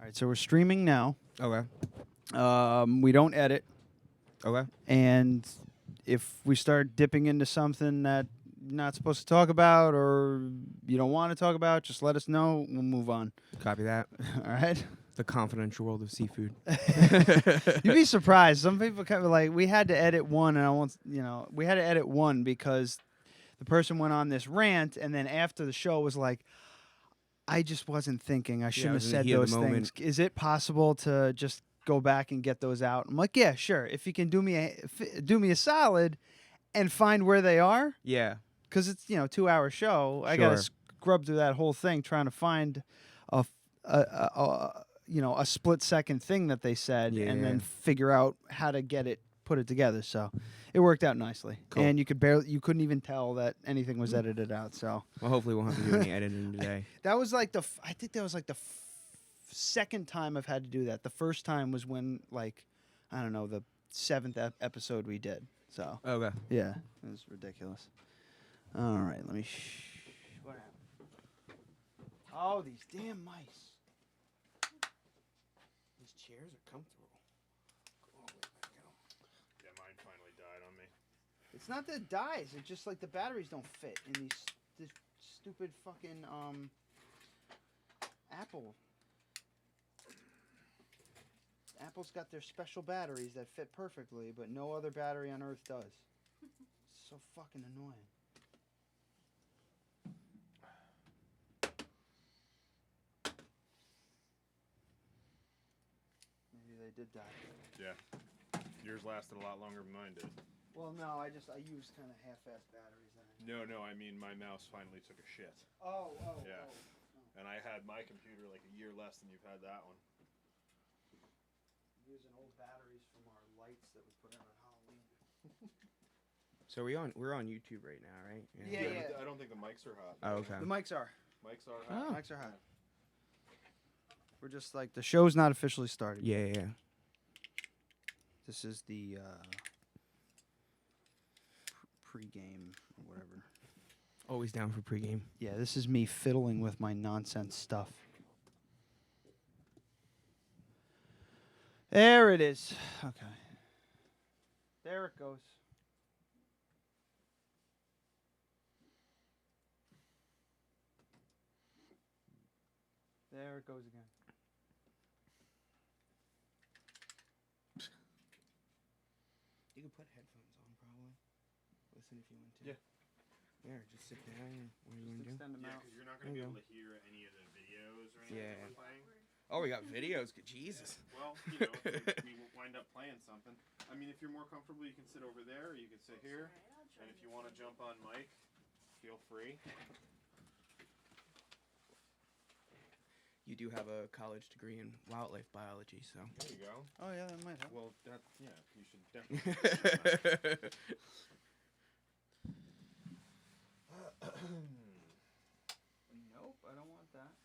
All right, so we're streaming now. Okay. We don't edit, Okay. and if we start dipping into something that you're not supposed to talk about or you don't want to talk about, just let us know. We'll move on. Copy that. All right? The confidential world of seafood. You'd be surprised. Some people kind of like, we had to edit one, and we had to edit one because the person went on this rant, and then after the show was like, I just wasn't thinking. I shouldn't have said those things. Is it possible to just go back and get those out? I'm like, yeah, sure. If you can do me a solid and find where they are. Yeah. Because it's 2-hour show. I gotta scrub through that whole thing trying to find a split second thing that they said, and then figure out how to put it together. So it worked out nicely. Cool. And you couldn't even tell that anything was edited out. So well, hopefully we won't have to do any editing today. That was like I think that was like the second time I've had to do that. The first time was when, like, I don't know, the 7th episode we did. So Okay. yeah, it was ridiculous. All right, let me. What happened? Oh, these damn mice. These chairs are comfortable. Yeah, mine finally died on me. It's not that it dies. It's just like the batteries don't fit in this stupid fucking Apple. Apple's got their special batteries that fit perfectly, but no other battery on Earth does. It's so fucking annoying. Maybe they did die. Yeah. Yours lasted a lot longer than mine did. Well, no, I used kind of half-assed batteries. No, I mean my mouse finally took a shit. Oh. Yeah. And I had my computer like a year less than you've had that one. Using old batteries from our lights that we put out on Halloween. So we're on YouTube right now, right? Yeah. I don't think the mics are hot. Oh, okay. The mics are. Mics are hot. Mics are hot. We're just like, the show's not officially started. Yeah. This is the pre-game or whatever. Always down for pregame. Yeah, this is me fiddling with my nonsense stuff. There it is. Okay. There it goes. There it goes again. You can put headphones on, probably. Listen if you want to. Yeah. Yeah, just sit down. What are you going to do? Extend them out. Because you're not going to be able to hear any of the videos or anything we're playing. Oh, we got videos. Jesus. Well, we wind up playing something. I mean, if you're more comfortable, you can sit over there, or you can sit here. And if you want to jump on mic, feel free. You do have a college degree in wildlife biology, so. There you go. Oh, yeah, that might help. Well, you should definitely. Nope, I don't want that.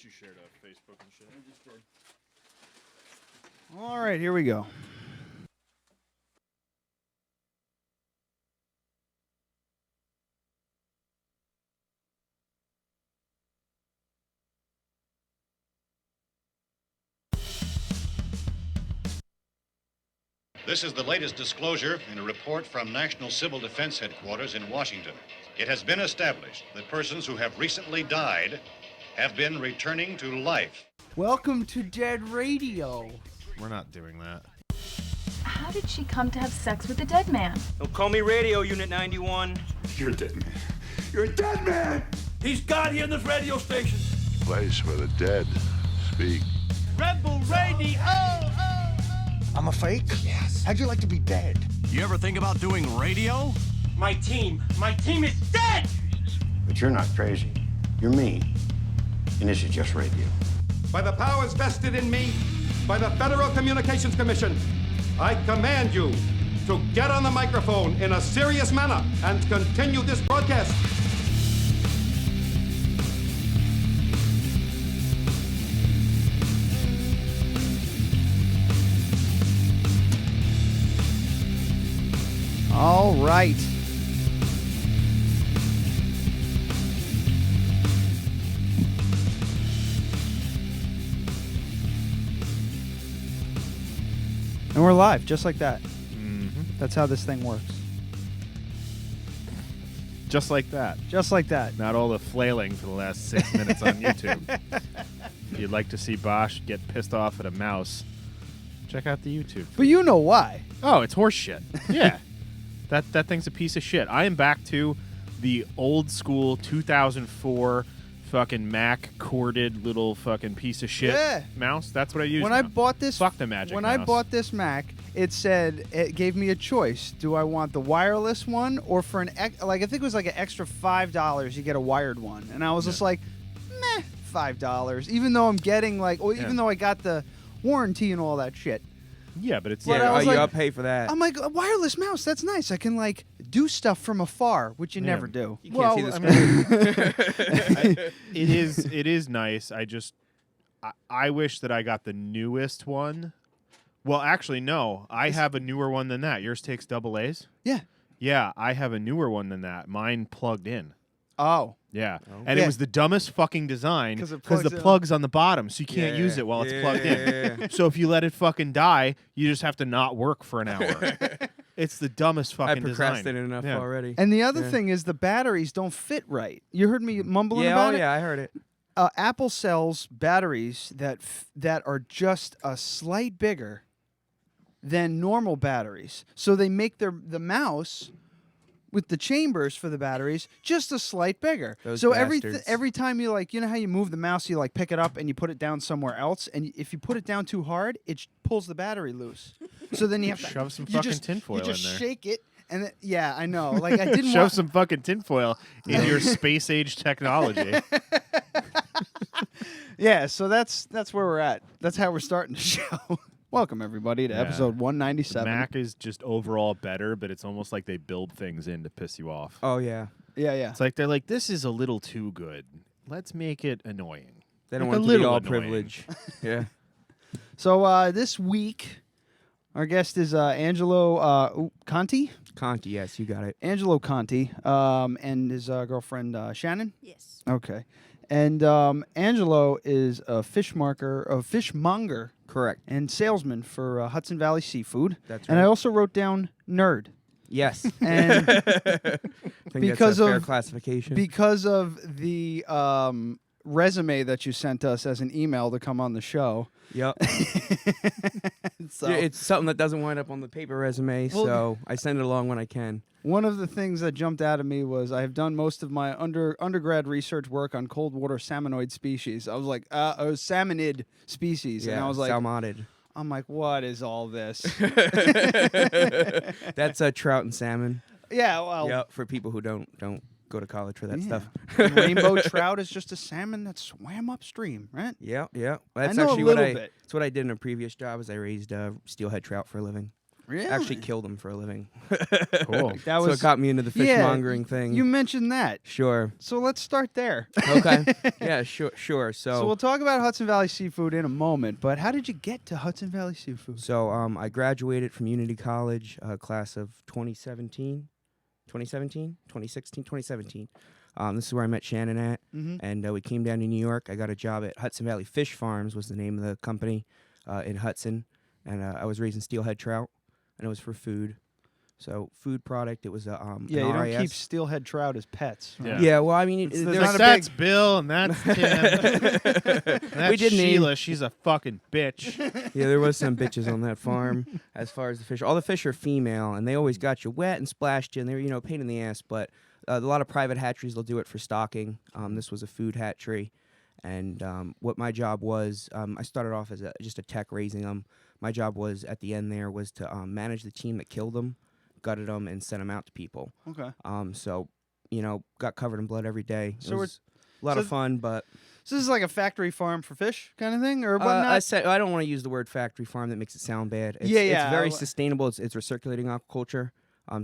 You shared a Facebook and shit. I just did. All right, here we go. This is the latest disclosure in a report from National Civil Defense Headquarters in Washington. It has been established that persons who have recently died have been returning to life. Welcome to Dead Radio. We're not doing that. How did she come to have sex with a dead man? Don't call me Radio Unit 91. You're a dead man. You're a dead man! He's God here in this radio station. Place where the dead speak. Rebel Radio! I'm a fake? Yes. How'd you like to be dead? You ever think about doing radio? My team is dead! But you're not crazy. You're me. And this is just radio. By the powers vested in me by the Federal Communications Commission, I command you to get on the microphone in a serious manner and continue this broadcast. All right. And we're live, just like that. Mm-hmm. That's how this thing works. Just like that. Just like that. Not all the flailing for the last 6 minutes on YouTube. If you'd like to see Bosch get pissed off at a mouse, check out the YouTube. But you know why. Oh, it's horse shit. Yeah. That thing's a piece of shit. I am back to the old school 2004 fucking Mac corded little fucking piece of shit mouse. That's what I use. When now. I bought this, fuck the Magic When Mouse. I bought this Mac, it said it gave me a choice. Do I want the wireless one, or for I think it was like an extra $5, you get a wired one, and I was just like, meh, $5. Even though I'm getting even though I got the warranty and all that shit. Yeah, but it's But I was like, I'll pay for that. I'm like, a wireless mouse, that's nice. I can do stuff from afar, which you never do. You can't see the it is nice. I wish that I got the newest one. Well, actually, no. I have a newer one than that. Yours takes double A's? Yeah. Yeah, I have a newer one than that. Mine plugged in. Oh. Yeah. And it was the dumbest fucking design because the in. plug's on the bottom, so you can't use it while it's plugged in. So if you let it fucking die, you just have to not work for an hour. It's the dumbest fucking I design. procrastinated enough already. And the other thing is the batteries don't fit right. You heard me mumbling about it? Yeah, I heard it. Apple sells batteries that are just a slight bigger than normal batteries. So they make the mouse with the chambers for the batteries just a slight bigger. Those so bastards. every time you you know how you move the mouse, you pick it up and you put it down somewhere else, and if you put it down too hard, it pulls the battery loose. So then you have to shove some fucking tinfoil in there. You just in there. shake it, and yeah, I know. I didn't shove some fucking tinfoil in your space age technology. Yeah, so that's where we're at. That's how we're starting the show. Welcome, everybody, to episode 197. Mac is just overall better, but it's almost like they build things in to piss you off. Oh, yeah. Yeah. It's like they're like, this is a little too good. Let's make it annoying. They don't like want a it to be little all annoying. privilege. Yeah. So this week, our guest is Angelo Conti. Conti, yes, you got it. Angelo Conti and his girlfriend Shannon. Yes. Okay. And Angelo is a fishmonger. Correct. And salesman for Hudson Valley Seafood. That's And right. I also wrote down nerd. Yes. And I think because that's a fair of classification. Because of the resume that you sent us as an email to come on the show. Yep. So It's something that doesn't wind up on the paper resume, so I send it along when I can. one of the things that jumped out at me was I have done most of my undergrad research work on cold water salmonoid species. I was like, salmonid species, Yeah, and I was like, salmonid. I'm like, what is all this? That's trout and salmon. Yeah, well, Yep, for people who don't go to college for that stuff. Rainbow trout is just a salmon that swam upstream, right? Yeah. That's know a actually little what bit. That's what I did in a previous job. Is I raised steelhead trout for a living. Really? Actually killed them for a living. Cool. That So was it got me into the fishmongering thing. You mentioned that. Sure. So let's start there. Okay. Yeah, sure. So we'll talk about Hudson Valley Seafood in a moment, but how did you get to Hudson Valley Seafood? So I graduated from Unity College, class of 2017. This is where I met Shannon at, and we came down to New York. I got a job at Hudson Valley Fish Farms was the name of the company in Hudson, and I was raising steelhead trout, and it was for food. So food product. It was Yeah, an you don't RIS. keep steelhead trout as pets. Right? Yeah, well, I mean, There's there's not a That's Bill, and that's Tim. That's We did name- Sheila. She's a fucking bitch. Yeah, there was some bitches on that farm as far as the fish. All the fish are female, and they always got you wet and splashed you, and they were, a pain in the ass. But a lot of private hatcheries, they'll do it for stocking. This was a food hatchery. And what my job was, I started off as just a tech raising them. My job was, at the end there, was to manage the team that killed them, gutted them, and sent them out to people. Okay. So, got covered in blood every day. So it was a lot of fun, but... So this is like a factory farm for fish kind of thing? Or I don't want to use the word factory farm. That makes it sound bad. It's, It's very sustainable. It's recirculating aquaculture.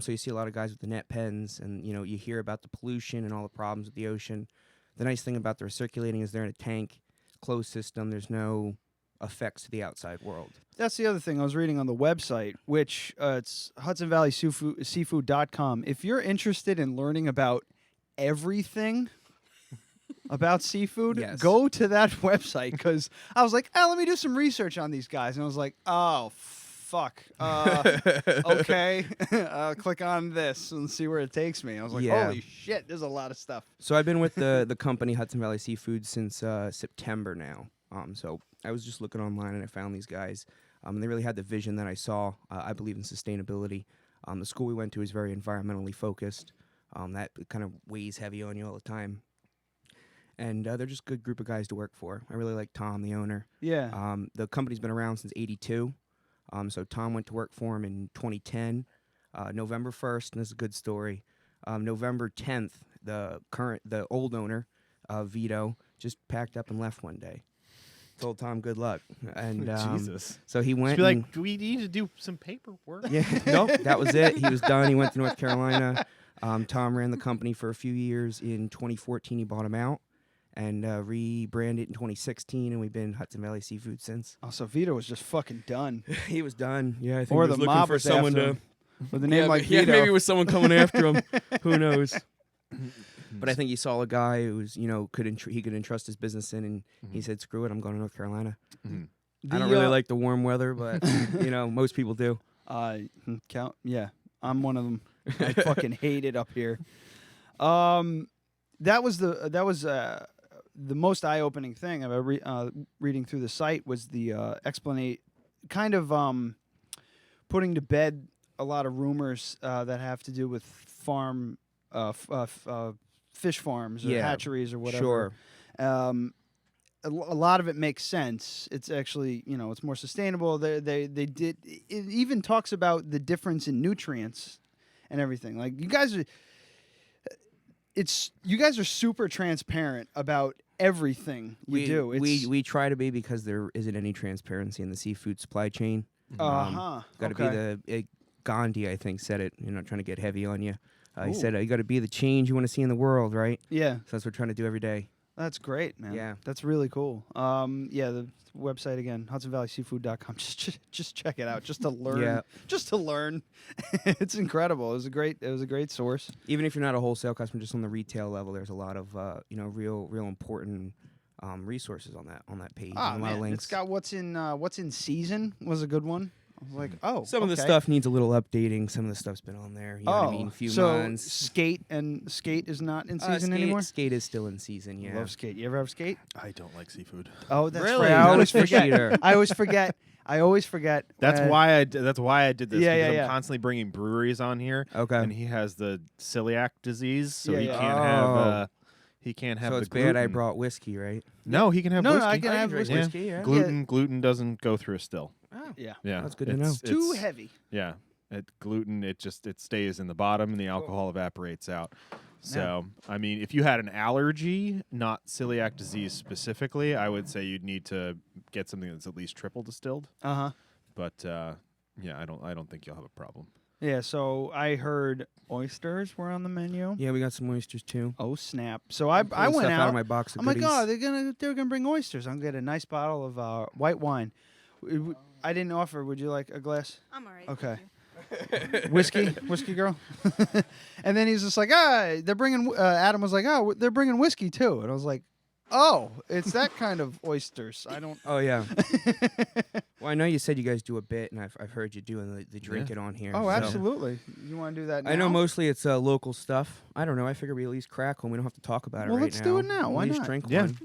So you see a lot of guys with the net pens, and you hear about the pollution and all the problems with the ocean. The nice thing about the recirculating is they're in a tank, closed system. There's no effects to the outside world. That's the other thing I was reading on the website, which it's Hudson Valley Seafood.com. If you're interested in learning about everything about seafood, go to that website, because I was like, let me do some research on these guys. And I was like, oh, fuck. Okay. Click on this and see where it takes me. I was like, holy shit, there's a lot of stuff. So I've been with the company Hudson Valley Seafood since September now. So I was just looking online and I found these guys. And they really had the vision that I saw. I believe in sustainability. The school we went to is very environmentally focused. That kind of weighs heavy on you all the time. And they're just a good group of guys to work for. I really like Tom, the owner. Yeah. The company's been around since '82. So Tom went to work for him in 2010, November 1st, and this is a good story. November 10th, the old owner, Vito, just packed up and left one day. Told Tom good luck, and Jesus. So he went. Be like, do we need to do some paperwork? Yeah, nope, that was it. He was done. He went to North Carolina. Tom ran the company for a few years. In 2014, he bought him out and rebranded in 2016, and we've been Hudson Valley Seafood since. Oh, so Vito was just fucking done. He was done. Yeah, I think or he was the looking mob for was someone after to. him. With a name like yeah, Vito. maybe it was someone coming after him. Who knows? But I think he saw a guy who was, he could entrust his business in, and he said, "Screw it, I'm going to North Carolina." I don't really like the warm weather, but most people do. Yeah, I'm one of them. I fucking hate it up here. That was the most eye-opening thing about reading through the site was the explanation, kind of putting to bed a lot of rumors that have to do with farm. Fish farms or hatcheries or whatever. Sure. A lot of it makes sense. It's actually, it's more sustainable. They did. It even talks about the difference in nutrients and everything. Like you guys are super transparent about everything you do. We try to be, because there isn't any transparency in the seafood supply chain. Got to be Gandhi, I think, said it. Trying to get heavy on you. He said, you got to be the change you want to see in the world, right? Yeah. So that's what we're trying to do every day. That's great, man. Yeah. That's really cool. The website again, HudsonValleySeafood.com. Just check it out, just to learn. Yeah. Just to learn. It's incredible. It was a great source. Even if you're not a wholesale customer, just on the retail level, there's a lot of real important resources on that page. Ah, and a man, lot of links. it's got what's in season was a good one. I was like, some of the stuff needs a little updating. Some of the stuff's been on there. You know what I mean? A few months. Skate is not in season anymore? Skate is still in season, yeah. Love Skate. You ever have Skate? I don't like seafood. Oh, that's really? right. I Not always a fish forget. eater. I always forget. That's why I did this. Yeah, because yeah. I'm constantly bringing breweries on here. Okay. And he has the celiac disease, so Yeah, he yeah. can't have. He can't have. So the it's gluten. bad I brought whiskey, right? No, he can have whiskey. No, I can have drink whiskey. yeah. Gluten doesn't go through a still. Oh. Yeah. Yeah, That's good to know. Too heavy. Yeah, gluten it stays in the bottom and the alcohol evaporates out. So I mean, if you had an allergy, not celiac disease specifically, I would say you'd need to get something that's at least triple distilled. But I don't think you'll have a problem. Yeah, so I heard oysters were on the menu. Yeah, we got some oysters too. Oh snap! So I Pulling went stuff out of my box of I'm like, goodies. oh, they're gonna bring oysters. I'm gonna get a nice bottle of white wine. I didn't offer. Would you like a glass? I'm all right. Okay. Whiskey girl. And then he's just like, they're bringing. Adam was like, they're bringing whiskey too, and I was like, oh, it's that kind of oysters. I don't. Oh yeah. Well, I know you said you guys do a bit, and I've heard you doing the drink it on here. Oh, so. absolutely. You want to do that now? I know mostly it's local stuff. I don't know. I figure we at least crack one. We don't have to talk about it right now. Well, let's do it now. Why at least not? drink Yeah. one.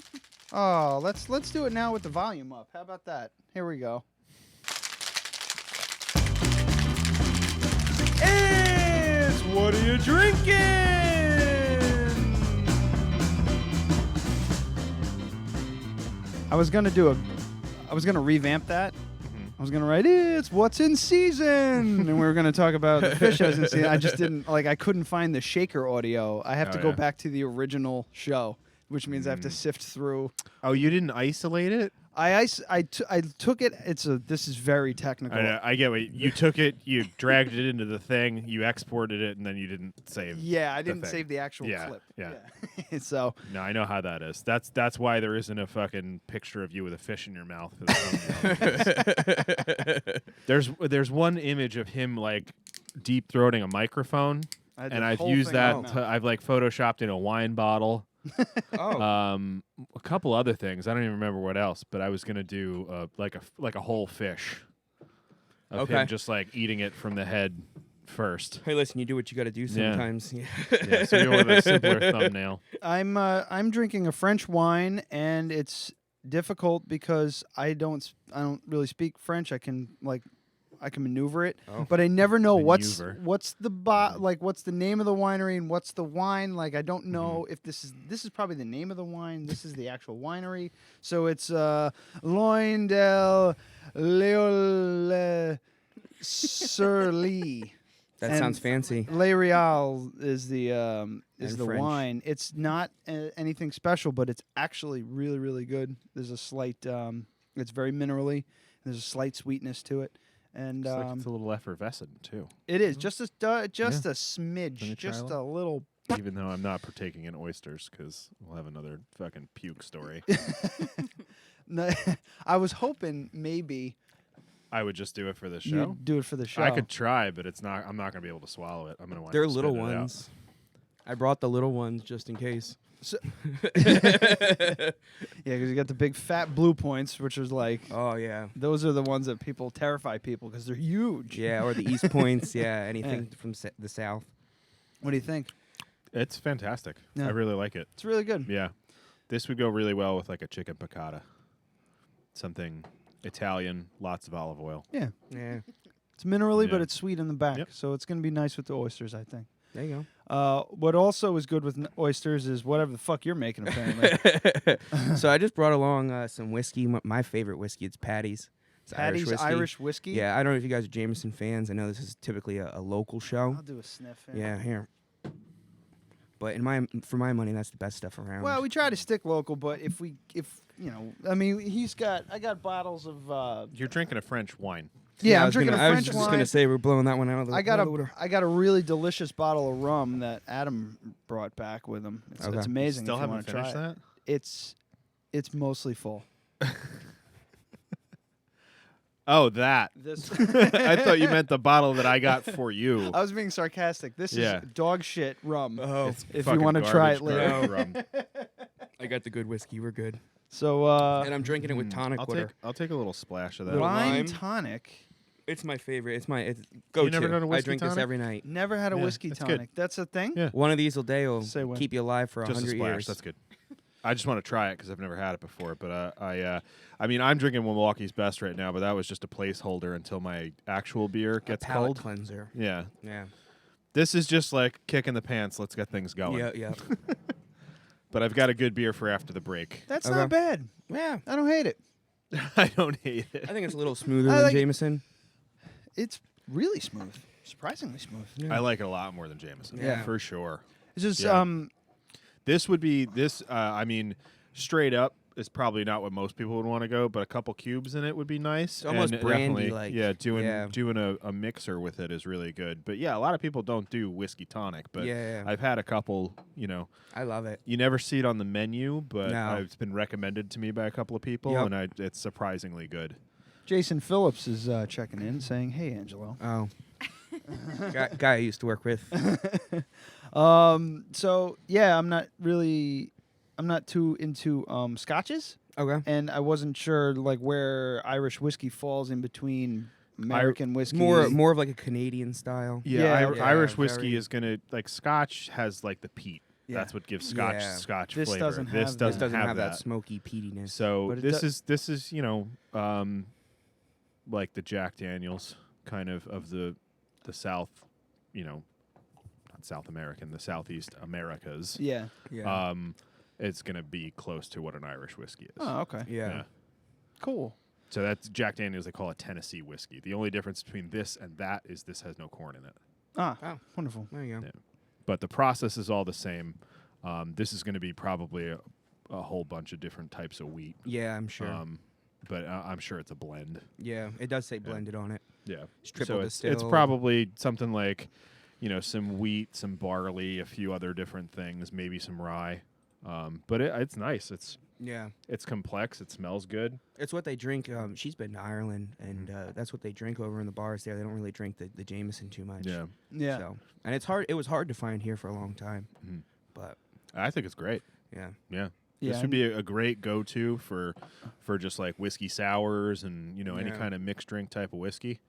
Oh, let's do it now with the volume up. How about that? Here we go. It's What Are You Drinking? I was gonna revamp that. I was gonna write it's What's in Season, and we were gonna talk about the fish as in season. I just didn't I couldn't find the shaker audio. I have to go back to the original show, which means I have to sift through. Oh, you didn't isolate it? I took it. This is very technical. I get what you took it. You dragged it into the thing. You exported it, and then you didn't save. Yeah, I the didn't thing. save the actual Yeah, clip. yeah. So No, I know how that is. That's why there isn't a fucking picture of you with a fish in your mouth. For the there's one image of him like deep throating a microphone, and I've used that. I've like photoshopped in a wine bottle. A couple other things. I don't even remember what else, but I was gonna do like a whole fish of him just like eating it from the head first. Hey, listen, you do what you got to do sometimes. Yeah, so you want a simpler thumbnail. I'm drinking a French wine, and it's difficult because I don't really speak French. I can maneuver it, but I never know what's the what's the name of the winery and what's the wine. Like I don't know if this is probably the name of the wine. This is the actual winery. So it's Loin del Leol sur Lee. That sounds fancy. Le Real is the French. wine. It's not anything special, but it's actually really, really good. There's a slight, it's very minerally. There's a slight sweetness to it, and It's, like it's a little effervescent too. it is just a smidge, just a little. Even though I'm not partaking in oysters, because we'll have another fucking puke story. No, I was hoping maybe I would just do it for the show. you'd do it for the show. I could try, but it's not. I'm not going to be able to swallow it. I'm going to want. They're to little spit it out. ones. I brought the little ones just in case. So yeah, because you got the big fat blue points, which is like, Oh yeah. those are the ones that terrify people because they're huge. Yeah, or the East Points. Yeah, anything from the South. What do you think? It's fantastic. Yeah. I really like it. It's really good. Yeah, this would go really well with like a chicken piccata, something Italian, lots of olive oil. Yeah. Yeah. It's minerally, Yeah. but it's sweet in the back. Yep. So it's going to be nice with the oysters, I think. There you What also is good with oysters is whatever the fuck you're making, apparently. go. So I just brought along some whiskey. My favorite whiskey. It's Patty's. It's Patty's Irish whiskey? Yeah, I don't know if you guys are Jameson fans. I know this is typically a local show. I'll do a sniff. Yeah, here. But for my money, that's the best stuff around. Well, we try to stick local, but if I mean, I got bottles of. You're drinking a French wine. Yeah, I'm drinking a I was French just wine. gonna say we're blowing that one out of the I got water. a really delicious bottle of rum that Adam brought back with him. It's, Okay. it's amazing. Still if you haven't wanna try finished it. that? It's mostly full. Oh, that. This I thought you meant the bottle that I got for you. I was being sarcastic. This is dog shit rum. Oh, It's if you fucking want to try it garbage later. rum. I got the good whiskey. We're good. So And I'm drinking it with tonic water. I'll take a little splash of that. Little lime lime. tonic. It's my favorite. It's go-to. never done a I whiskey drink this tonic? every night. Never had a Yeah, whiskey that's tonic. good. That's a thing. Yeah. One of these will day will Say when. keep you alive for Just a 100 splash. years. That's good. I just want to try it because I've never had it before. But I mean, I'm drinking Milwaukee's Best right now, but that was just a placeholder until my actual beer gets palate cold. cleanser. Yeah. Yeah. This is just like kicking the pants. Let's get things going. Yeah. Yeah. But I've got a good beer for after the break. That's Okay. not bad. Yeah. I don't hate it. I don't hate it. I think it's a little smoother I than like it. Jameson. It's really smooth. Surprisingly smooth. I like it a lot more than Jameson. Yeah. For sure. It's just Yeah. This would be I mean, straight up is probably not what most people would want to go, but a couple cubes in it would be nice. It's almost And definitely, brandy-like. Yeah, doing Yeah. a mixer with it is really good. But yeah, a lot of people don't do whiskey tonic, but Yeah. I've had a couple, I love it. you never see it on the menu, but No. it's been recommended to me by a couple of people, Yep. and it's surprisingly good. Jason Phillips is checking in, saying, "Hey, Angelo." Oh. Guy I used to work with. So yeah, I'm not too into scotches, Okay. and I wasn't sure like where Irish whiskey falls in between American whiskey. More of like a Canadian style. Yeah, Yeah, Irish whiskey very- is gonna like Scotch has like the peat. Yeah. That's what gives Scotch Yeah. Scotch This flavor. doesn't This have doesn't, that. This doesn't have that. that smoky peatiness. So But it this do- is like the Jack Daniels kind of the South, not South American, the Southeast Americas. Yeah. Yeah. It's gonna be close to what an Irish whiskey is. Oh, okay. yeah. Cool. So that's Jack Daniels. They call it Tennessee whiskey. The only difference between this and that is this has no corn in it. Ah, Oh. wonderful. There you go. Yeah. But the process is all the same. This is going to be probably a whole bunch of different types of wheat. Yeah, I'm sure. but I'm sure it's a blend. Yeah, it does say blended on it. Yeah, It's triple so it's distilled. probably something like, some wheat, some barley, a few other different things, maybe some rye. But it's nice. It's complex. It smells good. It's what they drink. She's been to Ireland, and that's what they drink over in the bars there. They don't really drink the Jameson too much. Yeah. So, and it's hard. It was hard to find here for a long time, but I think it's great. Yeah. This would be a great go-to for just like whiskey sours and any kind of mixed drink type of whiskey.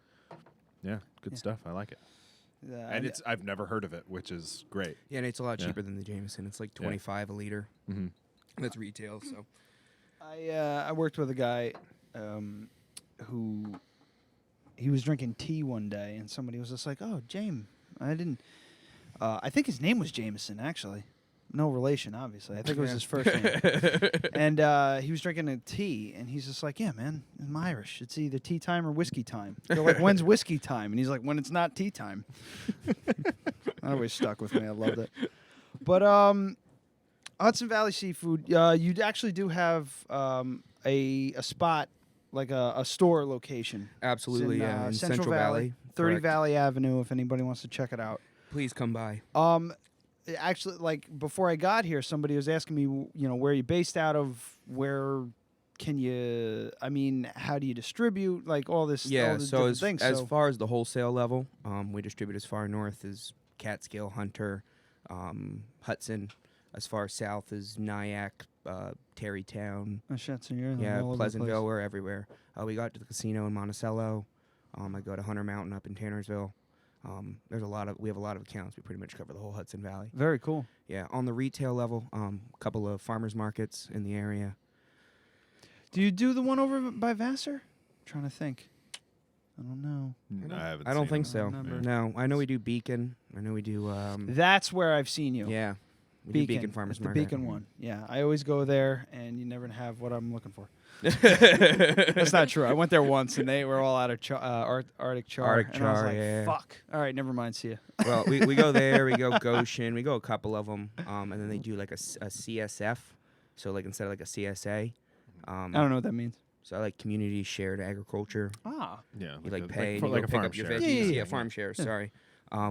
Yeah, good stuff. I like it. And I've never heard of it, which is great. Yeah, and it's a lot cheaper than the Jameson. It's like $25 a liter. Mm-hmm. That's retail. So, I worked with a guy who he was drinking tea one day, and somebody was just like, "Oh, James, I didn't." I think his name was Jameson, actually. No relation, obviously. I think it was his first name. And he was drinking a tea, and he's just like, "Yeah, man, I'm Irish. It's either tea time or whiskey time." They're like, "When's whiskey time?" And he's like, "When it's not tea time." That always stuck with me. I loved it. But Hudson Valley Seafood, you actually do have a spot, like a store location. absolutely, It's in Central Valley. 30 correct. Valley Avenue, if anybody wants to check it out. Please come by. Actually, like before I got here, somebody was asking me, where you're based out of, how do you distribute, like all this, Yeah, all the so different things. as far as the wholesale level, we distribute as far north as Catskill, Hunter, Hudson. As far south as Nyack, Terrytown. Oh, shit, so you're Yeah, all over the Pleasantville. place. We're everywhere. We got to the casino in Monticello. I go to Hunter Mountain up in Tannersville. We have a lot of accounts. We pretty much cover the whole Hudson Valley. Very cool. Yeah, on the retail level, a couple of farmers markets in the area. Do you do the one over by Vassar? I'm trying to think. I don't know. I don't think so. remember. No, I know we do Beacon. I know we do. That's where I've seen you. Yeah, we do Beacon Farmers the Market. Beacon one. Yeah, I always go there, and you never have what I'm looking for. That's not true. I went there once, and they were all out of Arctic Char. Arctic and I was Char, like, yeah. fuck. All right, never mind. See ya. Well, we go there. We go Goshen. We go a couple of them, and then they do like a CSF. So like instead of like a CSA. I don't know what that means. So I like community shared agriculture. Ah. Yeah. You like pay for and you like go a pick farm up your share. veggies. Yeah. Farm shares. Yeah. Sorry.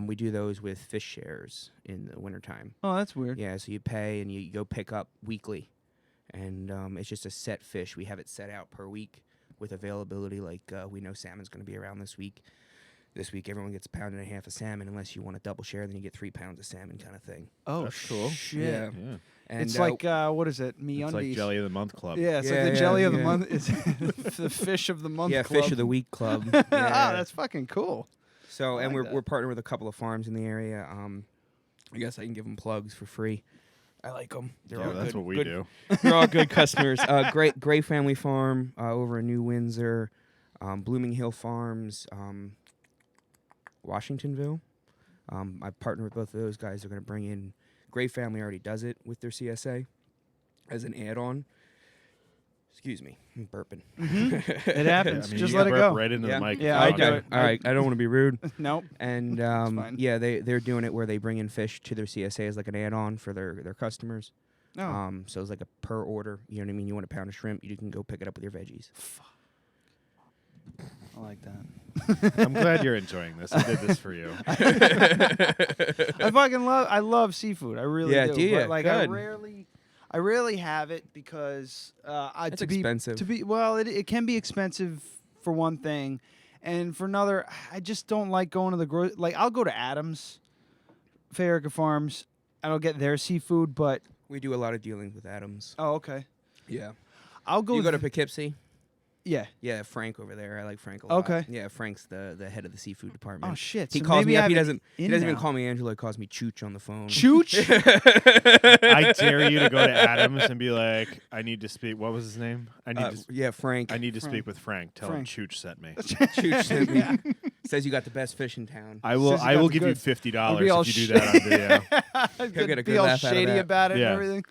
We do those with fish shares in the wintertime. Oh, that's weird. Yeah, so you pay and you go pick up weekly, and it's just a set fish. We have it set out per week with availability. Like we know salmon's going to be around this week. This week everyone gets a pound and a half of salmon. Unless you want a double share, then you get 3 pounds of salmon, kind of thing. Oh, That's cool. shit. Yeah. Yeah. And It's like, what is it? MeUndies. It's like Jelly of the Month Club. Yeah, it's Yeah, like the Jelly of the yeah. Month. It's the Fish of the Month yeah, Club. Fish of the Week Club. Ah, Yeah. that's fucking cool. So, I and like that. we're partnered with a couple of farms in the area. I guess I can give them plugs for free. I like them. They're Yeah, all that's good, what we good- do. They're all good customers. Gray Family Farm over in New Windsor, Blooming Hill Farms, Washingtonville. I partner with both of those guys. They're going to bring in. Gray Family already does it with their CSA as an add-on. Excuse me, I'm burping. It happens. I mean, Just you let it burp go. right into Yeah. the mic. Yeah, I Okay. do it. All right, I don't want to be rude. Nope. And fine. yeah, they're doing it where they bring in fish to their CSA as like an add-on for their customers. Oh. So it's like a per order. You know what I mean? You want a pound of shrimp, you can go pick it up with your veggies. I like that. I'm glad you're enjoying this. I did this for you. I love seafood. I really Yeah, do. do ya? But like Good. I rarely have it because It's to be expensive. it can be expensive for one thing, and for another, I just don't like going to the like I'll go to Adams, Fayerica Farms, and I'll get their seafood, but We do a lot of dealing with Adams. oh okay, Yeah. I'll go. You go to Poughkeepsie? yeah. Yeah, Frank over there. I like Frank a lot. Okay. Yeah, Frank's the head of the seafood department. Oh shit. He so calls maybe me I up. He have it doesn't in even now. call me Angelo. He calls me Chooch on the phone. Chooch. I dare you to go to Adams and be like, I need to speak. What was his name? Yeah, Frank. I need to Frank. speak with Frank. Tell Frank. him Chooch sent me. Chooch sent me. Says you got the best fish in town. I will. Says you I got will the give you goods. $50 if you do that on video. He'll get a Be good all laugh out of shady that. about it Yeah. and everything.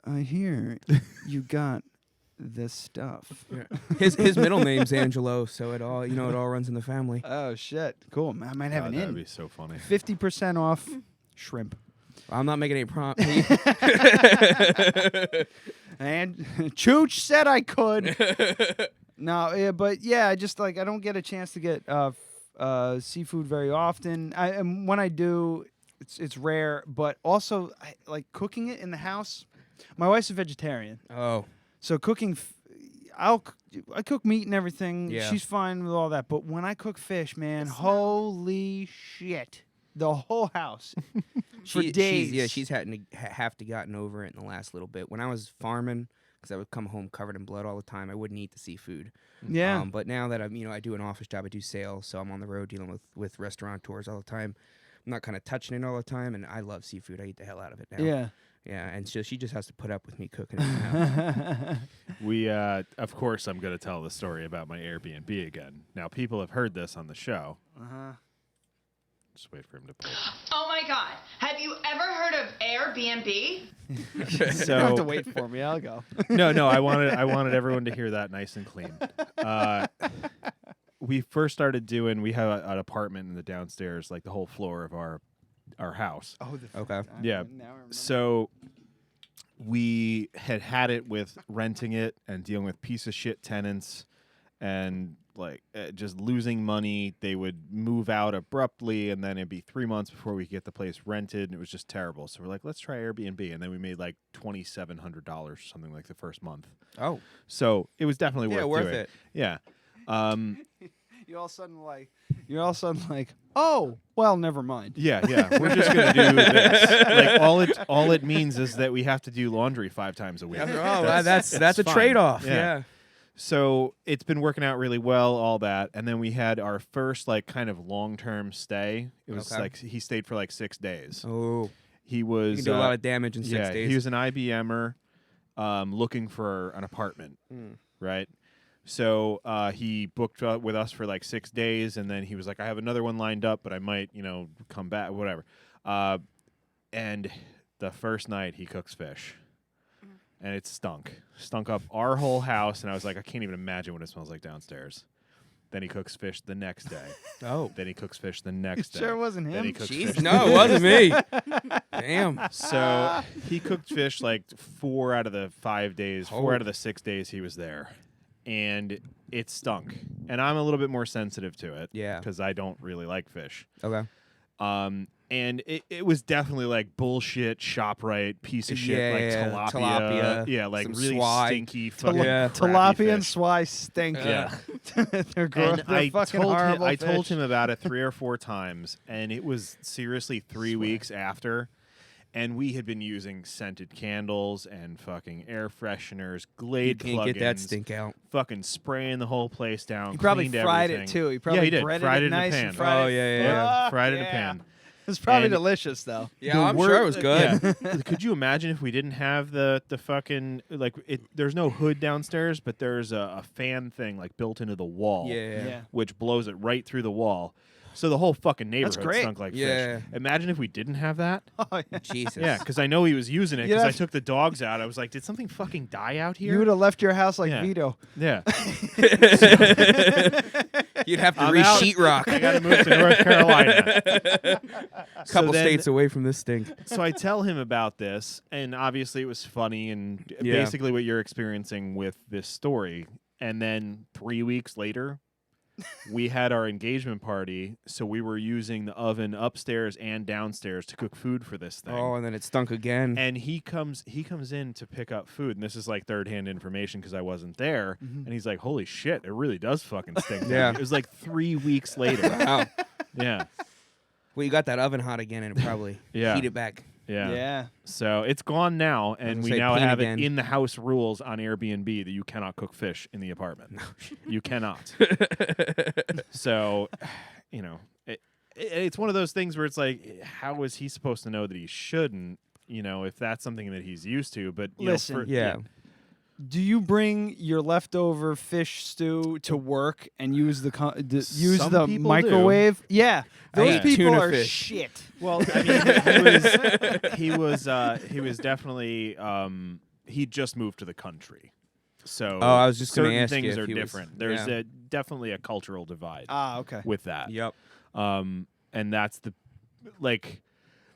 I hear you got this stuff. Yeah. His middle name's Angelo, so it all runs in the family. Oh shit! Cool. I might have God, an that'd in. be so funny. 50% off shrimp. I'm not making any promise. And Chooch said I could. No, yeah, but yeah, I just I don't get a chance to get seafood very often. And when I do, it's rare. But also, I like cooking it in the house. My wife's a vegetarian. Oh. So cooking, I cook meat and everything. Yeah. She's fine with all that. But when I cook fish, man, holy shit. The whole house for days. She's have to gotten over it in the last little bit. When I was farming, because I would come home covered in blood all the time, I wouldn't eat the seafood. Yeah. But now that I do an office job, I do sales, so I'm on the road dealing with restaurateurs all the time. I'm not kind of touching it all the time, and I love seafood. I eat the hell out of it now. Yeah. Yeah, and so she just has to put up with me cooking it now. We, of course, I'm going to tell the story about my Airbnb again. Now, people have heard this on the show. Uh-huh. Just wait for him to play. Oh my God! Have you ever heard of Airbnb? You don't have to wait for me. I'll go. No. I wanted everyone to hear that nice and clean. We first started doing. We have an apartment in the downstairs, like the whole floor of our house. Oh, okay. Yeah. So we had it with renting it and dealing with piece of shit tenants and just losing money. They would move out abruptly, and then it'd be 3 months before we could get the place rented, and it was just terrible. So we're like, let's try Airbnb, and then we made like $2,700 or something like the first month. Oh. So it was definitely worth doing. It. Yeah. You're all of a sudden like, oh, well, never mind. Yeah. We're just gonna do this. All it means is that we have to do laundry 5 times a week. Oh, that's a fine. trade-off. Yeah. So it's been working out really well, all that, and then we had our first kind of long-term stay. It was he stayed for 6 days. Oh. He was you can do a lot of damage in 6 days. He was an IBMer looking for an apartment, right? So he booked with us for 6 days, and then he was like, I have another one lined up, but I might, come back, whatever. And the first night he cooks fish, and it stunk up our whole house, and I was like, I can't even imagine what it smells like downstairs. Then he cooks fish the next day. Oh. Then he cooks fish the next day. Sure wasn't him? Then he cooks fish. No, it wasn't me. Damn. So he cooked fish 4 out of the 5 days, 4 out of the 6 days he was there. And it stunk. And I'm a little bit more sensitive to it. Yeah. Because I don't really like fish. Okay. And it was definitely bullshit, ShopRite, piece of shit, tilapia. Yeah, really swai. stinky fucking tilapia fish. and swai stink. Yeah. They're gross. They're fucking horrible I fish. told him about it 3 or 4 times, and it was seriously 3 weeks after. And we had been using scented candles and fucking air fresheners, Glade plugins. You can't get that stink out. Fucking spraying the whole place down. He probably cleaned fried everything. it too. He probably he did. breaded Fried it in nice a and pan. fried it. Yeah. Fried it in a pan. It was probably And- delicious though. Yeah, I'm sure it was good. Yeah. Could you imagine if we didn't have the fucking there's no hood downstairs, but there's a fan thing built into the wall, Yeah. which blows it right through the wall. So the whole fucking neighborhood great. stunk like Yeah. fish. Imagine if we didn't have that. Oh, yeah. Jesus. Yeah, because I know he was using it You'd because I have- took the dogs out. I was like, did something fucking die out here? You would have left your house like Yeah. Vito. Yeah. You'd have to I'm out. re-sheetrock. I got to move to North Carolina. Couple then- states away from this stink. So I tell him about this, and obviously it was funny and Yeah. basically what you're experiencing with this story. And then 3 weeks later, we had our engagement party, so we were using the oven upstairs and downstairs to cook food for this thing. Oh, and then it stunk again. And he comes in to pick up food, and this is third-hand information because I wasn't there. And he's like, "Holy shit, it really does fucking stink." Yeah. It was 3 weeks later. Wow. Yeah, Well, you got that oven hot again, and it probably Yeah. heat it back. yeah, Yeah. So it's gone now, and we say now paint have again. it in the house rules on Airbnb that you cannot cook fish in the apartment. You cannot. So, it's one of those things where it's how is he supposed to know that he shouldn't? If that's something that he's used to. But Listen, Yeah. Do you bring your leftover fish stew to work and use the Some people do. microwave? Yeah, those eat people tuna are fish. shit. Well, I mean, he was definitely he just moved to the country, so Oh, I was just gonna certain ask you things if are he was- different. There's yeah. definitely a cultural divide Ah, okay. with that. Yep. And that's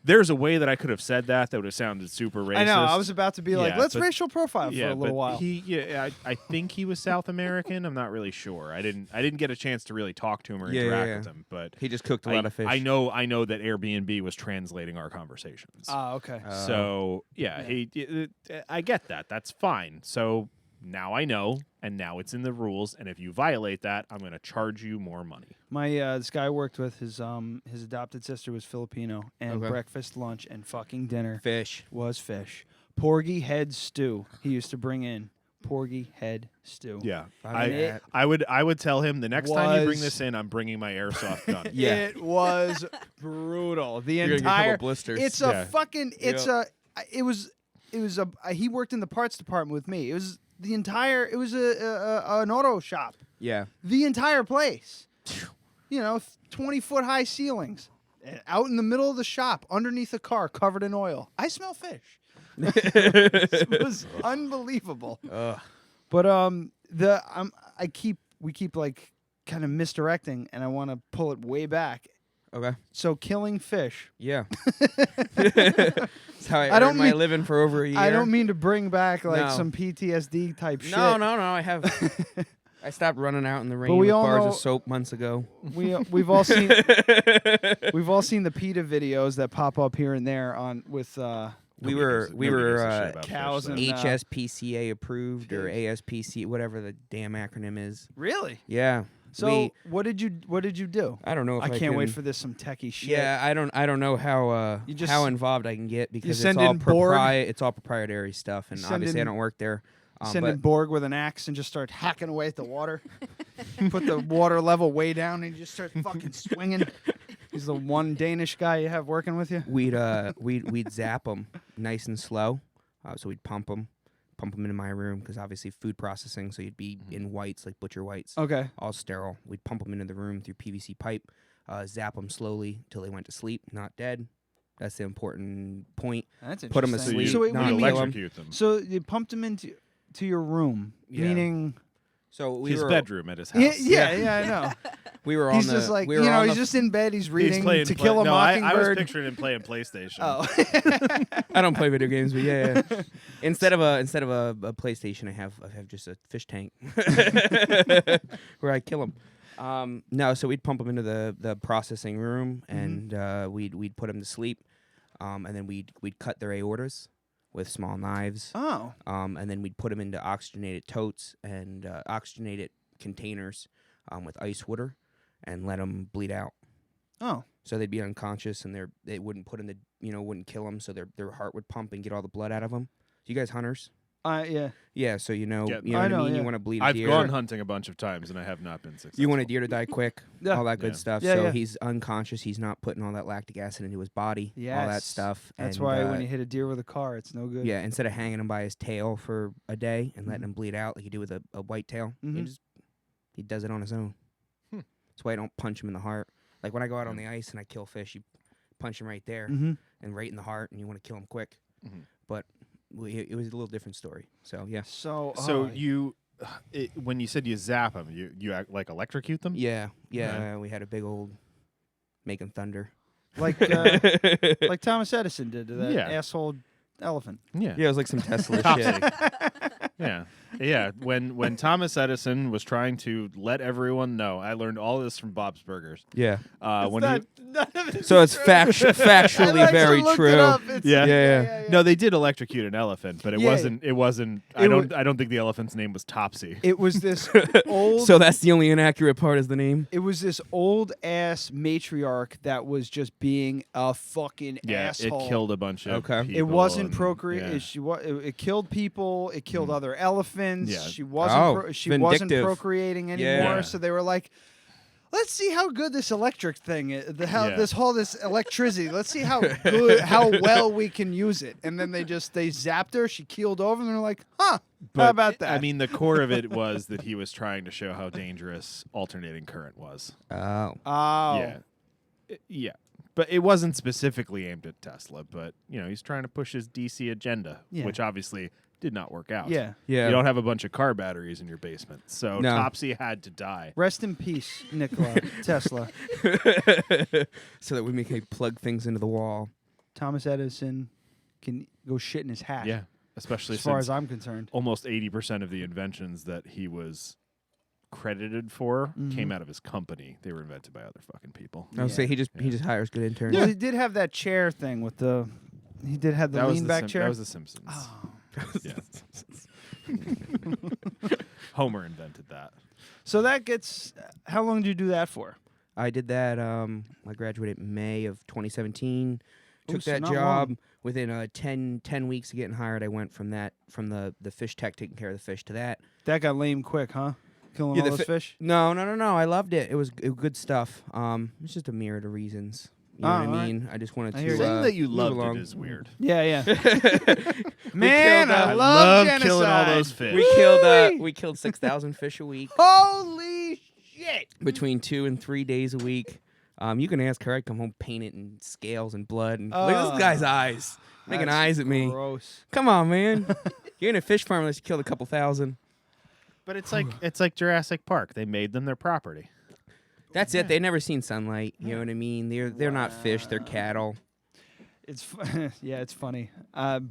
there's a way that I could have said that would have sounded super racist. I know. I was about to be like, let's but- racial profile for a little while. I think he was South American. I'm not really sure. I didn't get a chance to really talk to him or interact with him. But he just cooked a lot of fish. I know that Airbnb was translating our conversations. Ah, okay. So I get that. That's fine. So now I know, and now it's in the rules. And if you violate that, I'm going to charge you more money. My this guy I worked with, his adopted sister was Filipino, and breakfast, lunch, and fucking dinner was fish. Porgy head stew. He used to bring in porgy head stew. Yeah, I would tell him the next time you bring this in, I'm bringing my airsoft gun. It was brutal. The You're gonna get a entire couple blisters. It's a fucking. It's a. It was a. He worked in the parts department with me. It was the entire. It was an auto shop. Yeah. The entire place. 20-foot high ceilings, and out in the middle of the shop, underneath a car covered in oil. I smell fish. It was unbelievable. But we keep like kind of misdirecting, and I want to pull it way back. Okay. So killing fish. Yeah. That's how I earned my living for over a year. I don't mean to bring back some PTSD type shit. No. I have. I stopped running out in the rain we with all bars know- of soap months ago. We've all seen the PETA videos that pop up here and there on with. We were cows and HSPCA approved or ASPC, whatever the damn acronym is. Really? Yeah. So what did you do? I don't know. If I can't wait can- for this some techie shit. Yeah, I don't know how how involved I can get because send it's all in Borg? it's all proprietary stuff, and obviously I don't work there. Send in Borg with an axe and just start hacking away at the water. Put the water level way down and you just start fucking swinging. He's the one Danish guy you have working with you. We'd zap them nice and slow, so we'd pump them into my room because obviously food processing, so you'd be in whites like butcher whites. Okay. All sterile. We'd pump them into the room through PVC pipe, zap them slowly till they went to sleep, not dead. That's the important point. That's Put them interesting. asleep. So wait, what do you mean? Electrocute them. So you pumped them into your room, meaning so his bedroom at his house. Yeah, I know. We were on he's the. just like we were he's just in bed. He's reading playing To Kill a Mockingbird. I was picturing him playing PlayStation. Oh, I don't play video games, but yeah. Instead of a PlayStation, I have just a fish tank where I kill them. No, so we'd pump them into the processing room, and we'd put them to sleep, and then we'd cut their aortas with small knives. Oh. And then we'd put them into oxygenated totes and oxygenated containers with ice water, and let them bleed out. Oh. So they'd be unconscious, and they wouldn't put in the wouldn't kill them, so their heart would pump and get all the blood out of them. You guys hunters? Yeah. Yeah, so you know I what I know, mean. yeah. You want to bleed a I've deer. gone hunting a bunch of times, and I have not been successful. You want a deer to die quick, Yeah. all that good Yeah. stuff. Yeah, so yeah. he's unconscious. He's not putting all that lactic acid into his body, all that Yes. stuff. That's and, why when you hit a deer with a car, it's no good. yeah, instead of hanging him by his tail for a day and letting him bleed out like you do with a white tail, he does it on his own. That's why I don't punch him in the heart. Like when I go out on the ice and I kill fish, you punch him right there and right in the heart, and you want to kill him quick. But it was a little different story. So yeah. So when you said you zap them, you like electrocute them? Yeah. We had a big old making thunder. like Thomas Edison did to that asshole elephant. Yeah. Yeah, it was like some Tesla shit. Yeah. When Thomas Edison was trying to let everyone know, I learned all this from Bob's Burgers. Yeah. So it's factually very true. Yeah. No, they did electrocute an elephant, but it wasn't. I don't think the elephant's name was Topsy. It was this old. So that's the only inaccurate part is the name. It was this old ass matriarch that was just being a fucking asshole. It killed a bunch of people. It wasn't and- procreate. yeah. It killed people. It killed other elephants. Yeah. She wasn't. She wasn't vindictive. procreating anymore. Yeah. So they were like, let's see how good this electric thing is. This electricity. Let's see how well we can use it. And then they zapped her. She keeled over, and they're like, huh? But, how about that? I mean, the core of it was that he was trying to show how dangerous alternating current was. Oh. Oh. Yeah. But it wasn't specifically aimed at Tesla, but he's trying to push his DC agenda, which obviously did not work out. Yeah. Yeah. You don't have a bunch of car batteries in your basement. So No. Topsy had to die. Rest in peace, Nikola Tesla. So that we can plug things into the wall. Thomas Edison can go shit in his hat. Yeah, especially as far since as I'm concerned. almost 80% of the inventions that he was credited for came out of his company. They were invented by other fucking people. I would say he just hires good interns. Well, he did have that chair thing with the. He did have the That was lean back chair. That was the Simpsons. Oh. Yeah. Homer invented that. So that gets. How long did you do that for? I did that. I graduated May of 2017. Took so that not job long. within 10 weeks of getting hired. I went from the fish tech taking care of the fish to that. That got lame quick, huh? Killing all those fish. No. I loved it. It was good stuff. It's just a myriad of reasons. You know what I mean? I just wanted to. Saying that you move loved along. it is weird. Yeah. Man, I love genocide. killing all those fish. We killed 6,000 fish a week. Holy shit! Between 2 and 3 days a week. You can ask her. I'd come home painted in scales and blood. And look at this guy's eyes. Making eyes at me. Gross. Come on, man. You're in a fish farm unless you killed a couple thousand. But it's like Jurassic Park. They made them their property. That's it. They've never seen sunlight. You know what I mean? They're not fish. They're cattle. It's it's funny. The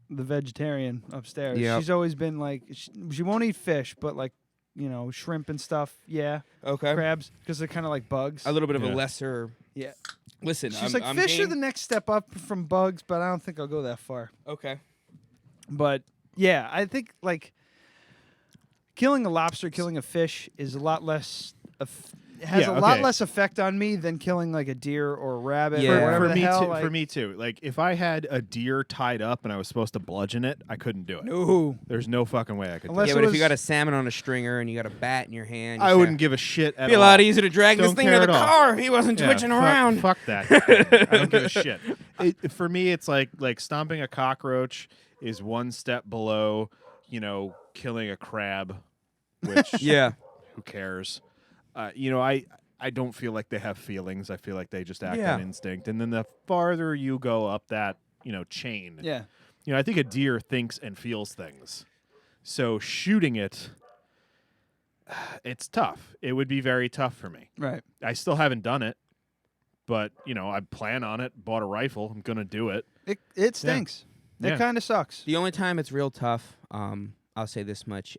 vegetarian upstairs. Yep. She's always been like she won't eat fish, but like shrimp and stuff. Yeah. Okay. Crabs because they're kind of like bugs. A little bit of a lesser. Yeah. Listen, She's I'm fish are game. the next step up from bugs, but I don't think I'll go that far. Okay. But yeah, I think like killing a lobster, killing a fish is a lot less. Has a lot less effect on me than killing like a deer or a rabbit. Yeah. Or whatever For the me hell, too. like, For me too. Like if I had a deer tied up and I was supposed to bludgeon it, I couldn't do it. No. There's no fucking way I could. Unless do Yeah, it. but if you got a salmon on a stringer and you got a bat in your hand, I wouldn't give a shit at all. It'd be a lot easier to drag this Don't thing care to the at all. car if he wasn't Yeah, twitching around. Fuck that. I don't give a shit. For me, it's like stomping a cockroach is one step below, killing a crab, which who cares? I don't feel like they have feelings. I feel like they just act on instinct. And then the farther you go up that, chain, I think a deer thinks and feels things. So shooting it, it's tough. It would be very tough for me. Right. I still haven't done it, but, I plan on it, bought a rifle. I'm going to do it. It stinks. Yeah. It kind of sucks. The only time it's real tough, I'll say this much,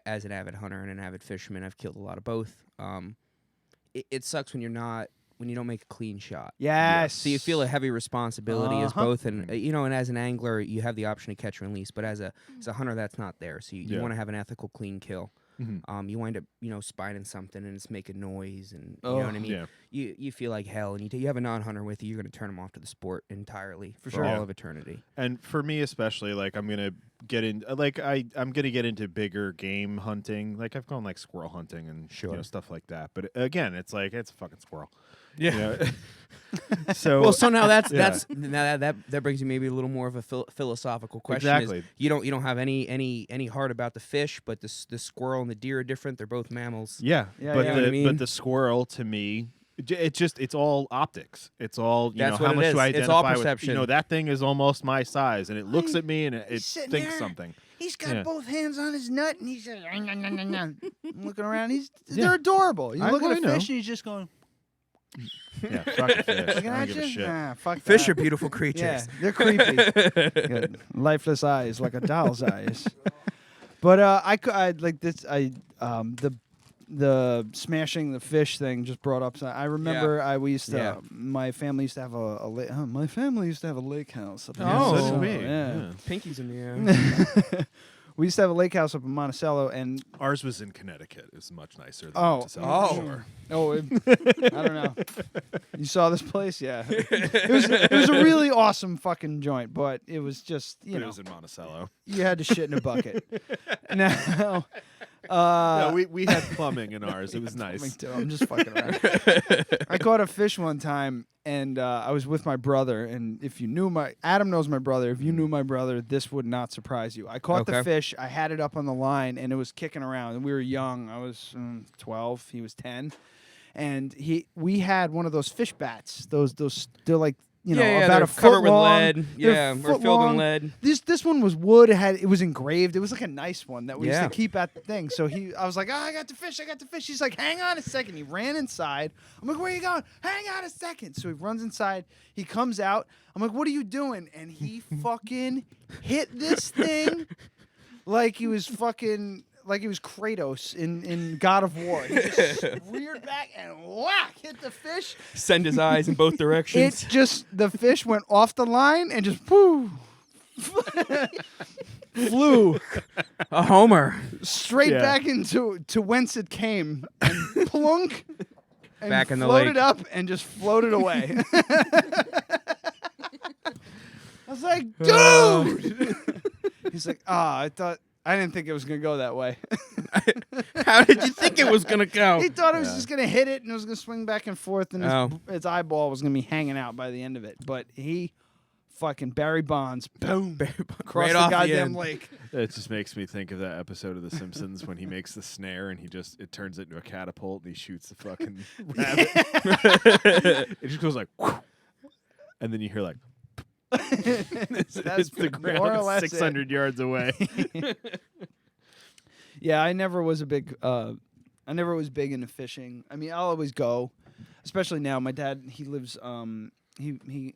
as an avid hunter and an avid fisherman, I've killed a lot of both. It sucks when you don't make a clean shot. Yes. So you feel a heavy responsibility as both, and and as an angler, you have the option to catch and release. But as a hunter, that's not there. So you want to have an ethical, clean kill. Mm-hmm. You wind up spining something and it's making noise, and you know what I mean. Yeah. You feel like hell, and you have a non-hunter with you. You're going to turn them off to the sport entirely for sure. all of eternity. And for me especially, I'm gonna get in. I'm gonna get into bigger game hunting. I've gone squirrel hunting and stuff like that. But again, it's a fucking squirrel. Yeah. So so now that's that brings you maybe a little more of a philosophical question. Exactly. Is you don't have any heart about the fish, but the squirrel and the deer are different. They're both mammals. Yeah. But you know what I mean? but the squirrel to me. It's all optics. It's all That's how what it much is. do I It's identify all with? perception. That thing is almost my size, and it looks at me and it thinks something. He's got both hands on his nut, and he's just I'm looking around. They're adorable. You look at a fish, and he's just going. Yeah, fuck the fish. Like, I don't give a shit. Nah, fuck Fish that. are beautiful creatures. Yeah, they're creepy. Got lifeless eyes, like a doll's eyes. But I like this. The smashing the fish thing just brought up. I remember we used to. My family used to have my family used to have a lake house up in so did we. Yeah. Pinkies in the air. We used to have a lake house up in Monticello, and ours was in Connecticut. It's much nicer than I don't know. You saw this place? Yeah. It was a really awesome fucking joint, but it was just it was in Monticello. You had to shit in a bucket. Now. No, we had plumbing in ours. It was nice. Too. I'm just fucking around. I caught a fish one time, and I was with my brother. And if you knew Adam knows my brother. If you knew my brother, this would not surprise you. I caught the fish. I had it up on the line, and it was kicking around. And we were young. I was 12. He was 10. And we had one of those fish bats. They're like about they're a foot covered with long. lead. They're Yeah, or foot filled long. in lead. This one was wood. It was engraved. It was like a nice one that we used Yeah. to keep at the thing. So I was like, oh, I got the fish. He's like, hang on a second. He ran inside. I'm like, where are you going? Hang on a second. So he runs inside. He comes out. I'm like, what are you doing? And he fucking hit this thing like he was Kratos in God of War. He just reared back and whack, hit the fish. Send his eyes in both directions. The fish went off the line and just poof. Flew A homer. straight back into whence it came and plunk and Back in the floated lake. up and just floated away. I was like, dude. He's like, I didn't think it was gonna go that way. How did you think it was going to go? He thought it was just gonna hit it and it was gonna swing back and forth and Oh. its eyeball was gonna be hanging out by the end of it. But he fucking Barry Bonds, boom, across Right the off the goddamn end. lake. It just makes me think of that episode of The Simpsons when he makes the snare and it turns it into a catapult and he shoots the fucking rabbit. It just goes like, whoosh, and then you hear like, it's the more or ground less 600 yards away. Yeah, I never was big into fishing. I mean, I'll always go, especially now. My dad, he lives, he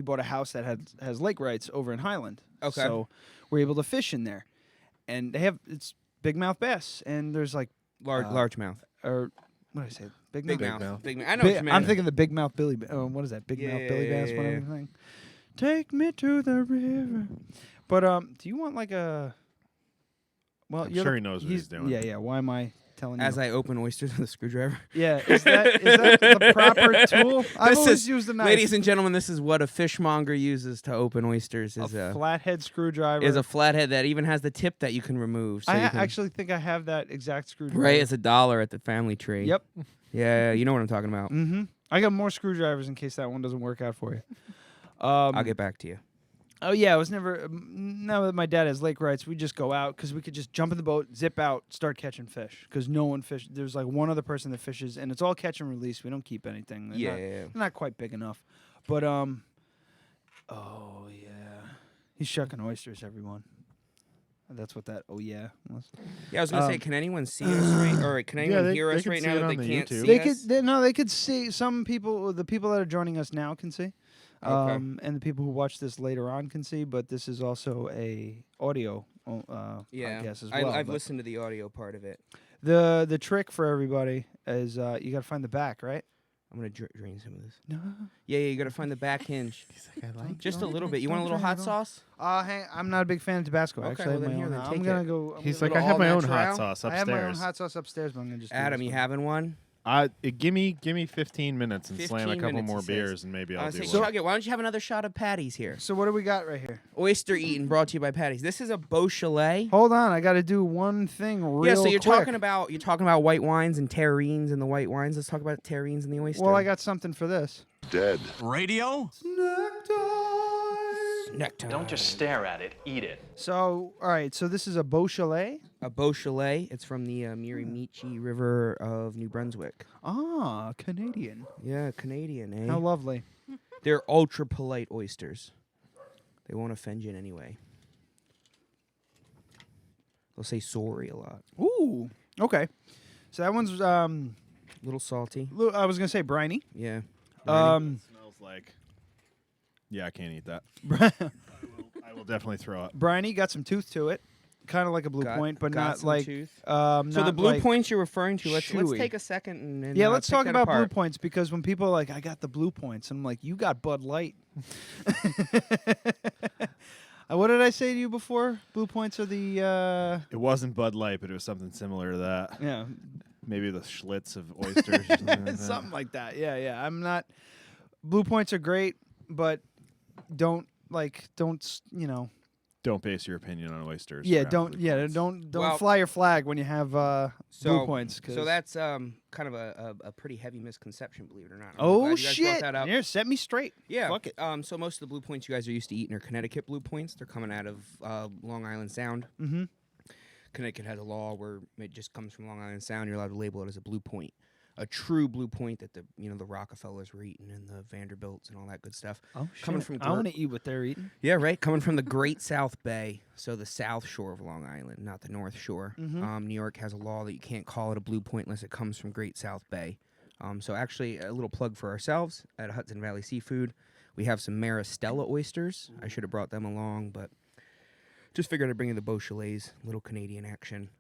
bought a house that has lake rights over in Highland. Okay. So we're able to fish in there, and it's big mouth bass, and there's like Largemouth. or what did I say? Big Big mouth. mouth. Big mouth. I know what you mean. I'm thinking the big mouth Billy. What is that? Big mouth Billy bass. Whatever thing. Take me to the river. But do you want like a? Well, I'm sure he knows what he's doing. Yeah. Why am I telling you? As I open oysters with a screwdriver. Yeah, is that the proper tool? I've always used the knife. Ladies and gentlemen, this is what a fishmonger uses to open oysters. a Is a flathead screwdriver. is a flathead that even has the tip that you can remove. So I you can, actually think I have that exact screwdriver. right, it's $1 at the family tree. Yep. Yeah, you know what I'm talking about. Mm-hmm. I got more screwdrivers in case that one doesn't work out for you. I'll get back to you. Oh yeah, I was never. Now that my dad has lake rights, we just go out because we could just jump in the boat, zip out, start catching fish. Because no one fish. There's like one other person that fishes, and it's all catch and release. We don't keep anything. They're not quite big enough. But oh yeah, he's shucking oysters, everyone. That's what that. Oh yeah. Was. Yeah, I was gonna say, can anyone see us right? Or can anyone hear us right now that they can't see us? They could see. Some people, the people that are joining us now, can see. Okay. And the people who watch this later on can see, but this is also a audio podcast as well. I've listened to the audio part of it. The trick for everybody is you got to find the back, right? I'm gonna drain some of this. No. Yeah, you gotta find the back hinge. He's like, I like just a little bit. You want a little hot sauce? I'm not a big fan of Tabasco. Okay, actually, well then here, then I'm take gonna it. go. He's gonna like, go I have all my own natural. hot sauce upstairs. I have my own hot sauce upstairs, but I'm gonna just. Adam, you having one? Give me 15 minutes and 15 slam a couple minutes, more he says. beers and maybe I'll do So, one. why don't you have another shot of Patty's here? So what do we got right here? Oyster eating brought to you by Patty's. This is a Beaujolais. Hold on, I got to do one thing real Yeah, so you're quick. talking about white wines and terrines and the white wines. Let's talk about terrines and the oyster. Well, I got something for this. Dead. Radio? Nectar. Don't just stare at it, eat it. So, all right, so this is a Beaujolais. A Beaujolais. It's from the Miramichi River of New Brunswick. Ah, Canadian. Yeah, Canadian, eh? How lovely. They're ultra polite oysters. They won't offend you in any way. They'll say sorry a lot. Ooh, okay. So that one's Little salty. I was gonna say briny. Yeah. It smells like. Yeah, I can't eat that. I will definitely throw up. Briny got some tooth to it, kind of like a blue point, but got not some like. tooth. So So the blue points you're referring to, let's chewy. take a second and Yeah, let's pick talk that about blue apart. points because when people are like, I got the blue points, I'm like, you got Bud Light. What did I say to you before? Blue points are the. It wasn't Bud Light, but it was something similar to that. Yeah. Maybe the Schlitz of oysters. Or something like that. Something like that. Yeah. I'm not. Blue points are great, but don't Don't base your opinion on oysters. Yeah, around don't. blue Yeah, points. don't Well, fly your flag when you have blue points. So that's kind of a pretty heavy misconception, believe it or not. I'm Oh glad you guys brought shit! that up. Here, set me straight. Yeah. Fuck it. So most of the blue points you guys are used to eating are Connecticut blue points. They're coming out of Long Island Sound. Mm-hmm. Connecticut has a law where it just comes from Long Island Sound. You're allowed to label it as a blue point. a true blue point that the Rockefellers were eating and the Vanderbilts and all that good stuff. Oh, Coming shit. from I want to eat what they're eating. Yeah, right. Coming from the Great South Bay, so the South Shore of Long Island, not the North Shore. New York has a law that you can't call it a blue point unless it comes from Great South Bay. So actually, a little plug for ourselves at Hudson Valley Seafood. We have some Maristella oysters. I should have brought them along, but just figured I'd bring you the Beauchalets, little Canadian action.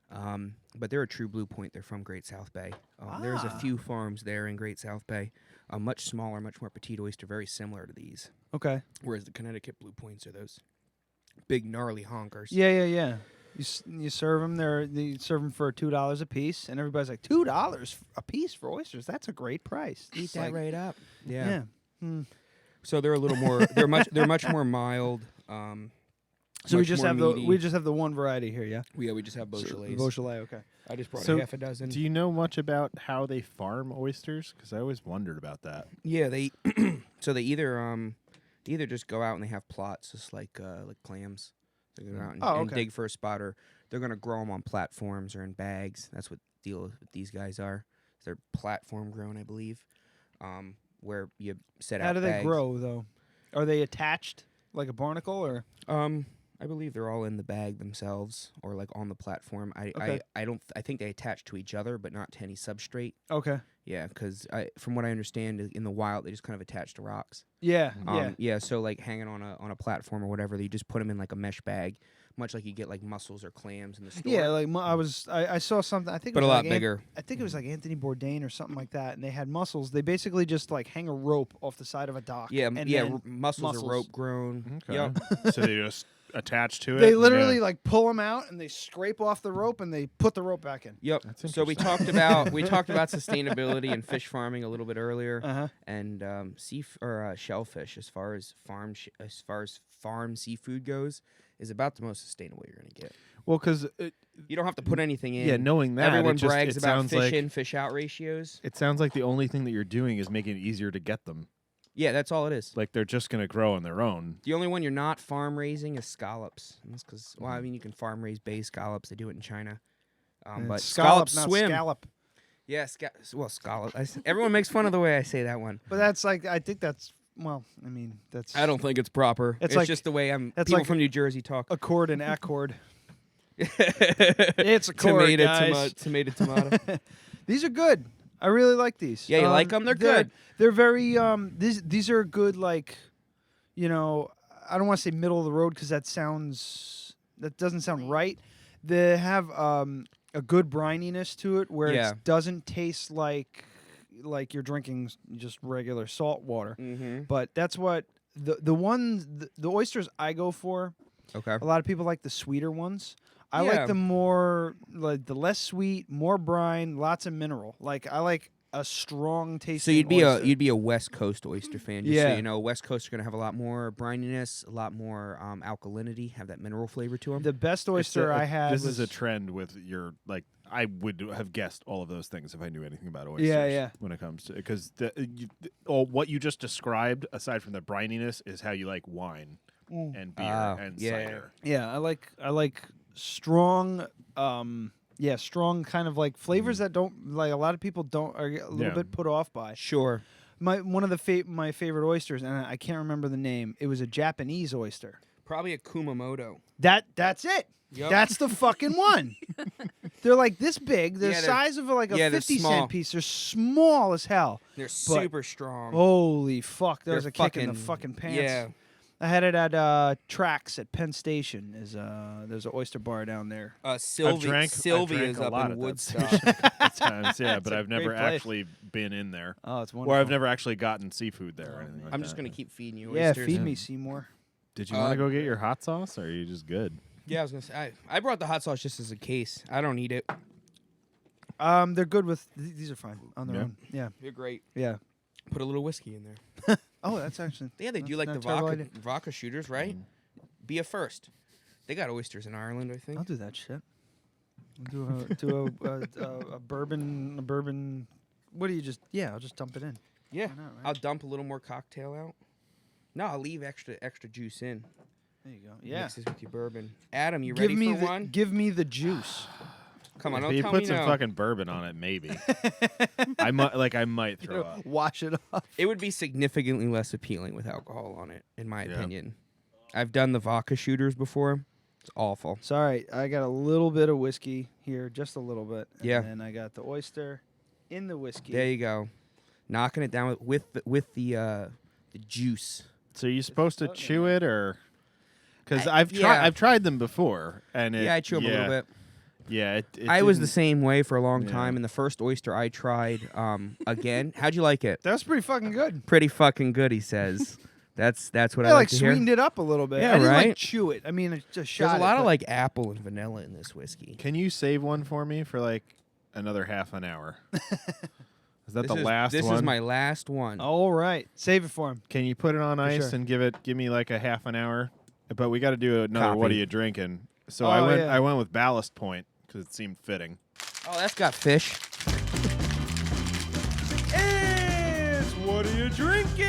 But they're a true blue point. They're from Great South Bay. There's a few farms there in Great South Bay. Much smaller, much more petite oyster, very similar to these. Okay. Whereas the Connecticut blue points are those big, gnarly honkers. Yeah. You serve them. You serve them for $2 a piece, and everybody's like, $2 a piece for oysters? That's a great price. Eat that right up. Yeah. So they're a little more. They're much more mild. So we just have meaty. the one variety here, yeah. We just have Beauchalets. Beauchalet, okay. I just brought So half a dozen. Do you know much about how they farm oysters? Because I always wondered about that. Yeah, they so they either just go out and they have plots just like clams. They go out and dig for a spot, or they're gonna grow them on platforms or in bags. That's what deal with these guys are. They're platform grown, I believe. Where you set out. How do they bags. grow though? Are they attached like a barnacle or? I believe they're all in the bag themselves or like on the platform. I think they attach to each other, but not to any substrate. Okay. Yeah, because from what I understand, in the wild they just kind of attach to rocks. Yeah. Yeah. So like hanging on a platform or whatever, you just put them in like a mesh bag, much like you get like mussels or clams in the store. Yeah, like I saw something. I think, but it was a lot like bigger. I think it was like Anthony Bourdain or something like that, and they had mussels. They basically just like hang a rope off the side of a dock. Yeah, and mussels are rope grown. Okay. Yep. So they just attach to it. They literally like pull them out and they scrape off the rope and they put the rope back in. Yep. So we talked about sustainability and fish farming a little bit earlier, and shellfish as far as farm seafood goes is about the most sustainable you're gonna get. Well, because you don't have to put anything in. Yeah, knowing that everyone it brags about sounds fish like, in, fish out ratios. It sounds like the only thing that you're doing is making it easier to get them. Yeah, that's all it is. Like they're just gonna grow on their own. The only one you're not farm raising is scallops. And that's because you can farm raise bay scallops. They do it in China. But scallops swim. Scallop. Yeah, scallop. Everyone makes fun of the way I say that one. But that's like I think that's. Well, I mean, that's. I don't think it's proper. It's like, just the way people like from New Jersey talk. Accord and accord. It's a chord, guys. Tomato. These are good. I really like these. Yeah, you like them? They're good. They're very. These are good. Like, I don't want to say middle of the road because that doesn't sound right. They have a good brininess to it where it doesn't taste like you're drinking just regular salt water. Mm-hmm. But that's what the oysters I go for. Okay. A lot of people like the sweeter ones. I like the more like the less sweet, more brine, lots of mineral. Like I like a strong taste. So you'd be a West Coast oyster fan. Just Yeah. So you know, West Coast are gonna have a lot more brininess, a lot more alkalinity, have that mineral flavor to them. The best oyster I had. This is a trend with your like. I would have guessed all of those things if I knew anything about oysters. Yeah. When it comes to because what you just described, aside from the brininess, is how you like wine and beer and cider. Yeah, I like strong. Strong kind of like flavors that don't like a lot of people are a little bit put off by. Sure. One of my favorite oysters, and I can't remember the name. It was a Japanese oyster. Probably a Kumamoto. That's it. Yep. That's the fucking one. They're like this big. They're the size of like a 50-cent piece. They're small as hell. They're super strong. Holy fuck! That was a kick in the fucking fucking pants. Yeah. I had it at Trax at Penn Station. There's an oyster bar down there. Sylvia is a up lot in at Woodstock. At times, yeah, but I've never great place. actually been in there. Oh, it's wonderful. Or I've never actually gotten seafood there or anything like I'm that. just gonna keep feeding you Yeah, oysters. feed me, Seymour. Did you want to go get your hot sauce, or are you just good? Yeah, I was gonna say I brought the hot sauce just as a case. I don't eat it. They're good with these are fine on their own. Yeah, They're great. yeah. Put a little whiskey in there. Oh, that's actually Yeah, they do like the vodka shooters, right? Be a first. They got oysters in Ireland, I think. I'll do that shit. We'll do a bourbon. What do you just? Yeah, I'll just dump it in. Yeah, Why not, right? I'll dump a little more cocktail out. No, I'll leave extra juice in. There you go. Yeah. Mix this with your bourbon. Adam, you ready for one? Give me the juice. Come on, If don't you tell put me some no. fucking bourbon on it, maybe. I might throw up. Wash it off. It would be significantly less appealing with alcohol on it, in my opinion. I've done the vodka shooters before. It's awful. Sorry, I got a little bit of whiskey here, just a little bit. Yeah. And then I got the oyster in the whiskey. There you go. Knocking it down with the juice. So are you supposed to chew it, or? Because I've tried them before, and I chew them a little bit. Yeah, I was the same way for a long time, and the first oyster I tried, again, how'd you like it? That was pretty fucking good. Pretty fucking good, he says. That's what I like to hear. sweetened it up a little bit. Yeah, I didn't right? like chew it. I mean, it's just shot. There's a lot it, of but- like apple and vanilla in this whiskey. Can you save one for me for like another half an hour? Is that the last one? This is my last one. All right, save it for him. Can you put it on ice sure. and give me like a half an hour? But we got to do another. Copy. What are you drinking? So Oh, I went with Ballast Point because it seemed fitting. Oh, that's got fish. It's what are you drinking?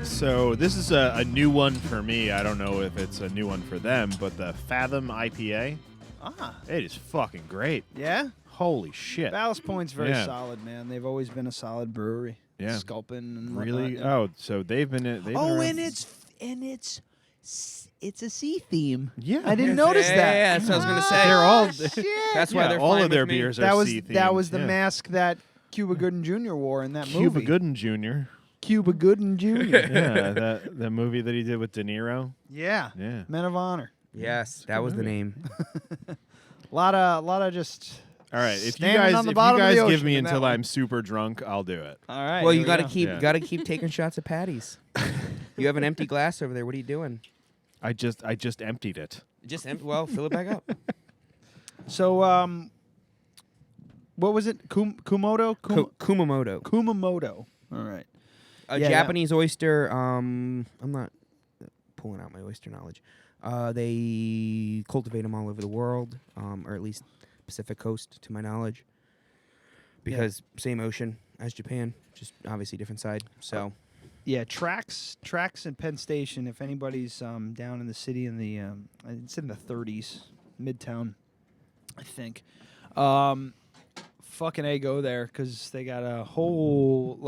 So this is a new one for me. I don't know if it's a new one for them, but the Fathom IPA. It is fucking great. Yeah? Holy shit. Ballast Point's very solid, man. They've always been a solid brewery. Yeah. Sculpin and Really? whatnot, Oh, so they've been. it's a sea theme. Yeah. I didn't notice that. Yeah, that's what I was gonna say. They're all. Shit. That's why they're all fine of their with me. beers that are was sea themed. that was the yeah. mask that Cuba Gooding Jr. wore in that Cuba movie. Gooding Jr. Cuba Gooding Jr. Yeah, the movie that he did with De Niro. Yeah. Yeah. Men of Honor. Yes, that was the name. A lot of just. All right, if you standing guys on the bottom of the give ocean me in that until one. I'm super drunk, I'll do it. All right. Well, here you we gotta go. keep taking shots of patties. You have an empty glass over there. What are you doing? I just emptied it. Just well, fill it back up. So, what was it? Kumodo? Kumamoto. Kumamoto. All right. A Yeah, Japanese oyster. I'm not pulling out my oyster knowledge. They cultivate them all over the world, or at least Pacific Coast, to my knowledge. Because same ocean as Japan, just obviously different side. So. Yeah, tracks in Penn Station. If anybody's down in the city in the, it's in the 30s, Midtown, I think. Fucking A, go there because they got a whole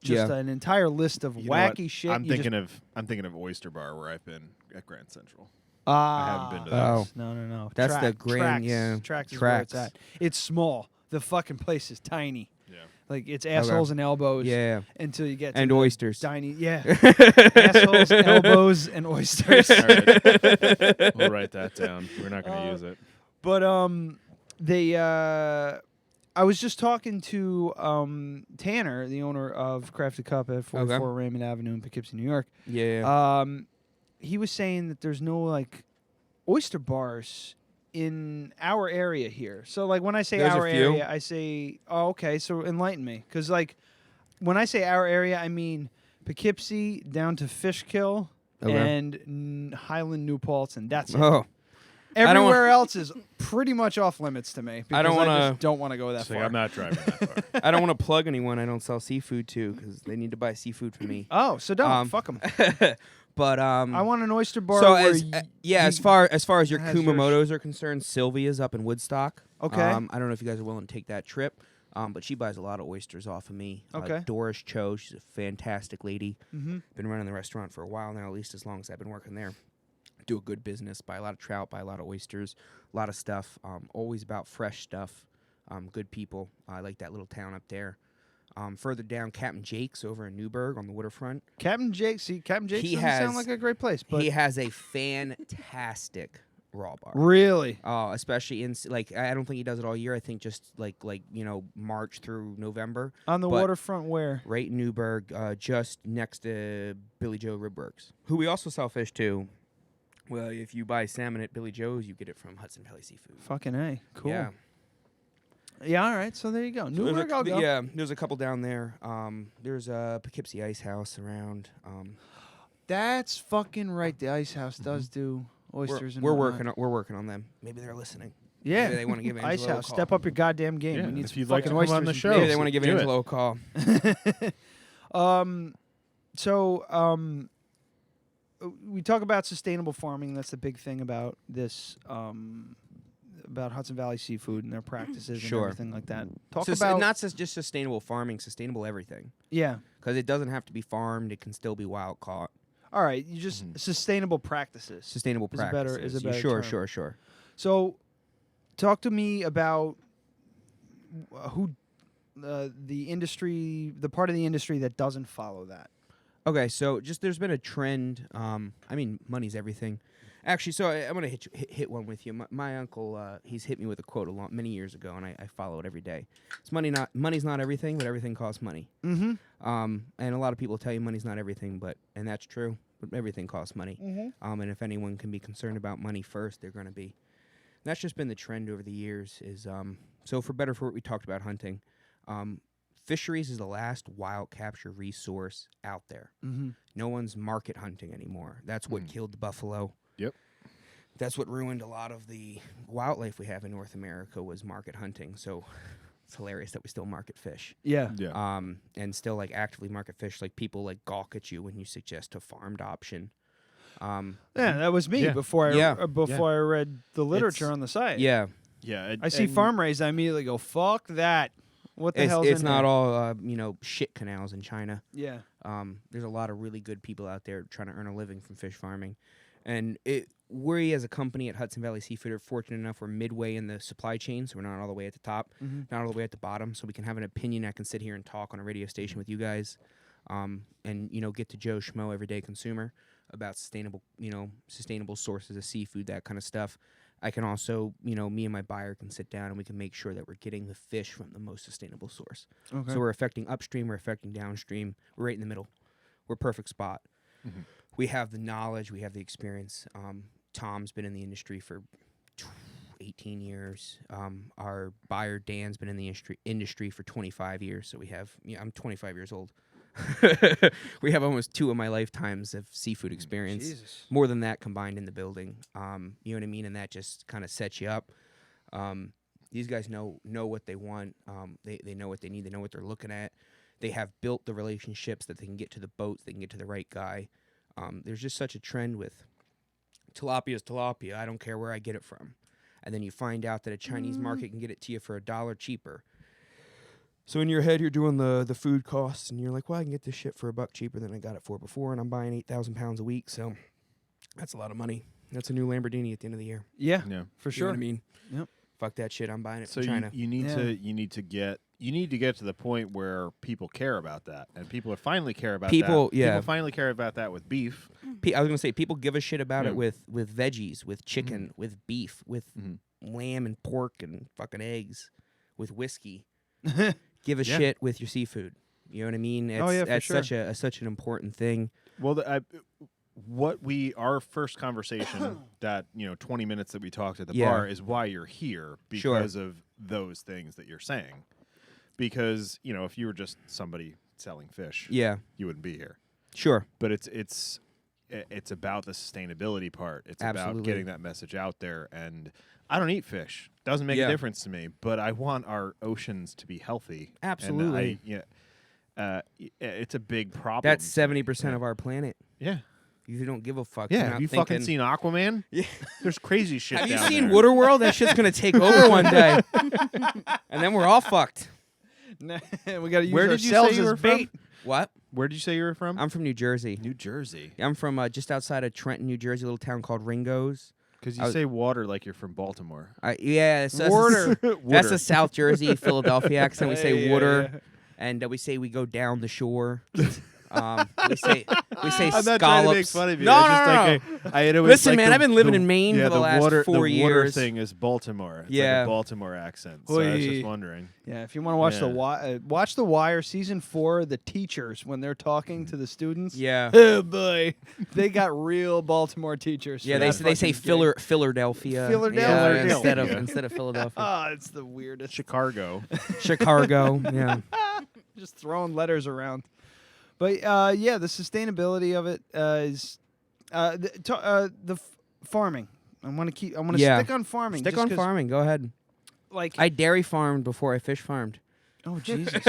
an entire list of You know what? wacky shit. I'm thinking of Oyster Bar where I've been at Grand Central. I haven't been to those. No. That's the grand, Tracks is where it's at. It's small. The fucking place is tiny. Yeah. Like it's assholes and elbows. Yeah. Until you get to and the oysters. Tiny. Yeah. Assholes, elbows, and oysters. All right. We'll write that down. We're not going to use it. But I was just talking to Tanner, the owner of Crafted Cup at 44 Raymond Avenue in Poughkeepsie, New York. Yeah. He was saying that there's no oyster bars in our area here. So when I say There's our a few. area, I say, oh, okay, so enlighten me. Because when I say our area, I mean Poughkeepsie down to Fishkill and Highland, New Paltz, and that's it. Oh. Everywhere else is pretty much off limits to me. Because I just don't want to go that far. I'm not driving that far. I don't want to plug anyone I don't sell seafood to because they need to buy seafood from me. Oh, so don't fuck them. But I want an oyster bar. So where as far as your has your Kumamotos are concerned, Sylvia's up in Woodstock. Okay. I don't know if you guys are willing to take that trip, but she buys a lot of oysters off of me. Okay. Doris Cho, she's a fantastic lady. Mhm. Been running the restaurant for a while now, at least as long as I've been working there. Do a good business, buy a lot of trout, buy a lot of oysters, a lot of stuff. Always about fresh stuff. Good people. I like that little town up there. Further down, Captain Jake's over in Newburgh on the waterfront. Captain Jake's doesn't sound like a great place, but he has a fantastic raw bar. Really? Especially in I don't think he does it all year. I think just March through November. On the But waterfront where? right in Newburgh, just next to Billy Joe Rib Works, who we also sell fish to. Well, if you buy salmon at Billy Joe's, you get it from Hudson Valley Seafood. Fucking A. Cool. Yeah. Yeah, all right. So there you go. So Newburgh, I'll go. Yeah, there's a couple down there. There's a Poughkeepsie Ice House around. That's fucking right. The Ice House does do oysters and we're whatnot. working on them. Maybe they're listening. Yeah. Maybe they want to give Angelo Ice a House. call. Step up your goddamn game. Yeah, we need if some you'd like to fucking come on oysters the and show. Maybe they want to give Do it. Angelo a call. We talk about sustainable farming. That's the big thing about this about Hudson Valley Seafood and their practices and Sure. everything like that. Talk So about not just sustainable farming, sustainable everything. yeah. Because it doesn't have to be farmed; it can still be wild caught. All right, you just sustainable practices. Sustainable is a better practices. term. Sure. So, talk to me about who the industry, the part of the industry that doesn't follow that. Okay, so just there's been a trend. I mean, money's everything. Actually, so I'm gonna hit one with you. My uncle, he's hit me with a quote many years ago, and I follow it every day. It's money's not everything, but everything costs money. Mm-hmm. And a lot of people tell you money's not everything, and that's true. But everything costs money. Mm-hmm. And if anyone can be concerned about money first, they're gonna be. And that's just been the trend over the years. Is so for better for what we talked about hunting. Fisheries is the last wild capture resource out there. Mm-hmm. No one's market hunting anymore. That's what killed the buffalo. Yep. That's what ruined a lot of the wildlife we have in North America was market hunting. So it's hilarious that we still market fish. Yeah. And still like actively market fish. Like people like gawk at you when you suggest a farmed option. Yeah, that was me before I read the literature on the site. Yeah. Yeah. I see farm raised, I immediately go, fuck that. What the hell's It's in not there? all shit canals in China. Yeah. There's a lot of really good people out there trying to earn a living from fish farming. And we as a company at Hudson Valley Seafood are fortunate enough we're midway in the supply chain, so we're not all the way at the top, not all the way at the bottom, so we can have an opinion. I can sit here and talk on a radio station with you guys, and get to Joe Schmo, everyday consumer, about sustainable sources of seafood, that kind of stuff. I can also, me and my buyer can sit down and we can make sure that we're getting the fish from the most sustainable source. Okay. So we're affecting upstream, we're affecting downstream. We're right in the middle. We're a perfect spot. Mm-hmm. We have the knowledge, we have the experience. Tom's been in the industry for 18 years. Our buyer, Dan's been in the industry for 25 years. So we have, I'm 25 years old. We have almost 2 of my lifetimes of seafood experience. Jesus. More than that combined in the building. You know what I mean? And that just kind of sets you up. These guys know what they want. They know what they need. They know what they're looking at. They have built the relationships that they can get to the boats. They can get to the right guy. There's just such a trend with tilapia is tilapia. I don't care where I get it from. And then you find out that a Chinese market can get it to you for $1 cheaper. So in your head, you're doing the food costs, and you're like, well, I can get this shit for $1 cheaper than I got it for before, and I'm buying 8,000 pounds a week, so that's a lot of money. That's a new Lamborghini at the end of the year. Yeah, for You sure. know what I mean? Yep. Fuck that shit. I'm buying it So from China. you need to get to the point where people care about that, and people finally care about that. People finally care about that with beef. I was gonna say people give a shit about it with veggies, with chicken, with beef, with lamb and pork and fucking eggs, with whiskey. Give a shit with your seafood. You know what I mean? It's such an important thing. Well, our first conversation that 20 minutes that we talked at the bar is why you're here, because of those things that you're saying. Because if you were just somebody selling fish, you wouldn't be here. Sure, but it's about the sustainability part. It's about getting that message out there. And I don't eat fish; doesn't make a difference to me. But I want our oceans to be healthy. Absolutely, and it's a big problem. That's 70% of our planet. Yeah. You don't give a fuck. Yeah, have you fucking seen Aquaman? Yeah. There's crazy shit Have down you seen there. Waterworld? That shit's going to take over one day. And then we're all fucked. We got to use Where did you ourselves say you as were bait. from? What? Where did you say you were from? I'm from New Jersey. New Jersey. I'm from just outside of Trenton, New Jersey, a little town called Ringo's. Because you say water like you're from Baltimore. Water. That's a South Jersey, Philadelphia accent. We say water, and we say we go down the shore. We say I'm not trying to scallops. make fun of you. No. Listen, man, I've been living in Maine for the last 4 years. The water thing is Baltimore. It's like a Baltimore accent. So I was just wondering. Yeah, if you want to watch watch The Wire season 4, the teachers when they're talking to the students. Yeah. Oh boy, they got real Baltimore teachers. Yeah, they say Philadelphia. Philadelphia instead of Philadelphia. Oh, it's the weirdest. Chicago. Yeah. Just throwing letters around. But the sustainability of it is the farming. I want to stick on farming. Stick on farming. Go ahead. Like I dairy farmed before I fish farmed. Oh Jesus!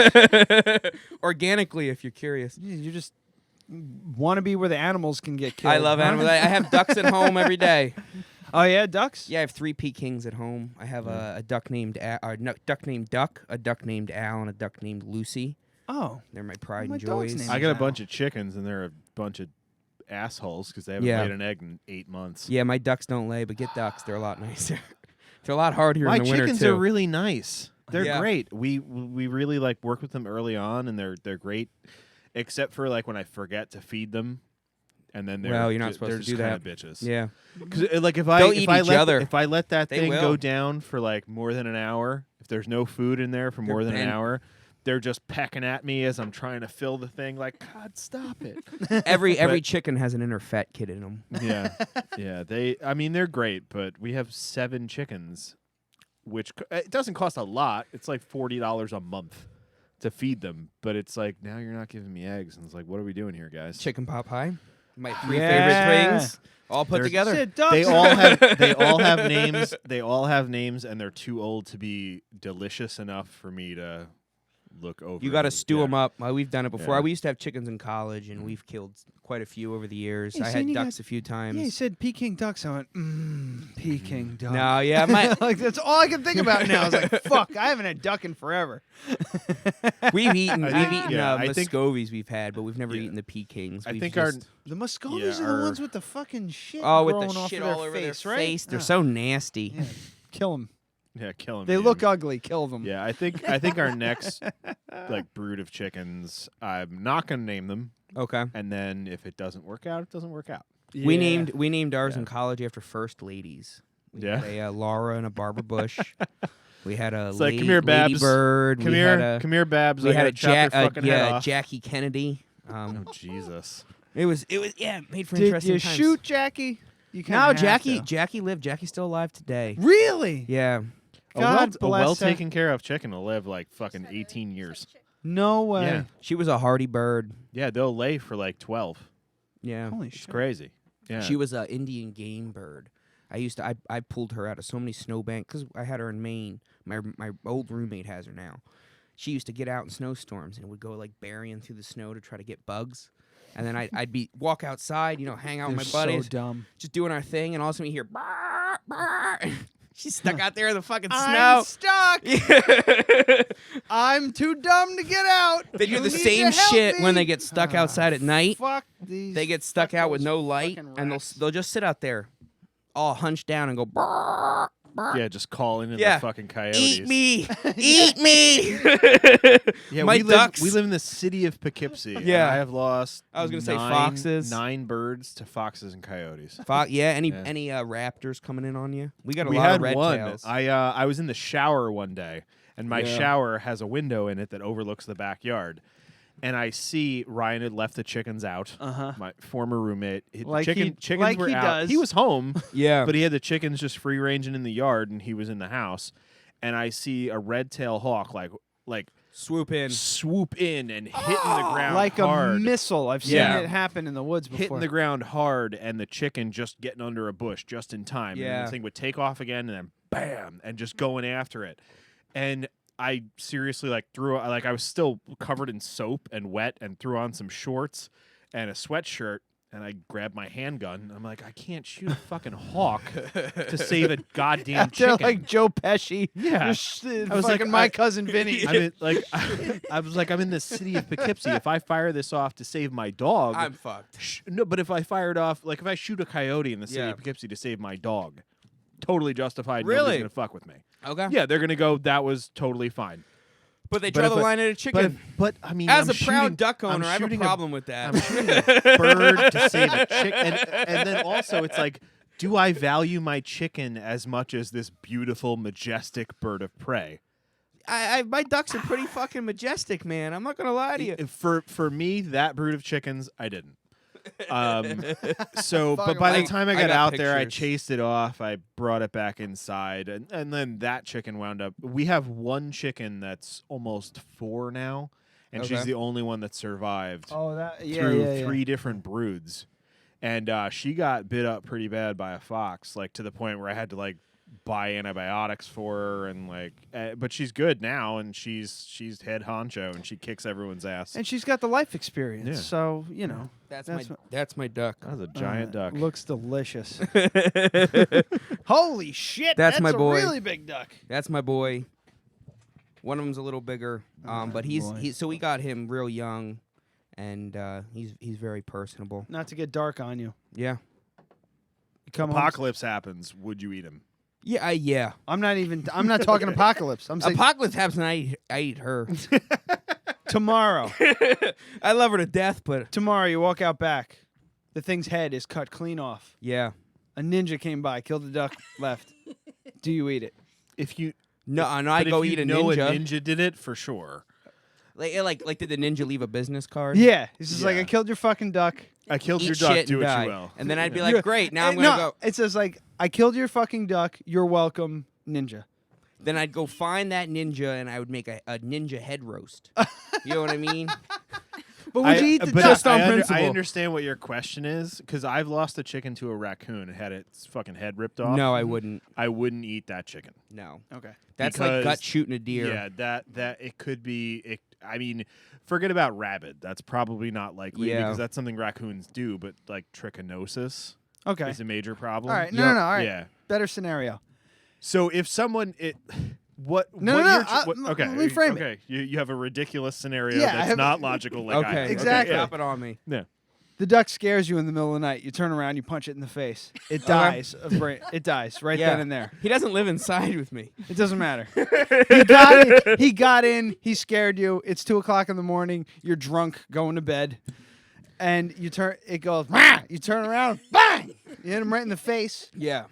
Organically, if you're curious. You just want to be where the animals can get killed. I love animals. I have ducks at home every day. Oh yeah, ducks. Yeah, I have 3 Pekings at home. I have a duck named duck named Duck, a duck named Al, and a duck named Lucy. Oh, they're my pride my and dog's joys. name I got a Al. bunch of chickens, and they're a bunch of assholes because they haven't laid an egg in 8 months. Yeah, my ducks don't lay, but get ducks. They're a lot nicer. They're a lot harder My in the winter chickens too. are really nice. They're Yeah. great. We really like work with them early on, and they're great, except for like when I forget to feed them, and then Well, you're not supposed they're to just do that. kind of bitches. Yeah, because like if They'll I eat if I each let other. if I let that They thing will. go down for like more than an hour, if there's no food in there for more than an bent. hour, they're just pecking at me as I'm trying to fill the thing. Like, God, stop it. every chicken has an inner fat kid in them. Yeah, yeah. They're great, but we have 7 chickens, which it doesn't cost a lot. It's like $40 a month to feed them, but it's like now you're not giving me eggs, and it's like, what are we doing here, guys? Chicken pot pie. My 3 Yeah. favorite things all put They're- together. Shit, ducks. They all have names. They all have names, and they're too old to be delicious enough for me to look over. You got to and- stew yeah. them up. We've done it before. Yeah. We used to have chickens in college, and we've killed quite a few over the years. Hey, I so had you ducks got- a few times. Yeah, he said Peking ducks. I went, Peking duck. No, yeah, my like that's all I can think about now. I was like, fuck, I haven't had duck in forever. we've eaten I think- I think- Muscovies we've had, but we've never Yeah. eaten the Pekings. I We've think just, The Muscovies Yeah, are the or- ones with the fucking shit with growing the off shit of their all over face, their right? face. They're Yeah. so nasty. Yeah. Kill them. Yeah, kill them. They look ugly. Kill them. Yeah, I think our next like brood of chickens, I'm not gonna name them, Okay. and then if it doesn't work out, it doesn't work out. We named ours Yeah. in college after first ladies. We Yeah. had a Laura and a Barbara Bush. We had a It's like, come here, Babs. Lady Bird. Come we here, Had a, come here, Babs. we I had gotta a chop your fucking head off. Jackie Kennedy. Oh Jesus! It was made for Did interesting you times. shoot Jackie? You kinda No, have Jackie lived. Jackie's still alive today. to. Really? Yeah. God A bless well her. taken care of chicken will live like fucking 18 years. No way. Yeah, She was a hardy bird. yeah, they'll lay for like 12. Yeah. Holy It's shit. crazy. Yeah, She was an Indian game bird. I pulled her out of so many snowbanks because I had her in Maine. My old roommate has her now. She used to get out in snowstorms and would go like burying through the snow to try to get bugs. And then I'd walk outside, hang out They're with my buddies, so dumb. just doing our thing, and all of a sudden you hear "Bark, bark." She's stuck out there in the fucking I'm snow. stuck. I'm too dumb to get out. They do You the need same to help shit me. when they get stuck outside at night. Fuck these. They get stuck out with no light, fucking and rats. they'll just sit out there, all hunched down, and go "Bark, bark." yeah, just calling in Yeah. the fucking coyotes. Eat me, eat me. Yeah, My we ducks. live in the city of Poughkeepsie. and Yeah. I have lost. I was gonna say 9 foxes. 9 birds to foxes and coyotes. Any Yeah. raptors coming in on you? We got a We lot had of red one. tails. I was in the shower one day, and my Yeah. shower has a window in it that overlooks the backyard. And I see Ryan had left the chickens out. Uh-huh. My former roommate. Like chickens like were he out. does. He was home, Yeah, but he had the chickens just free ranging in the yard, and he was in the house. And I see a red-tailed hawk like swoop in. swoop in and hitting the ground like hard. a missile. I've seen Yeah. it happen in the woods before. Hitting the ground hard, and the chicken just getting under a bush just in time. And then Yeah. the thing would take off again, and then bam, and just going after it. And I seriously I was still covered in soap and wet, and threw on some shorts and a sweatshirt, and I grabbed my handgun. I'm like, I can't shoot a fucking hawk to save a goddamn They're chicken. like Joe Pesci. Yeah. I was like my cousin Vinny. I mean, I was like, I'm in the city of Poughkeepsie. If I fire this off to save my dog, I'm fucked. no, but if I fired off, like if I shoot a coyote in the city Yeah. of Poughkeepsie to save my dog, totally justified. Really? Nobody's gonna fuck with me. Okay. Yeah, they're gonna go. That was totally fine. But they But draw if the I- line at a chicken. But I mean, As I'm a proud shooting- duck I'm owner, I have a shooting problem with that. I'm shooting a bird to save a chicken, and then also it's like, do I value my chicken as much as this beautiful, majestic bird of prey? My ducks are pretty fucking majestic, man. I'm not gonna lie to you. For me, that brood of chickens, I didn't. So, but Fuck, by the I- time I I got got out there, I pictures. chased it off. I brought it back inside, and then that chicken wound up. We have one chicken that's almost 4 now, and she's Okay. the only one that survived Oh, that through 3 different broods. And she got bit up pretty bad by a fox, like to the point where I had to like buy antibiotics for her, and like, but she's good now, and she's head honcho, and she kicks everyone's ass. And she's got the life experience, Yeah. so you know. That's my duck. That's a giant duck. Looks delicious. Holy shit! That's my boy. A really big duck. That's my boy. One of them's a little bigger, but so we got him real young, and he's very personable. Not to get dark on you. Yeah. You come Apocalypse happens. Would you eat him? Yeah, yeah. I'm not talking apocalypse. I'm saying apocalypse happens, and I eat her. tomorrow. I love her to death, but Tomorrow you walk out back. The thing's head is cut clean off. yeah. A ninja came by, killed the duck, left. Do you eat it? If you I go eat a ninja. A ninja did it for sure. Like did the ninja leave a business card? Yeah. He's just like, Yeah. I killed your fucking duck. I killed Eat your duck. shit Do and what die. you will. And then I'd be like, great. Now I'm gonna no, go. It says like, I killed your fucking duck. You're welcome, ninja. Then I'd go find that ninja, and I would make a ninja head roast. You know what I mean? But would you eat the duck? Just on principle. I understand what your question is, because I've lost a chicken to a raccoon and had its fucking head ripped off. No, I wouldn't. I wouldn't eat that chicken. No. Okay. That's like gut shooting a deer. Yeah, that it could be. I mean, forget about rabid. That's probably not likely because that's something raccoons do. But like trichinosis, Okay. is a major problem. All right. No. All right. Yeah. Better scenario. So if someone what No, what no, you're tr- what- okay, let me frame it. okay. You have a ridiculous scenario Yeah, I that's have- not logical. Like I Okay. have. Exactly. Okay, Drop it on me. yeah. The duck scares you in the middle of the night. You turn around, you punch it in the face. It dies of brain. It dies right Yeah. then and there. He doesn't live inside with me. It doesn't matter. He got in. He scared you. It's 2:00 in the morning. You're drunk, going to bed, and you turn. It goes. Rah! You turn around. Bang! You hit him right in the face. Yeah.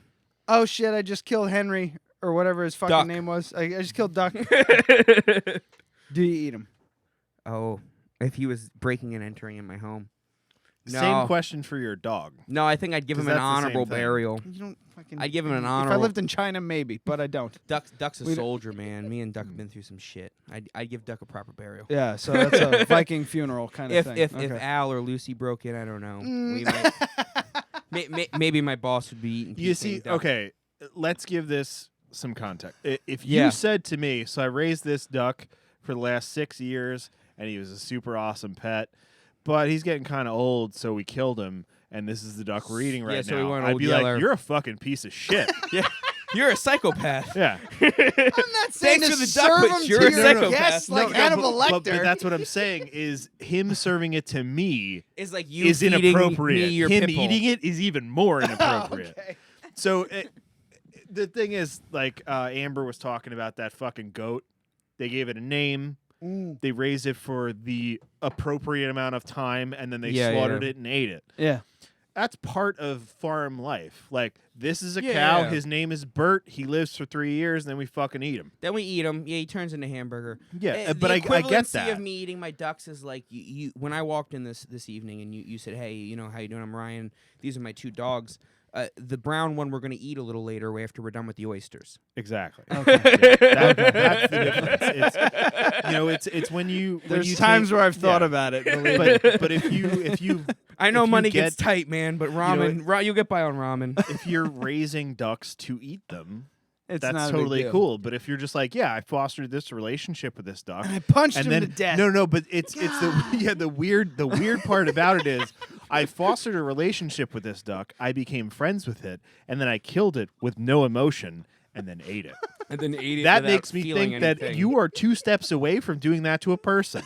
Oh shit! I just killed Henry or whatever his fucking Duck. name was. I just killed Duck. Do you eat him? Oh, if he was breaking and entering in my home. No. Same question for your dog. No, I think I'd give him 'Cause an that's the same honorable thing. burial. You don't fucking. I'd give him an If I honorable. lived in China, maybe, but I don't. Duck's a We don't- soldier, man. Me and Duck have been through some shit. I'd give Duck a proper burial. Yeah, so that's a Viking funeral kind of If thing. if Okay. Al or Lucy broke in, I don't know. We might, maybe my boss would be eating. You see, Duck. okay, let's give this some context. If Yeah. you said to me, so I raised this duck for the last 6 years, and he was a super awesome pet, but he's getting kind of old, so we killed him, and this is the duck we're eating right so we now. want I'd Old be Yeller. like, you're a fucking piece of shit. Yeah, you're a psychopath. Yeah. I'm not saying Thanks to for the serve duck, but them you're to a your psychopath. guests like No, Hannibal but Lecter. that's what I'm saying is him serving it to me It's like you is feeding inappropriate. me your Him pit bull. eating it is even more inappropriate. Okay. So the thing is, like Amber was talking about that fucking goat. They gave it a name. They raised it for the appropriate amount of time, and then they slaughtered it and ate it. Yeah. That's part of farm life. Like, this is a Yeah, cow. yeah. His name is Bert. He lives for 3 years, and then we fucking eat him. Then we eat him. Yeah, he turns into hamburger. Yeah, The but I get equivalency that. of me eating my ducks is like you. When I walked in this evening and you said, "Hey, you know how you doing? I'm Ryan. These are my two dogs." The brown one we're going to eat a little later after we're done with the oysters. Exactly. Okay. That's the difference. It's when you. There's times where I've thought about it. Believe me. But if you I know if you money get- gets tight, man, but ramen, you'll get by on ramen. if you're raising ducks to eat them, It's that's not a big totally deal. cool. But if you're just like, yeah, I fostered this relationship with this duck, I punched and him then to death. no, but it's the weird part about it is I fostered a relationship with this duck. I became friends with it, and then I killed it with no emotion, and then ate it. And then ate it That without makes me feeling think that anything. you are 2 steps away from doing that to a person.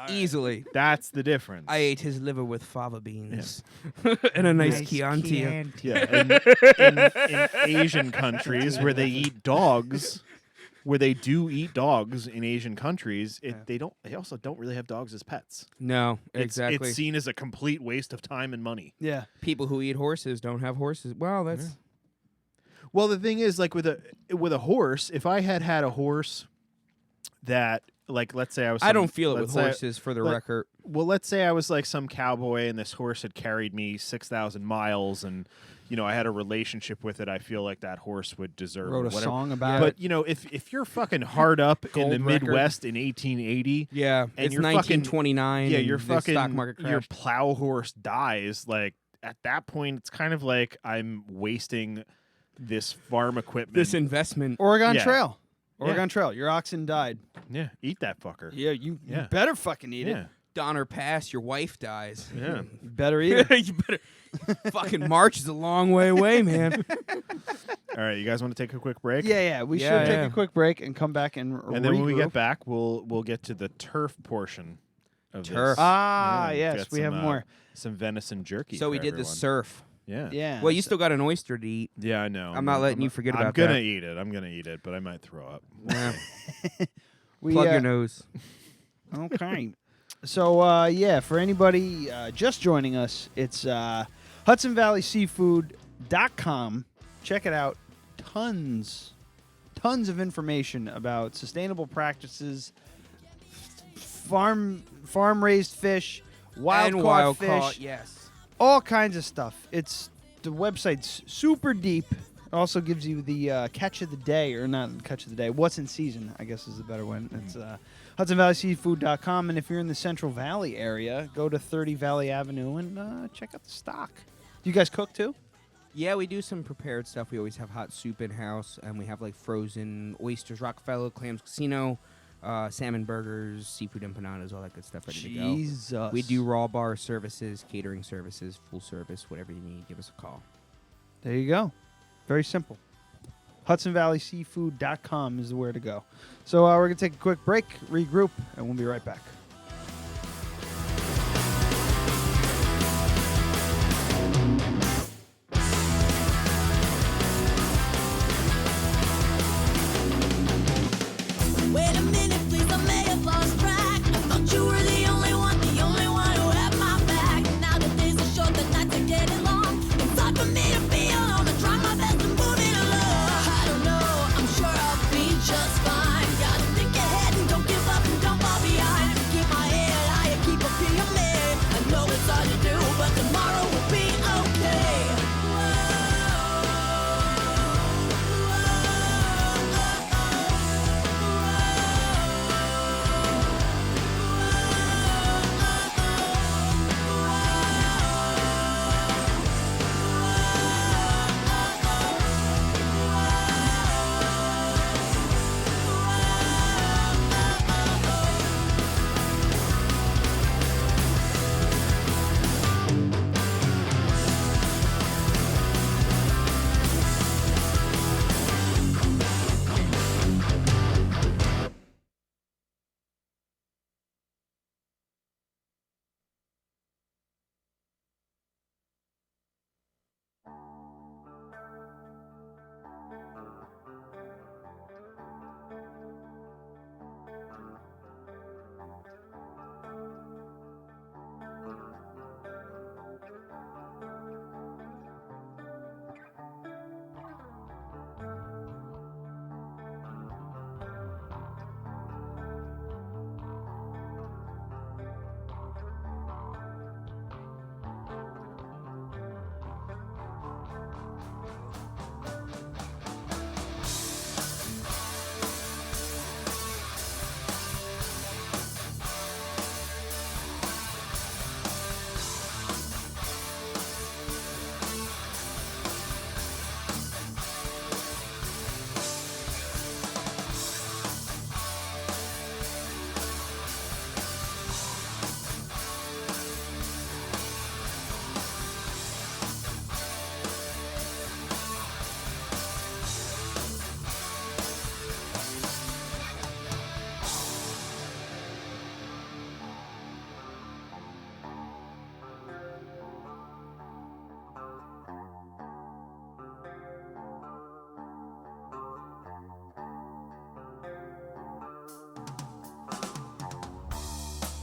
Easily. That's the difference. I ate his liver with fava beans and a nice Chianti. Yeah, in Asian countries where they eat dogs, where they do eat dogs in Asian countries, they also don't really have dogs as pets. No, exactly. It's seen as a complete waste of time and money. Yeah. People who eat horses don't have horses. Well, that's Well, the thing is, like with a horse, if I had a horse that, like, let's say I was, I don't feel it with horses, for the record. Well, let's say I was like some cowboy, and this horse had carried me 6,000 miles, and I had a relationship with it. I feel like that horse would deserve. Wrote a whatever. song about But it. if you're fucking hard up in Gold the record. Midwest in 1880, Yeah, and it's you're 1929. yeah, and your the fucking stock market your crashed. plow horse dies. Like at that point, it's kind of like I'm wasting this farm equipment. This investment. Oregon Yeah. Trail. Yeah. Oregon Trail. Your oxen died. Yeah, eat that fucker. Yeah, you Yeah. better fucking eat Yeah. it. Donner Pass, your wife dies. Yeah. You better eat it. You better. Fucking March is a long way away, man. All right, you guys want to take a quick break? Yeah. We should take a quick break and come back and And then when we regroup. get back, we'll get to the turf portion of Turf. this. Ah, we've yes, got we have some, more. Some venison jerky. So for we did the everyone. surf. Yeah. Yeah. Well, you still got an oyster to eat. Yeah, I know. I'm not letting you forget about I'm gonna that. eat it. I'm gonna eat it, but I might throw up. Yeah. We, Plug your nose. Okay. So, for anybody just joining us, it's HudsonValleySeafood.com. Check it out. Tons of information about sustainable practices, farm-raised fish, wild-caught fish. Yes. All kinds of stuff. The website's super deep. It also gives you the catch of the day, or not catch of the day. What's in season, I guess is the better one. It's HudsonValleySeafood.com. And if you're in the Central Valley area, go to 30 Valley Avenue and check out the stock. Do you guys cook too? Yeah, we do some prepared stuff. We always have hot soup in-house, and we have like frozen oysters, Rockefeller, Clams Casino, salmon burgers, seafood empanadas, all that good stuff ready to go. Jesus. We do raw bar services, catering services, full service, whatever you need. Give us a call. There you go. Very simple. HudsonValleySeafood.com is where to go. So we're going to take a quick break, regroup, and we'll be right back. Wait a minute, please, I may have lost track. I thought you were the only one who had my back. Now the days are short, the nights are getting long. It's hard for me to be alone. I try my best to move it along. I don't know, I'm sure I'll be just fine. Gotta think ahead and don't give up and don't fall behind. Keep my head high and keep a pyramid. I know it's hard to do, but tomorrow will be okay.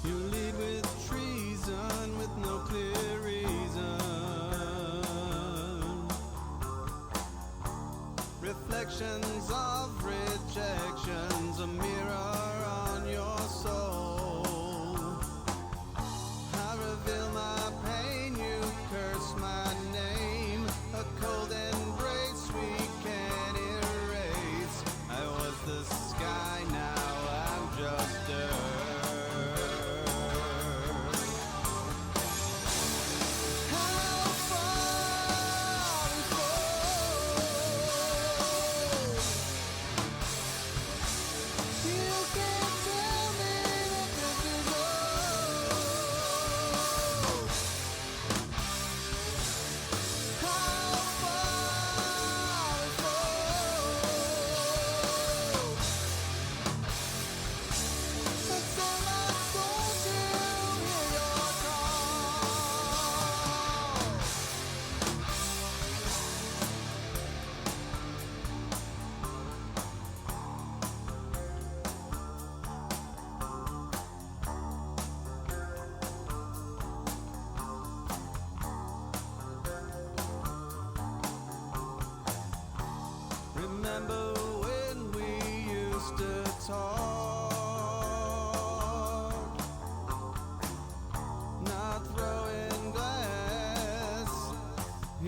You lead with treason with no clear reason. Reflections of rejections, a mirror on your soul. I reveal my pain, you curse my name. A cold embrace we can't erase. I was the sky, now I'm just earth. How far before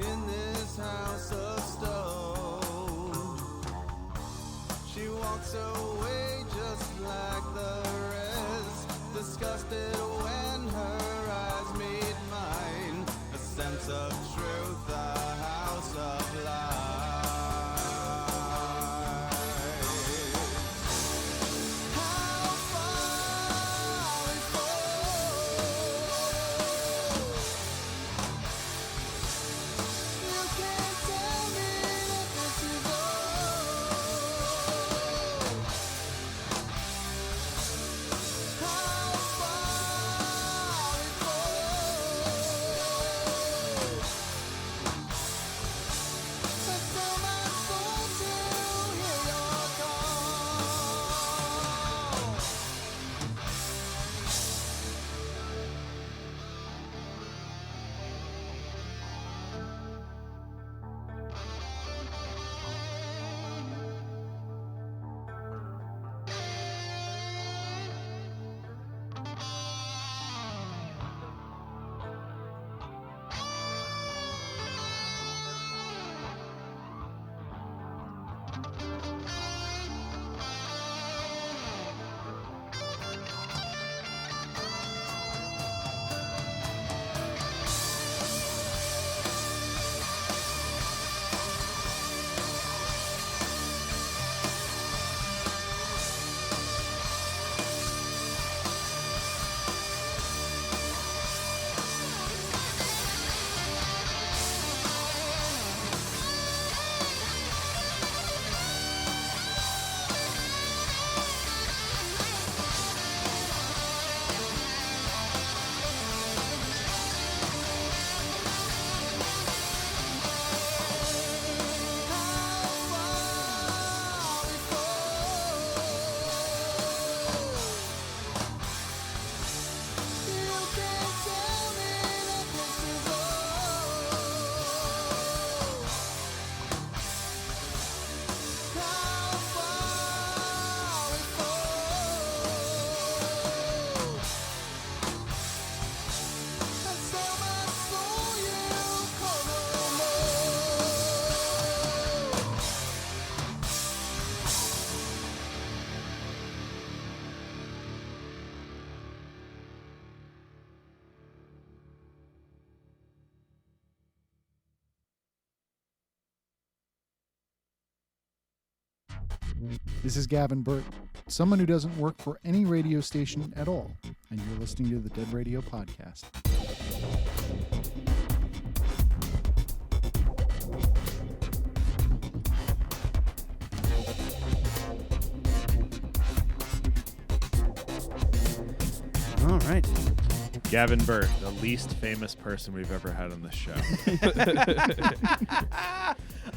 in this house of stone. She walks away just like the rest, disgusted when her eyes meet mine. A sense of truth, a house of lies. How far we fall. You can't tell me that this is all. How far we fall. I sell my soul to hear your call. This is Gavin Burt, someone who doesn't work for any radio station at all, and you're listening to the Dead Radio Podcast. All right. Gavin Burt, the least famous person we've ever had on this show.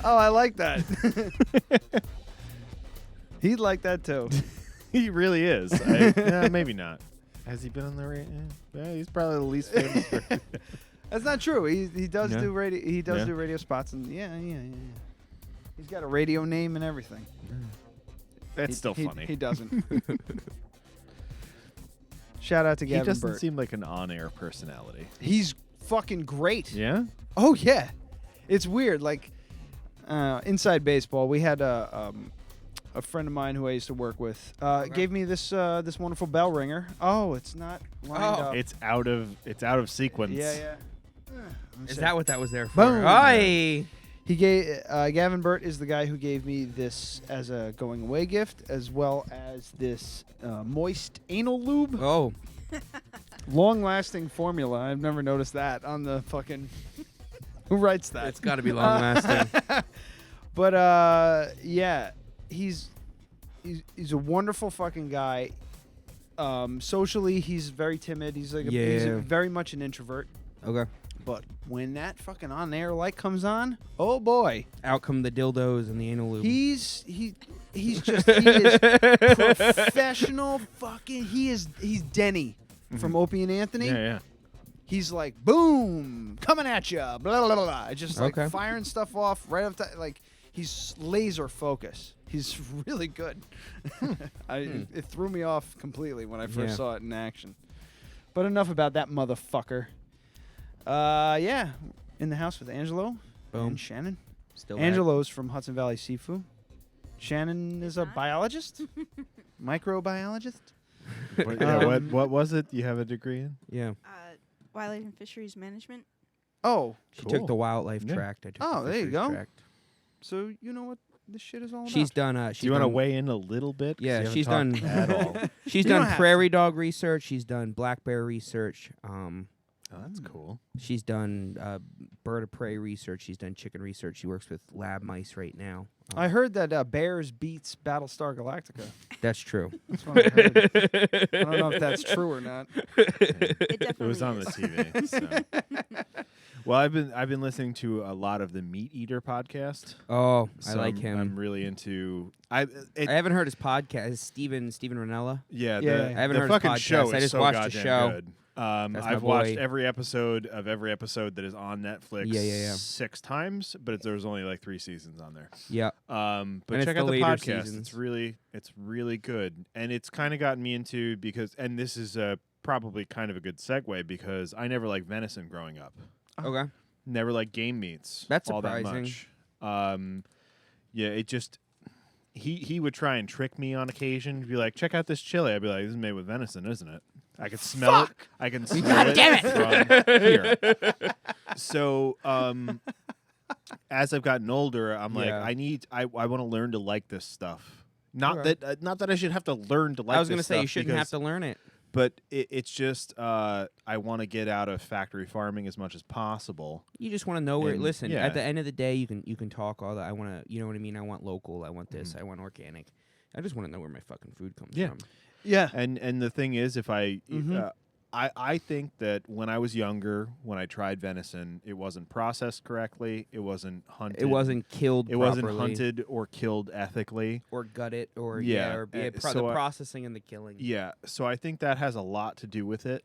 Oh, I like that. He'd like that too. He really is. Maybe not. Has he been on the radio? Yeah, he's probably the least famous person. That's not true. He does Yeah. do radio. He does Yeah. do radio spots, and yeah. He's got a radio name and everything. That's still funny. He doesn't. Shout out to Gavin He doesn't Burt. seem like an on-air personality. He's fucking great. Yeah? Oh yeah, it's weird. Like inside baseball, we had a friend of mine who I used to work with gave me this this wonderful bell ringer. Oh, it's not lined up. It's out of sequence. Yeah. Is that what that was there for? Boom. Aye. He gave Gavin Burt is the guy who gave me this as a going away gift, as well as this moist anal lube. Oh, long lasting formula. I've never noticed that on the fucking. Who writes that? it's got to be long lasting. But yeah, he's a wonderful fucking guy. Socially, he's very timid. He's like he's very much an introvert. Okay. But when that fucking on air light comes on, oh boy, Out come the dildos and the anal lube. he's just he is professional fucking. He's Denny from Opie and Anthony. Yeah. He's like boom, coming at you, blah blah blah blah. Just like Okay. firing stuff off right up to like he's laser focus. He's really good. It threw me off completely when I first saw it in action. But enough about that motherfucker. Yeah, in the house with Angelo Boom. And Shannon. Still back. Angelo's from Hudson Valley Seafood. Shannon is a biologist, microbiologist. What was it? You have a degree in? Yeah. Wildlife and Fisheries Management. Oh, She took the wildlife tract. I took Oh, the there you fisheries go. tract. So you know what this shit is all about. She's done. Do you want to weigh in a little bit? 'Cause you Yeah, haven't she's talked done. at all. She's You don't done have prairie dog research. She's done black bear research. Oh, that's cool. She's done bird of prey research. She's done chicken research. She works with lab mice right now. I heard that Bears beats Battlestar Galactica. That's true. That's what I heard. I don't know if that's true or not. It was on the TV. So. Well, I've been listening to a lot of the Meat Eater podcast. Oh, So I like him. I'm really into. I haven't heard his podcast. Steven Ranella. Yeah, I haven't the heard fucking his podcast. show is I just so watched the goddamn show. good. That's my I've watched boy. every episode that is on Netflix. Yeah. 6 times, but there's only like 3 seasons on there. Yeah. But And it's check the out the later podcast. seasons. It's really good, and it's kind of gotten me into and this is probably kind of a good segue because I never liked venison growing up. Okay. Never liked game meats. That's all surprising. that much. Yeah, it just. He would try and trick me on occasion. He'd be like, check out this chili. I'd be like, this is made with venison, isn't it? I could smell it. I can smell God damn it from here. So, as I've gotten older, I'm like, I want to learn to like this stuff. Not that I should have to learn to like. I was going gonna to say you shouldn't have to learn it. But it's just I want to get out of factory farming as much as possible. You just want to know where. And, Listen, yeah. at the end of the day, you can talk all that. I want to. You know what I mean? I want local. I want this. I want organic. I just want to know where my fucking food comes from. Yeah. And the thing is, if I think that when I was younger, when I tried venison, it wasn't processed correctly. It wasn't hunted. It wasn't killed. It wasn't hunted or killed ethically. Or gutted, or Yeah, the processing and the killing. Yeah, so I think that has a lot to do with it.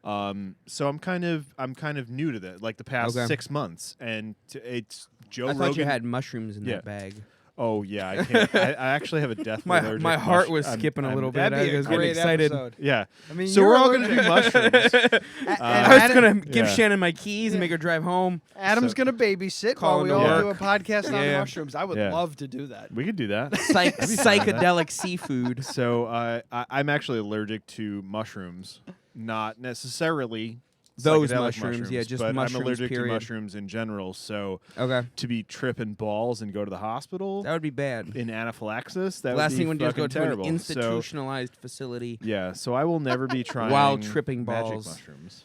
So I'm kind of new to that, like the past 6 months, and it's Joe I Rogan. thought you had mushrooms in that bag. Oh yeah, I can't. I actually have a death. My heart was skipping a little bit. That'd be I a was getting great excited. episode. Yeah. I mean, so we're all going to do mushrooms. I was going to give Shannon my keys and make her drive home. Adam's going to babysit while we all do a podcast on mushrooms. I would love to do that. We could do that. Psychedelic seafood. So I'm actually allergic to mushrooms, not necessarily those psychedelic mushrooms. Yeah, just but mushrooms. I'm allergic period. to mushrooms in general. So okay, to be tripping balls and go to the hospital, that would be bad. In anaphylaxis, that last would be thing when you just go terrible. to an institutionalized facility. Yeah, so I will never be trying while tripping magic balls. mushrooms.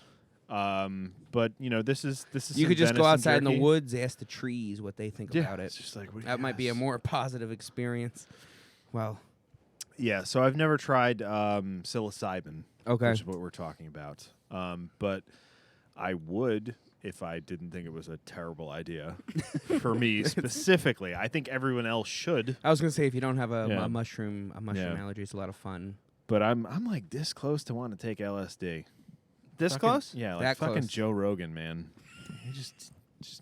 But this is you could just go outside in the jerky. woods, ask the trees what they think about it. It's just like that might be a more positive experience. Well, yeah. So I've never tried psilocybin. Okay, which is what we're talking about. But I would if I didn't think it was a terrible idea for me specifically. I think everyone else should. I was gonna say if you don't have a mushroom allergy, it's a lot of fun. But I'm like this close to want to take LSD. This close? Yeah, like that fucking close. Joe Rogan, man. He just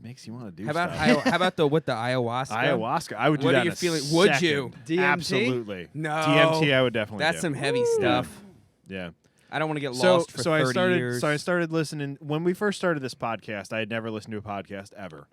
makes you want to do How about stuff. how about the ayahuasca? Ayahuasca. I would do what that. Are you in a feeling? second. Would you? DMT? Absolutely. No. DMT. I would definitely. That's do. some heavy stuff. Yeah. I don't want to get lost for 30 years. So I started listening when we first started this podcast. I had never listened to a podcast ever,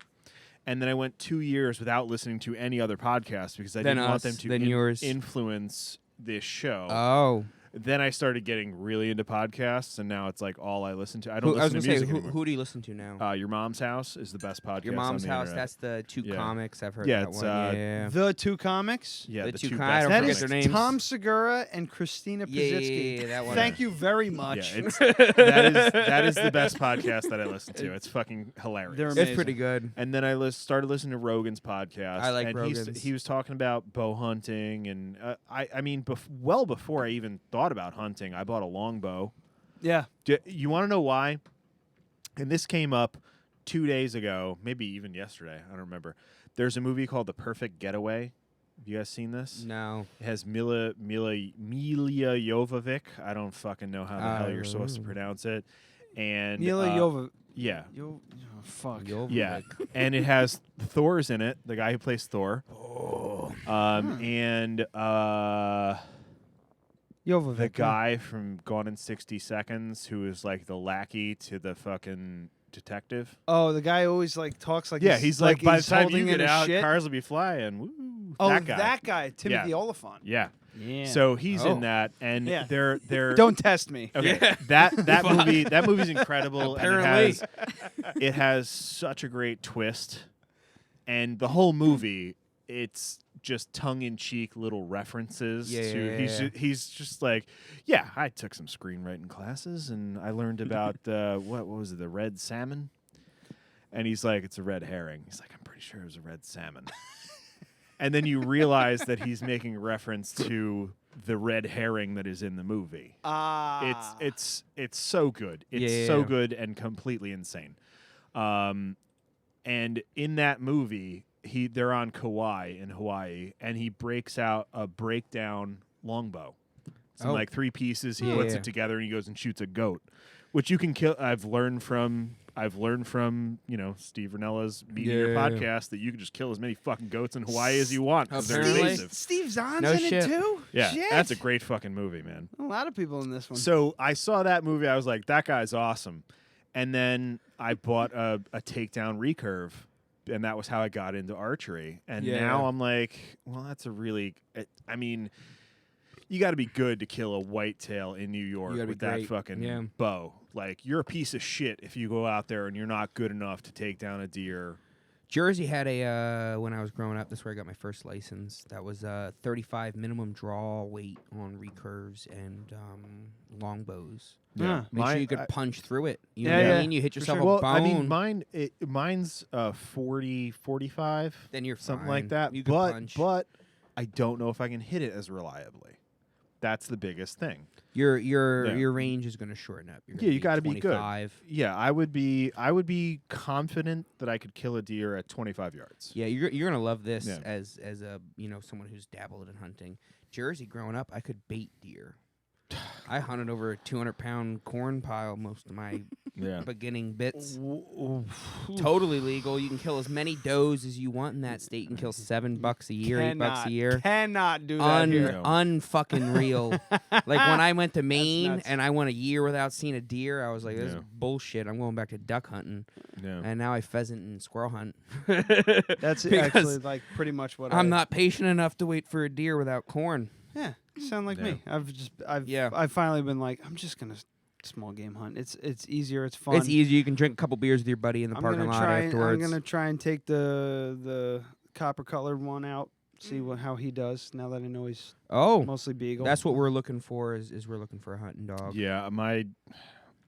and then I went 2 years without listening to any other podcast because I didn't want them to influence this show. Oh. Then I started getting really into podcasts, and now it's like all I listen to. I don't listen to music anymore. Who do you listen to now? Your Mom's House is the best podcast. Your Mom's on the House. internet. That's the two comics. I've heard Yeah, that it's, one. Yeah. The two comics? Yeah, the the two two comics. best That comics. is their names. Tom Segura and Christina Pazitsky. Yeah, that one. Thank you very much. Yeah, that is the best podcast that I listen to. It's fucking hilarious. They're It's amazing. pretty good. And then I started listening to Rogan's podcast. I like and Rogan's. He was talking about bow hunting, and I mean, well before I even thought about hunting, I bought a longbow. Yeah. You want to know why? And this came up 2 days ago, maybe even yesterday. I don't remember. There's a movie called The Perfect Getaway. Have you guys seen this? No. It has Mila Jovovich. I don't fucking know how the hell you're supposed to pronounce it. And Mila Jovovich. Yeah. Fuck. Yeah. And it has Thor's in it, the guy who plays Thor. Oh. And Jovovich. the guy from Gone in 60 Seconds who is like the lackey to the fucking detective. Oh, the guy always like talks like Yeah, he's like by the he's time holding you in get his out, shit. cars will be flying. Woo, Oh, that guy. Timothy Yeah. Oliphant. Yeah. Yeah. So he's Oh. in that, and Yeah. they're Don't test me. Okay, Yeah. that movie's incredible. Apparently. And it has such a great twist, and the whole movie, it's just tongue-in-cheek little references to. He's just like, yeah, I took some screenwriting classes, and I learned about what was it, the red salmon, and he's like, it's a red herring. He's like, I'm pretty sure it was a red salmon. And then you realize that he's making reference to the red herring that is in the movie. It's so good. It's so good and completely insane. And in that movie, they're on Kauai in Hawaii, and he breaks out a breakdown longbow. It's in like 3 pieces. He puts it together, and he goes and shoots a goat, which you can kill. I've learned from Steve Ranella's Meat Eater podcast that you can just kill as many fucking goats in Hawaii as you want. 'Cause they're invasive. Steve Zahn's No in shit. it too. Yeah, Shit. that's a great fucking movie, man. A lot of people in this one. So I saw that movie. I was like, that guy's awesome. And then I bought a takedown recurve, and that was how I got into archery. And now I'm like, well, that's a really, I mean, you got to be good to kill a whitetail in New York with that fucking bow. Like, you're a piece of shit if you go out there and you're not good enough to take down a deer. Jersey had when I was growing up, that's where I got my first license. That was 35 minimum draw weight on recurves and longbows. Yeah. Make sure you could punch through it. You know Yeah, what yeah. I mean? You hit yourself a Well, bone. I mean, mine's 40, 45. Then you're something fine. like that. You could punch. But I don't know if I can hit it as reliably. That's the biggest thing. Your range is going to shorten up. You're You got to be good. 25. Yeah, I would be confident that I could kill a deer at 25 yards. Yeah, you're going to love this Yeah. as a someone who's dabbled in hunting. Jersey, growing up, I could bait deer. I hunted over a 200-pound corn pile most of my beginning bits. Totally legal. You can kill as many does as you want in that state. You can kill $7 a year, $8 a year. Cannot do that here. Unfucking real. Like when I went to Maine nuts. and I went a year without seeing a deer, I was like, this is bullshit. I'm going back to duck hunting. Yeah. And now I pheasant and squirrel hunt. That's Because actually like pretty much what I'm not patient enough to wait for a deer without corn. Yeah, you sound like me. I've finally been like, I'm just gonna small game hunt. It's easier. It's fun. It's easier. You can drink a couple beers with your buddy in the parking lot afterwards. I'm gonna try and take the copper colored one out. See how he does. Now that I know he's mostly beagle. That's what we're looking for. Is we're looking for a hunting dog. Yeah,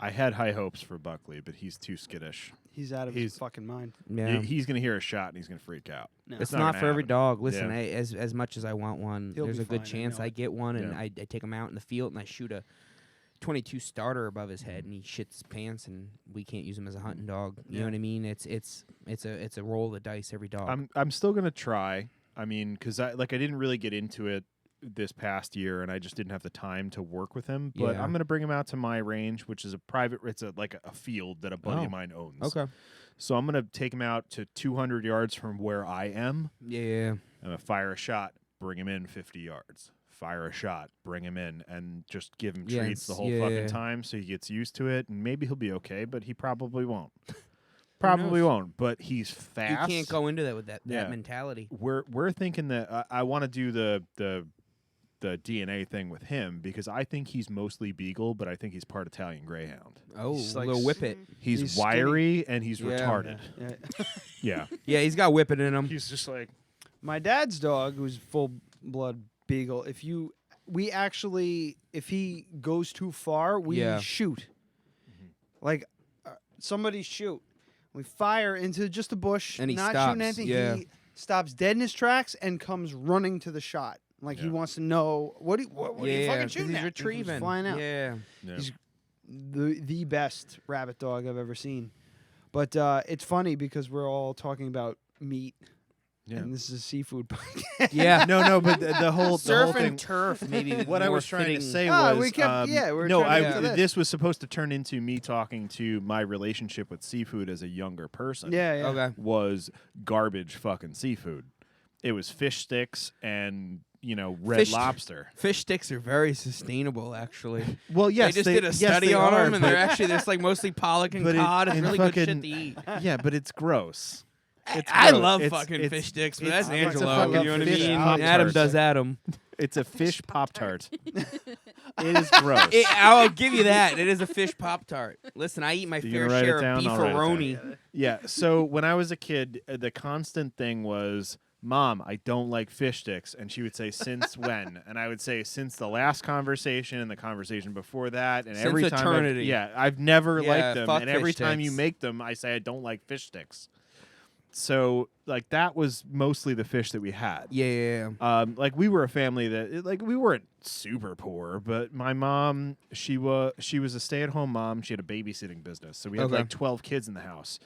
I had high hopes for Buckley, but he's too skittish. He's out of his fucking mind. Yeah. He's gonna hear a shot and he's gonna freak out. No. It's not for every happen. dog. Listen, Yeah. as much as I want one, He'll there's be a good fine, I chance know I it. get one, and Yeah. I take him out in the field and I shoot a 22 starter above his head, and he shits his pants, and we can't use him as a hunting dog. You know what I mean? It's a roll of the dice every dog. I'm still gonna try. I mean, because I didn't really get into it this past year, and I just didn't have the time to work with him. But Yeah. I'm gonna bring him out to my range, which is a private. It's like a field that a buddy Oh. of mine owns. Okay. So I'm gonna take him out to 200 yards from where I am. Yeah. I'm gonna fire a shot, bring him in 50 yards. Fire a shot, bring him in, and just give him treats the whole fucking time, so he gets used to it, and maybe he'll be okay, but he probably won't. Probably won't, but he's fast. You can't go into that with that mentality. We're thinking that I want to do the DNA thing with him because I think he's mostly beagle, but I think he's part Italian Greyhound. Oh, He's like little whippet. He's wiry and he's Yeah. retarded. Yeah. Yeah. Yeah, he's got whippet in him. He's just like My dad's dog, who's full blood beagle. If he goes too far, we shoot. Like somebody shoot. We fire into just a bush, And he not stops, shooting anything. yeah. He stops dead in his tracks and comes running to the shot. Like he wants to know what are you fucking shooting he's at? And comes retrieving. flying out. Yeah. He's the best rabbit dog I've ever seen. But it's funny because we're all talking about meat. Yeah. And this is a seafood podcast. Yeah. No, but the whole Surf thing. and turf, maybe. What I more was trying to fitting. say Oh, was, we kept- yeah, we were no, trying to get to this. this was supposed to turn into me talking to my relationship with seafood as a younger person. Yeah, yeah. Okay. Was garbage fucking seafood. It was fish sticks and Red Lobster. Fish sticks are very sustainable, actually. Well, yes, they just did a study they on are, them, and they're actually like mostly pollock and cod. It's really good shit to eat. Yeah, but it's gross. I love fucking fish sticks, but that's Angelo. You know what I mean? Adam does Adam. It's a fish Pop-Tart. It is gross. I'll give you that. It is a fish Pop-Tart. Listen, I eat my fair share of beefaroni. Yeah, so when I was a kid, the constant thing was, Mom, I don't like fish sticks. And she would say, since when? And I would say, since the last conversation and the conversation before that. And Since every time eternity. I've never Yeah, liked them. fuck And every fish time you sticks. make them, I say, I don't like fish sticks. So, like, that was mostly the fish that we had. Yeah. Like, we were a family that, like, we weren't super poor, but my mom, she was a stay-at-home mom. She had a babysitting business. So we had, like, 12 kids in the house.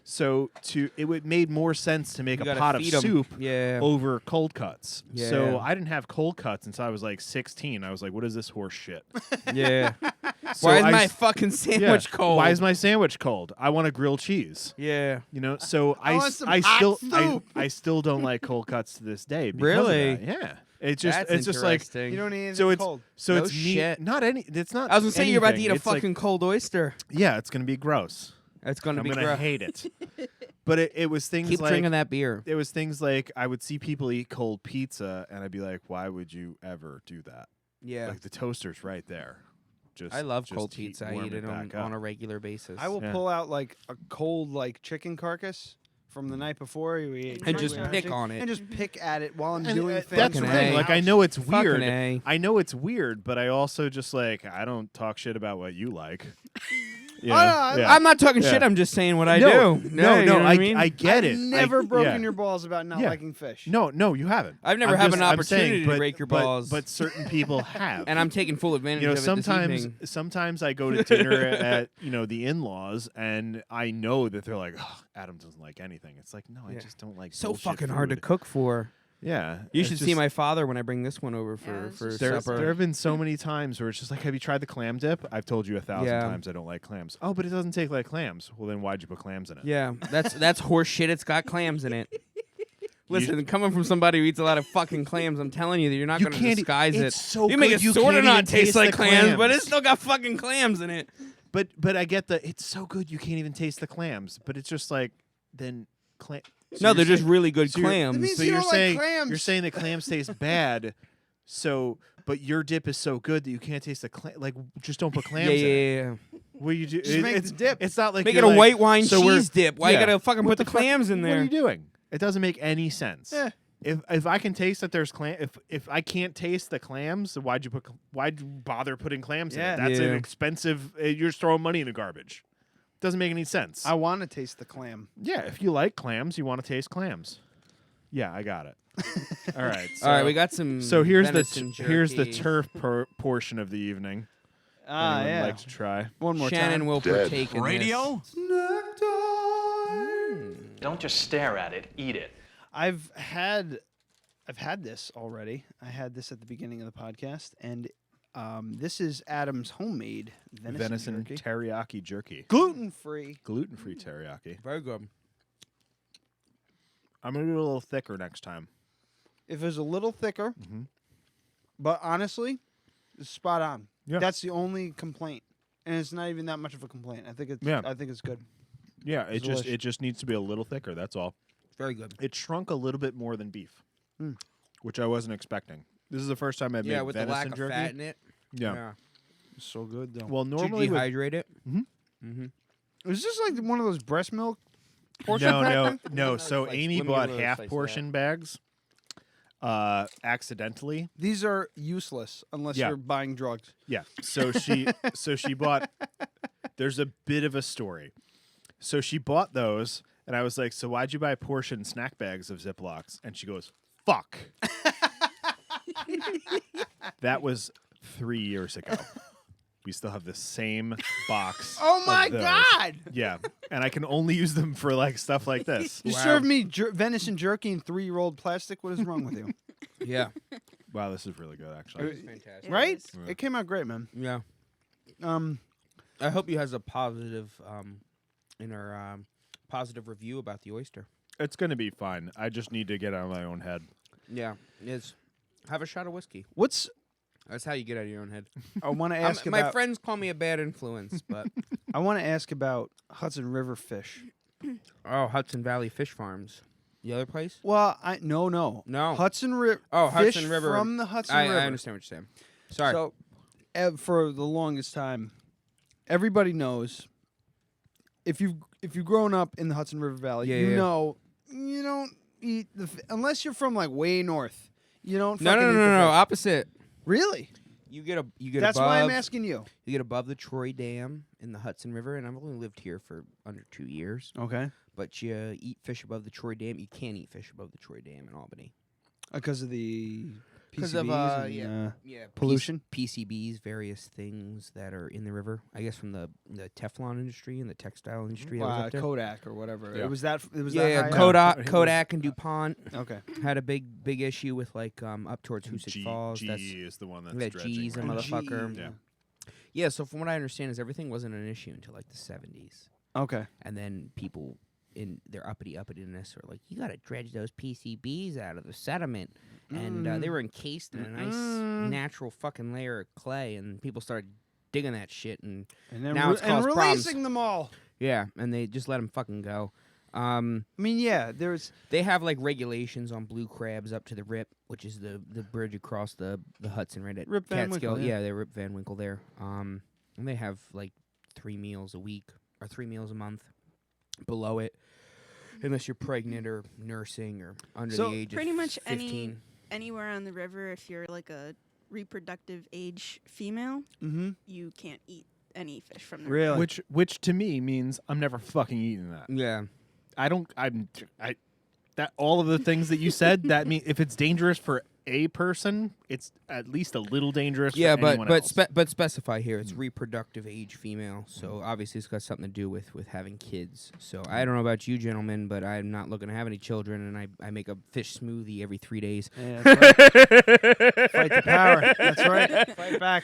So it made more sense to make a pot of soup over cold cuts. Yeah. So I didn't have cold cuts until I was like 16. I was like, what is this horse shit? Yeah. So Why is my fucking sandwich cold? Why is my sandwich cold? I want a grilled cheese. Yeah. So I still don't like cold cuts to this day. Because Really? of that. Yeah. It's just That's it's just like interesting. You don't eat anything so it's cold. so No it's shit. not any. It's not. I was gonna say you're about to eat anything. a It's like- fucking cold oyster. Yeah, it's gonna be gross. It's gonna be I'm gonna gross. hate it. But it was things Keep like drinking that beer. It was things like I would see people eat cold pizza, and I'd be like, "Why would you ever do that?" Yeah. like the toaster's right there. I love just cold pizza. I warm eat it back on up. a regular basis. I will pull out like a cold chicken carcass from the night before we ate And just chicken pick on it. and just pick at it while I'm And, doing uh, things. that's the Fucking thing. A. Like I know it's Fucking weird. A. I know it's weird, but I also just I don't talk shit about what you like. You Oh, know? no, Yeah. I'm not talking Yeah. shit. I'm just saying what I No, do. no, you know what I mean? I get it. I've never broken yeah. your balls about not Yeah. liking fish. No, you haven't. I've never I'm had just- an I'm opportunity saying, to break your balls. but certain people have. And I'm taking full advantage of it sometimes this evening. sometimes I go to dinner at the in-laws, and I know that they're like, oh, Adam doesn't like anything. It's like, no, I Yeah. just don't like. So bullshit fucking hard to food. cook for. Yeah, You it's should see just- my father when I bring this one over for supper. There have been so many times where it's just like, have you tried the clam dip? I've told you 1,000 Yeah. times I don't like clams. Oh, but it doesn't taste like clams. Well, then why'd you put clams in it? Yeah, that's horse shit. It's got clams in it. Listen, coming from somebody who eats a lot of fucking clams, I'm telling you that you're not You going to can't e- disguise it. it's so you make good, it you sort of can't not even taste taste like the clams, but clams. it's still got fucking clams in it. But I get it's so good you can't even taste the clams. But it's just like then clam. No, they're just really good clams. That means So you you're don't like saying clams. you're saying that clams taste bad. So, but your dip is so good that you can't taste the clam. Like, just don't put clams in it. Yeah. What you do? Just make it's the dip. It's not like Make you're it a like, white wine so we're- cheese dip. Why you yeah. gotta fucking What put the fuck- clams in What are there? you doing? It doesn't make any sense. Yeah. If I can taste that there's clam, if I can't taste the clams, then why'd you bother putting clams in Yeah. it? That's Yeah. an expensive. You're just throwing money in the garbage. Doesn't make any sense. I want to taste the clam. Yeah, if you like clams, you want to taste clams. Yeah, I got it. All right. All right, we got some. So here's venison here's the jerky. turf portion of the evening. Anyone Yeah. like to try? One more Shannon time. will partake in Radio? Don't just stare at it, eat it. I've had this already. I had this at the beginning of the podcast, and this is Adam's homemade venison jerky. teriyaki jerky. Gluten-free. Gluten-free teriyaki. Very good. I'm gonna do it a little thicker next time. If it's a little thicker, but honestly, it's spot on. Yeah. That's the only complaint, and it's not even that much of a complaint. I think it's. Yeah. I think it's good. Yeah, It's it delicious. just needs to be a little thicker. That's all. Very good. It shrunk a little bit more than beef, Mm. which I wasn't expecting. This is the first time I've made Yeah, with the venison lack of jerky. fat in it. Yeah. It's so good though. Well, Did normally you with- dehydrate it? Is this like one of those breast milk portion no, pack no, things? no. So Like, Amy let me bought give it a half slice of portion bags, accidentally. These are useless unless Yeah. you're buying drugs. Yeah. So she bought. There's a bit of a story. So she bought those, and I was like, "So why'd you buy portion snack bags of Ziplocs?" And she goes, "Fuck." That was 3 years ago. We still have the same box. Oh of my those. God! Yeah, and I can only use them for like stuff like this. You served me venison jerky in 3-year-old plastic. What is wrong with you? Yeah. Wow, this is really good, actually. Fantastic. Right? Yeah. It came out great, man. Yeah. I hope you has a positive positive review about the oyster. It's gonna be fun. I just need to get out of my own head. Yeah, it is. Have a shot of whiskey. That's how you get out of your own head. I want to ask about... My friends call me a bad influence, but... I want to ask about Hudson River fish. Oh, Hudson Valley Fish Farms. The other place? Well, no. Hudson River. Oh, fish Hudson River. From the Hudson River. I understand what you're saying. Sorry. So, for the longest time, everybody knows if you've grown up in the Hudson River Valley, you know you don't eat unless you're from like way north. You don't. No. Opposite. Really? You get That's above, why I'm asking you. You get above the Troy Dam in the Hudson River, and I've only lived here for under 2 years. Okay. But you eat fish above the Troy Dam. You can't eat fish above the Troy Dam in Albany. Because of the Because PCBs of pollution, PCBs, various things that are in the river. I guess from the Teflon industry and the textile industry. Kodak or whatever. Yeah. It was that. Kodak and DuPont. Okay. Had a big issue with like up towards Hoosick Falls. GE is the one that's dredging. GE's a right? motherfucker. Yeah. So from what I understand, is everything wasn't an issue until like the 70s. Okay. And then people in their uppityness are like, you got to dredge those PCBs out of the sediment. And they were encased in a nice natural fucking layer of clay, and people started digging that shit, and then now it's caused releasing problems. them all. Yeah, and they just let them fucking go. I mean, yeah, they have like regulations on blue crabs up to the Rip, which is the bridge across the Hudson right at Rip Van Catskill. Winkle, yeah. They're Rip Van Winkle there. And they have like 3 meals a week or 3 meals a month. Below it, unless you're pregnant or nursing or under the age pretty of much 15. Anywhere on the river, if you're like a reproductive age female, you can't eat any fish from the river. Which to me means I'm never fucking eating that. Yeah. That all of the things that you said, that mean if it's dangerous for a person, it's at least a little dangerous for anyone else. But specify here, it's reproductive age female, so obviously it's got something to do with having kids. So I don't know about you gentlemen, but I'm not looking to have any children, and I make a fish smoothie every 3 days. Yeah, that's right. Fight the power. That's right. Fight back.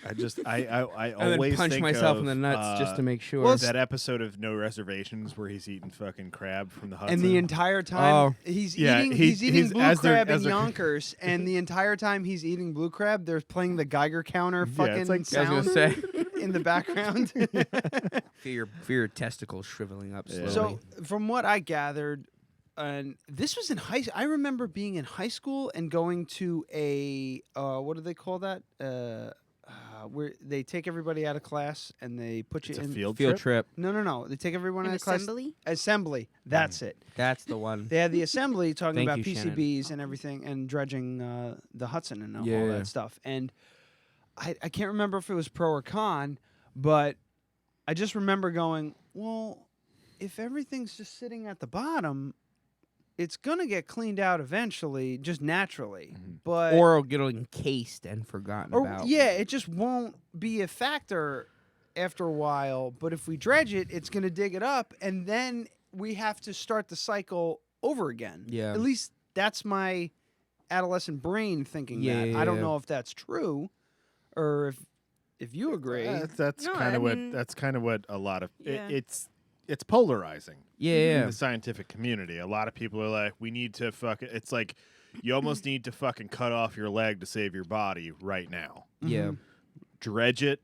I And always then punch think myself of, in the nuts just to make sure. Well, that episode of No Reservations where he's eating fucking crab from the Hudson. And the entire time he's eating blue crab in Yonkers, and the entire time he's eating blue crab, they're playing the Geiger counter fucking sound I was gonna say. in the background. Feel your testicles shriveling up slowly. So from what I gathered, and this was in I remember being in high school and going to a what do they call that? Where they take everybody out of class and they put you in field trip. No. They take everyone out of class. Assembly. That's it. That's the one. They had the assembly talking Thank about you, Shannon. PCBs and everything and dredging the Hudson and all Yeah. that stuff. And I can't remember if it was pro or con, but I just remember going, well, if everything's just sitting at the bottom, it's gonna get cleaned out eventually, just naturally. But Or it'll get encased and forgotten about. yeah, it just won't be a factor after a while. But if we dredge it, it's gonna dig it up, and then we have to start the cycle over again. Yeah. At least that's my adolescent brain thinking Yeah, that. yeah, I don't yeah. know if that's true, or if you agree. That's No, kind I of what mean- that's kind of what a lot of Yeah. it's polarizing. Yeah. In the scientific community, a lot of people are like, we need to it's like you almost need to fucking cut off your leg to save your body right now. Yeah. Dredge it.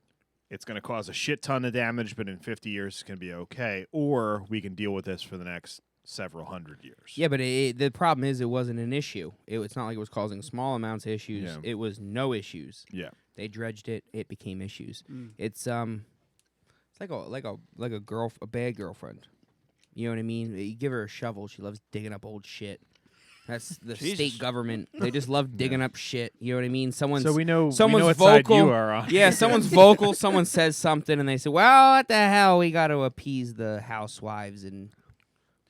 It's going to cause a shit ton of damage, but in 50 years it's going to be okay. Or we can deal with this for the next several hundred years. Yeah, but the problem is it wasn't an issue. It's not like it was causing small amounts of issues. Yeah. It was no issues. Yeah. They dredged it. It became issues. It's like a bad girlfriend. You know what I mean? You give her a shovel, she loves digging up old shit. That's the state government. They just love digging up shit. You know what I mean? So we know what side vocal. you are on. Yeah, someone's vocal. Someone says something, and they say, "Well, what the hell? We got to appease the housewives in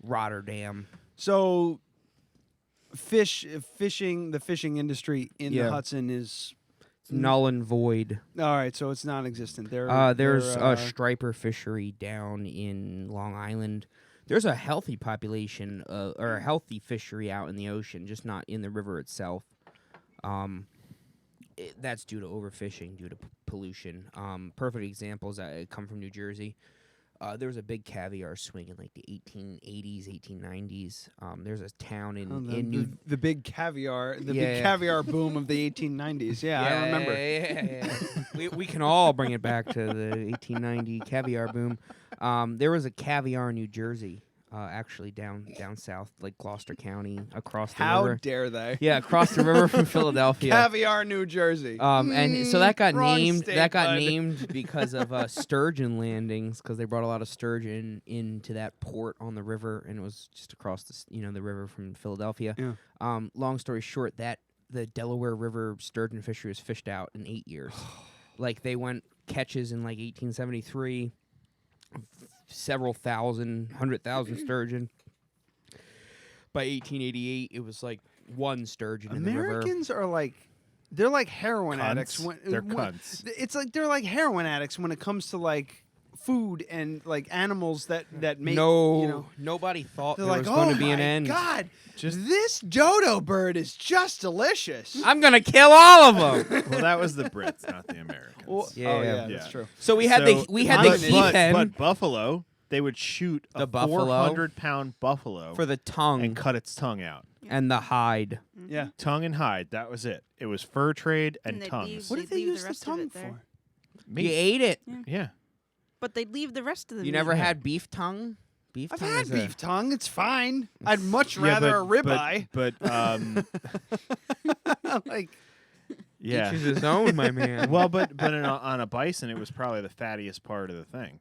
Rotterdam." So, the fishing industry in the Hudson is null and void. All right, so it's non-existent. There's a striper fishery down in Long Island. There's a healthy population or a healthy fishery out in the ocean, just not in the river itself. That's due to overfishing, due to pollution. Perfect examples. I come from New Jersey. There was a big caviar swing in like the 1880s, 1890s. There's a town the big caviar, the big Yeah. caviar boom of the 1890s. Yeah, I remember. Yeah. we can all bring it back to the 1890 caviar boom. There was a caviar in New Jersey, actually down south, like Gloucester County, across the How river. dare they? Yeah, across the river from Philadelphia. Caviar, New Jersey. And so that got wrong named. state, That got bud. named because of sturgeon landings, because they brought a lot of sturgeon into that port on the river, and it was just across the river from Philadelphia. Yeah. Long story short, that the Delaware River sturgeon fishery was fished out in 8 years. Like they went catches in like 1873, several thousand, 100,000 sturgeon. By 1888, it was like one sturgeon in the river. Americans are like, they're like heroin addicts. They're cunts. It's like they're like heroin addicts when it comes to like food and like animals that make. Nobody thought They're there like, was going oh to be an my end. God, this dodo bird is just delicious. I'm gonna kill all of them. Well, that was the Brits, not the Americans. Yeah, that's true. So we had the heath hen. But buffalo, they would shoot a buffalo 400-pound buffalo for the tongue and cut its tongue out. and the hide. Yeah, tongue and hide. That was it. It was fur trade and they'd tongues. What did they leave use the the rest of tongue it there. for? You ate it. Yeah. But they'd leave the rest of the You meat. never had beef tongue? Beef I've tongue had is beef tongue. It's fine. I'd much Yeah, rather a but- ribeye. But like, yeah. Each is his own, my man. Well, but on a bison, it was probably the fattiest part of the thing.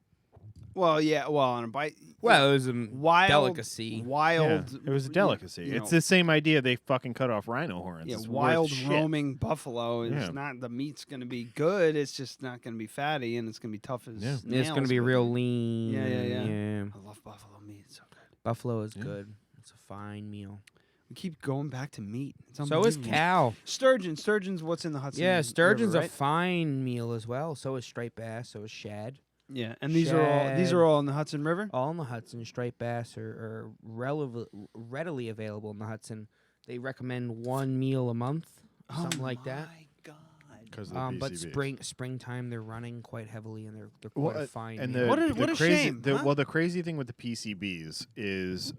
well, yeah, well, on a bite. Well, it was a wild delicacy. Wild. Yeah, it was a delicacy. you It's know. the same idea. They fucking cut off rhino horns. Yeah, It's wild worth shit. roaming buffalo is Yeah. not the meat's going to be good. It's just not going to be fatty, and it's going to be tough as Yeah. It's going to be nails, but- real lean. Yeah. and- I love buffalo meat. It's so good. Buffalo is good. It's a fine meal. We keep going back to meat. It's So is unbelievable. cow. Sturgeon. Sturgeon's what's in the Hudson. Yeah, sturgeon's River, a right? fine meal as well. So is striped bass. So is shad. Yeah, and these are all in the Hudson River. All in the Hudson. Striped bass are readily available in the Hudson. They recommend one meal a month, something like that. Because of the But PCBs. springtime they're running quite heavily and they're quite a fine and meal. the, What a crazy, shame, the- huh? Well, the crazy thing with the PCBs is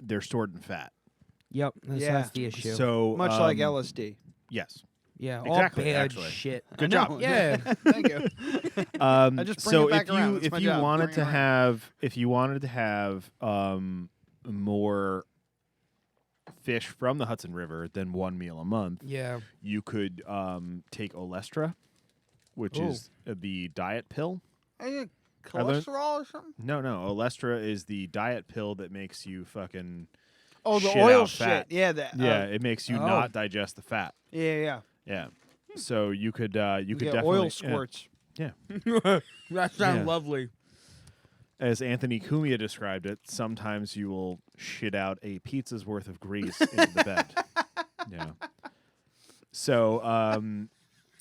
they're stored in fat. Yep, that's the issue. So Much like LSD. Yes. Yeah, Exactly, all bad actually. shit. Good I job. know. Yeah. Thank you. I just bring so it back around. That's if my you job. wanted Bring to it around. have more fish from the Hudson River than one meal a month, Yeah. you could take Olestra, which is the diet pill. Hey, I learned- cholesterol or something? No, Olestra is the diet pill that makes you fucking Oh, the shit oil out fat. shit. Yeah, that. Yeah, it makes you oh. not digest the fat. Yeah. Yeah. So you could You could get definitely oil squirts. Yeah. That sounds Yeah. lovely. As Anthony Cumia described it, sometimes you will shit out a pizza's worth of grease into the bed. Yeah. So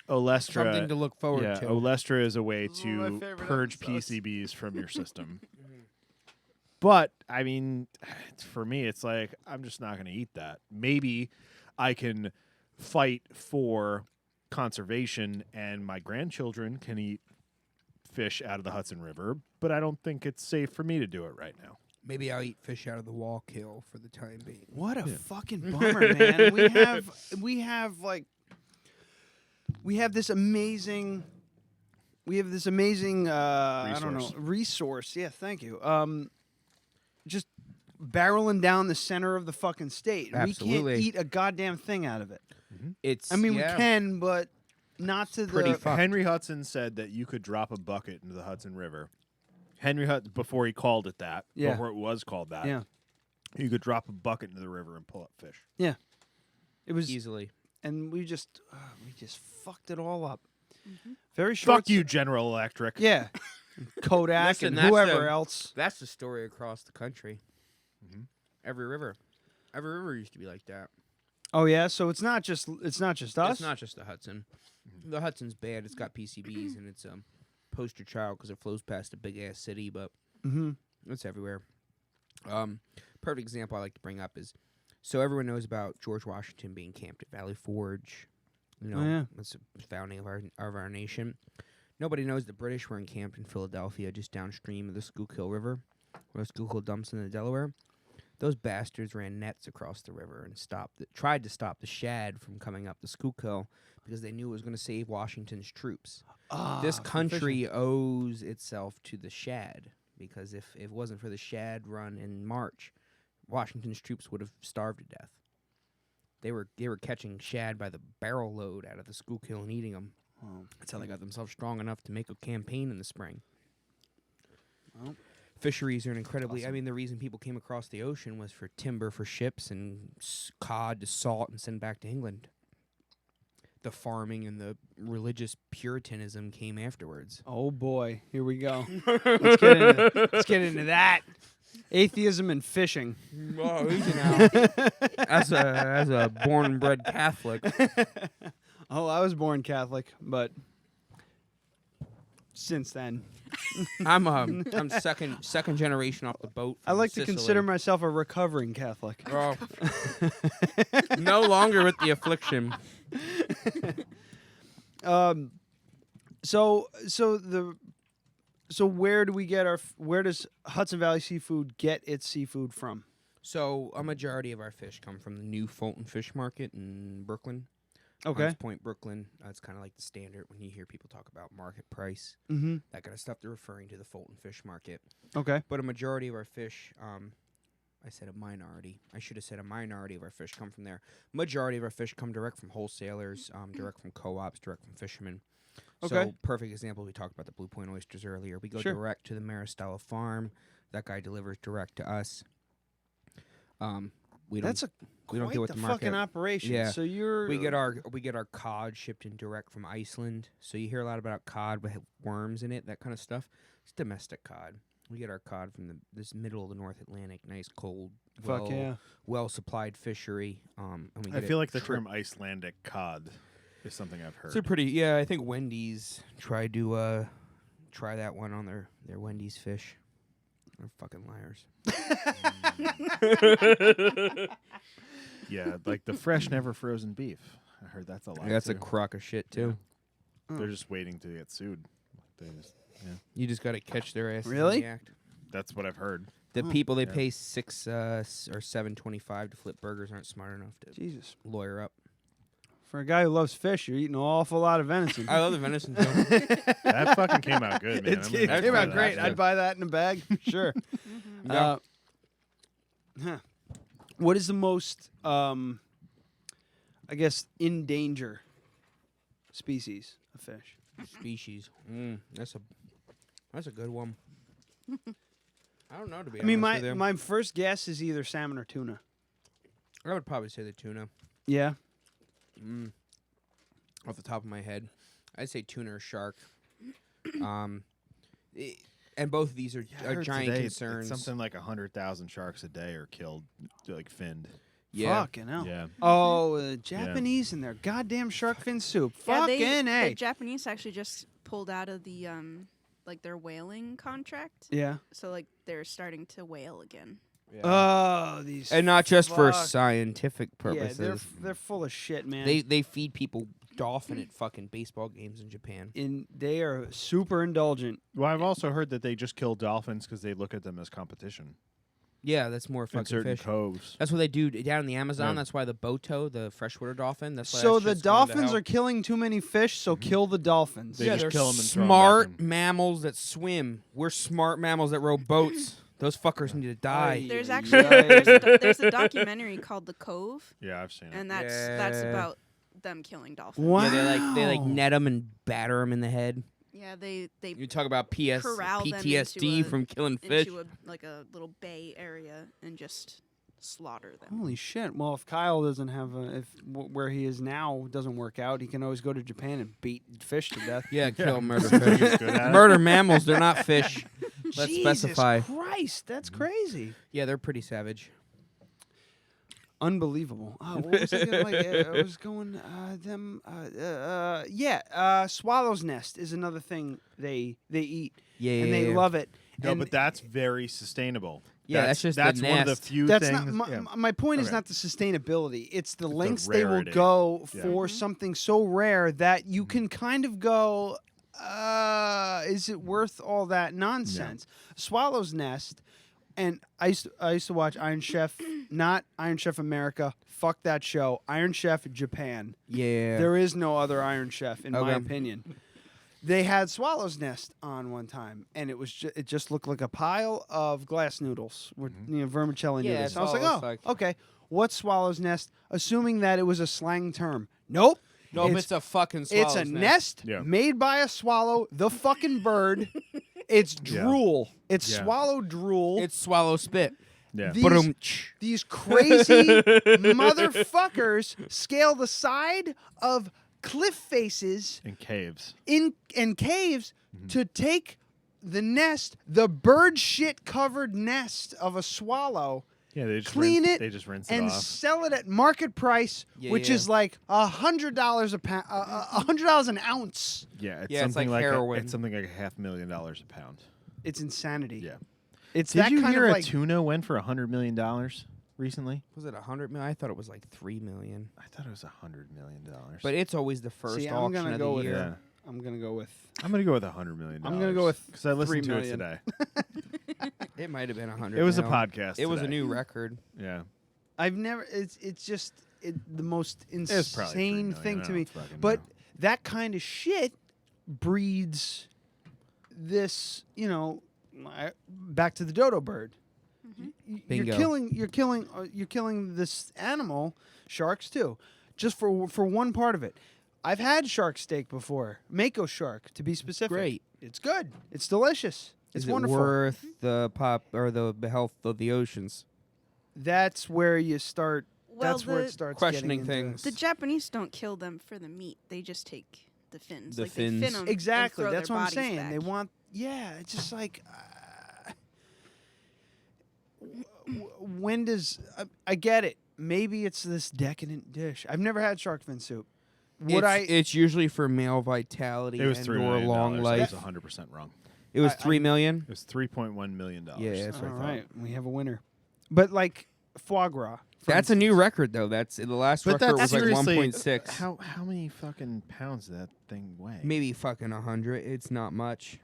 Olestra, Something to look forward to. Olestra is a way my to favorite purge episodes. PCBs from your system. But I mean, for me, it's like I'm just not going to eat that. Maybe I can fight for conservation, and my grandchildren can eat fish out of the Hudson River. But I don't think it's safe for me to do it right now. Maybe I'll eat fish out of the Wallkill for the time being. What a fucking bummer, man. We have this amazing I don't know, resource. Yeah, thank you. Just barreling down the center of the fucking state. Absolutely. We can't eat a goddamn thing out of it. It's. I mean, yeah. we can, but not to Pretty the. fucked. Henry Hudson said that you could drop a bucket into the Hudson River. Henry Hudson, before he called it that, Yeah. before it was called that, Yeah. you could drop a bucket into the river and pull up fish. Yeah. It was Easily. and we just fucked it all up. Very short. Fuck you, General Electric. Yeah. Kodak Listen, and that's whoever the- else. That's the story across the country. Every river used to be like that. Oh yeah, so it's not just us. It's not just the Hudson. The Hudson's bad. It's got PCBs and it's a poster child because it flows past a big ass city, but it's everywhere. Perfect example I like to bring up is so everyone knows about George Washington being camped at Valley Forge. You know, Oh, yeah. that's the founding of our nation. Nobody knows the British were encamped in Philadelphia, just downstream of the Schuylkill River, where the Schuylkill dumps into the Delaware. Those bastards ran nets across the river and tried to stop the shad from coming up the Schuylkill because they knew it was going to save Washington's troops. This country owes itself to the shad, because if it wasn't for the shad run in March, Washington's troops would have starved to death. They were catching shad by the barrel load out of the Schuylkill and eating them. That's how they got themselves strong enough to make a campaign in the spring. Well, fisheries are an incredibly... Awesome. I mean, the reason people came across the ocean was for timber for ships and cod to salt and send back to England. The farming and the religious Puritanism came afterwards. Oh, boy. Here we go. Let's get into that. Atheism and fishing. Oh, easy now. As a born and bred Catholic. Oh, I was born Catholic, but since then, I'm second generation off the boat. I like Sicily. to consider myself a recovering Catholic. Oh. No longer with the affliction. So where do we get where does Hudson Valley Seafood get its seafood from? So a majority of our fish come from the new Fulton Fish Market in Brooklyn. Okay. Hunts Point, Brooklyn. It's kind of like the standard when you hear people talk about market price. Mm-hmm. That kind of stuff, they're referring to the Fulton Fish Market. Okay. But a majority of our fish, I said a minority. I should have said a minority of our fish come from there. Majority of our fish come direct from wholesalers, direct from co-ops, direct from fishermen. Okay. So, perfect example, we talked about the Blue Point oysters earlier. We go direct to the Maristella farm. That guy delivers direct to us. We don't deal with the market. Fucking operation. Yeah. So we get our cod shipped in direct from Iceland. So you hear a lot about cod with worms in it, that kind of stuff. It's domestic cod. We get our cod from this middle of the North Atlantic, nice cold, well supplied fishery. And we I feel like the term Icelandic cod is something I've heard. It's I think Wendy's tried to try that one on their Wendy's fish. They're fucking liars. Yeah, like the fresh, never frozen beef. I heard that's a lie. That's a crock of shit too. Yeah. They're just waiting to get sued. You just got to catch their ass. Really? In the act. That's what I've heard. The people they pay $6 or $7.25 to flip burgers aren't smart enough to lawyer up. For a guy who loves fish, you're eating an awful lot of venison. I love the venison too. That fucking came out good, man. It came out great. I'd buy that in a bag, sure. What is the most, I guess, in danger species of fish? Species. That's a good one. I don't know, to be honest. I mean, with you. my first guess is either salmon or tuna. I would probably say the tuna. Yeah. Off the top of my head, I'd say tuna or shark. And both of these are giant concerns. It's something like 100,000 sharks a day are killed, like finned. Yeah. Fucking hell. Yeah. Oh, Japanese and their goddamn shark fin soup. Fucking A. The Japanese actually just pulled out of the their whaling contract. Yeah. So like they're starting to whale again. Yeah. Oh, these and not just for scientific purposes. Yeah, they're full of shit, man. They feed people dolphin at fucking baseball games in Japan. They are super indulgent. Well, I've also heard that they just kill dolphins because they look at them as competition. Yeah, that's more fucking in certain fish. coves. That's what they do down in the Amazon. Yeah. That's why the boto, the freshwater dolphin. That's why so the dolphins are killing too many fish. So kill the dolphins. They're kill them and smart mammals that swim. We're smart mammals that row boats. Those fuckers need to die. There's actually there's a documentary called The Cove. Yeah, I've seen it. And that's about them killing dolphins. Wow. Yeah, they net them and batter them in the head. Yeah, they You talk about corral PTSD them from killing fish. into a little bay area and just slaughter them. Holy shit! Well, if Kyle doesn't have where he is now doesn't work out, he can always go to Japan and beat fish to death. Yeah, kill murder fish. Murder mammals. They're not fish. Let's specify. Jesus Christ, that's crazy. Yeah, they're pretty savage. Unbelievable. Oh, what was I gonna, I was going swallow's nest is another thing they eat. Yeah, and they love it. No, but that's very sustainable. Yeah, that's just that's the one of the nest. few That's things. not my point. Is not the sustainability. It's the lengths the they will rarity. go Yeah. for something so rare that you can kind of go. is it worth all that nonsense? Swallow's Nest, and I used to watch Iron Chef, not Iron Chef America. Fuck that show. Iron Chef Japan. Yeah. There is no other Iron Chef, in my opinion. They had Swallow's Nest on one time, and it was it just looked like a pile of glass noodles, with vermicelli noodles. it's I was all like, looks oh, like. okay. What's Swallow's Nest? Assuming that it was a slang term. Nope. No, it's a fucking swallow's It's a nest. nest made by a swallow, the fucking bird. It's drool. It's swallow drool. It's swallow spit. Yeah. These crazy motherfuckers scale the side of cliff faces in caves in caves to take the nest, the bird shit covered nest of a swallow. Yeah, they just clean rinse, it they just rinse it and off. sell it at market price, which is like $100 a pound, $100 an ounce. Yeah, it's it's something like heroin. it's something like $500,000 a pound. It's insanity. Yeah. It's Did that you kind hear of a like tuna went for $100 million recently? Was it 100 million? I thought it was like 3 million. I thought it was $100 million. But it's always the first See, auction I'm gonna of go the with year. I'm gonna go with $100 million. I'm gonna go with because I listened 3 to it million. today. It might have been 100. It was a mil. podcast. It was a today. new record. Yeah. I've never. It's just the most It's probably 3 insane million, thing I to don't me. fucking But know. that kind of shit breeds this. Back to the dodo bird. Bingo. You're killing this animal. Sharks too, just for one part of it. I've had shark steak before, mako shark to be specific. Great. It's good. It's delicious. It's Is wonderful. it worth the pop or the health of the oceans? That's where you start. Well, that's where it starts questioning getting into- things. The Japanese don't kill them for the meat. They just take the fins. The like fins. They fin 'em Exactly. And throw That's their what I'm bodies saying. back. They want. Yeah. It's just like. When does I get it? Maybe it's this decadent dish. I've never had shark fin soup. It's usually for male vitality It was and $3 or million. long life. I was 100% wrong. It was 3 million. It was $3.1 million. Yeah, that's what I All thought. right, we have a winner. But like foie gras. for That's a new instance. record though. That's the last But record that's was like seriously 1.6. How many fucking pounds did that thing weigh? Maybe fucking 100. It's not much.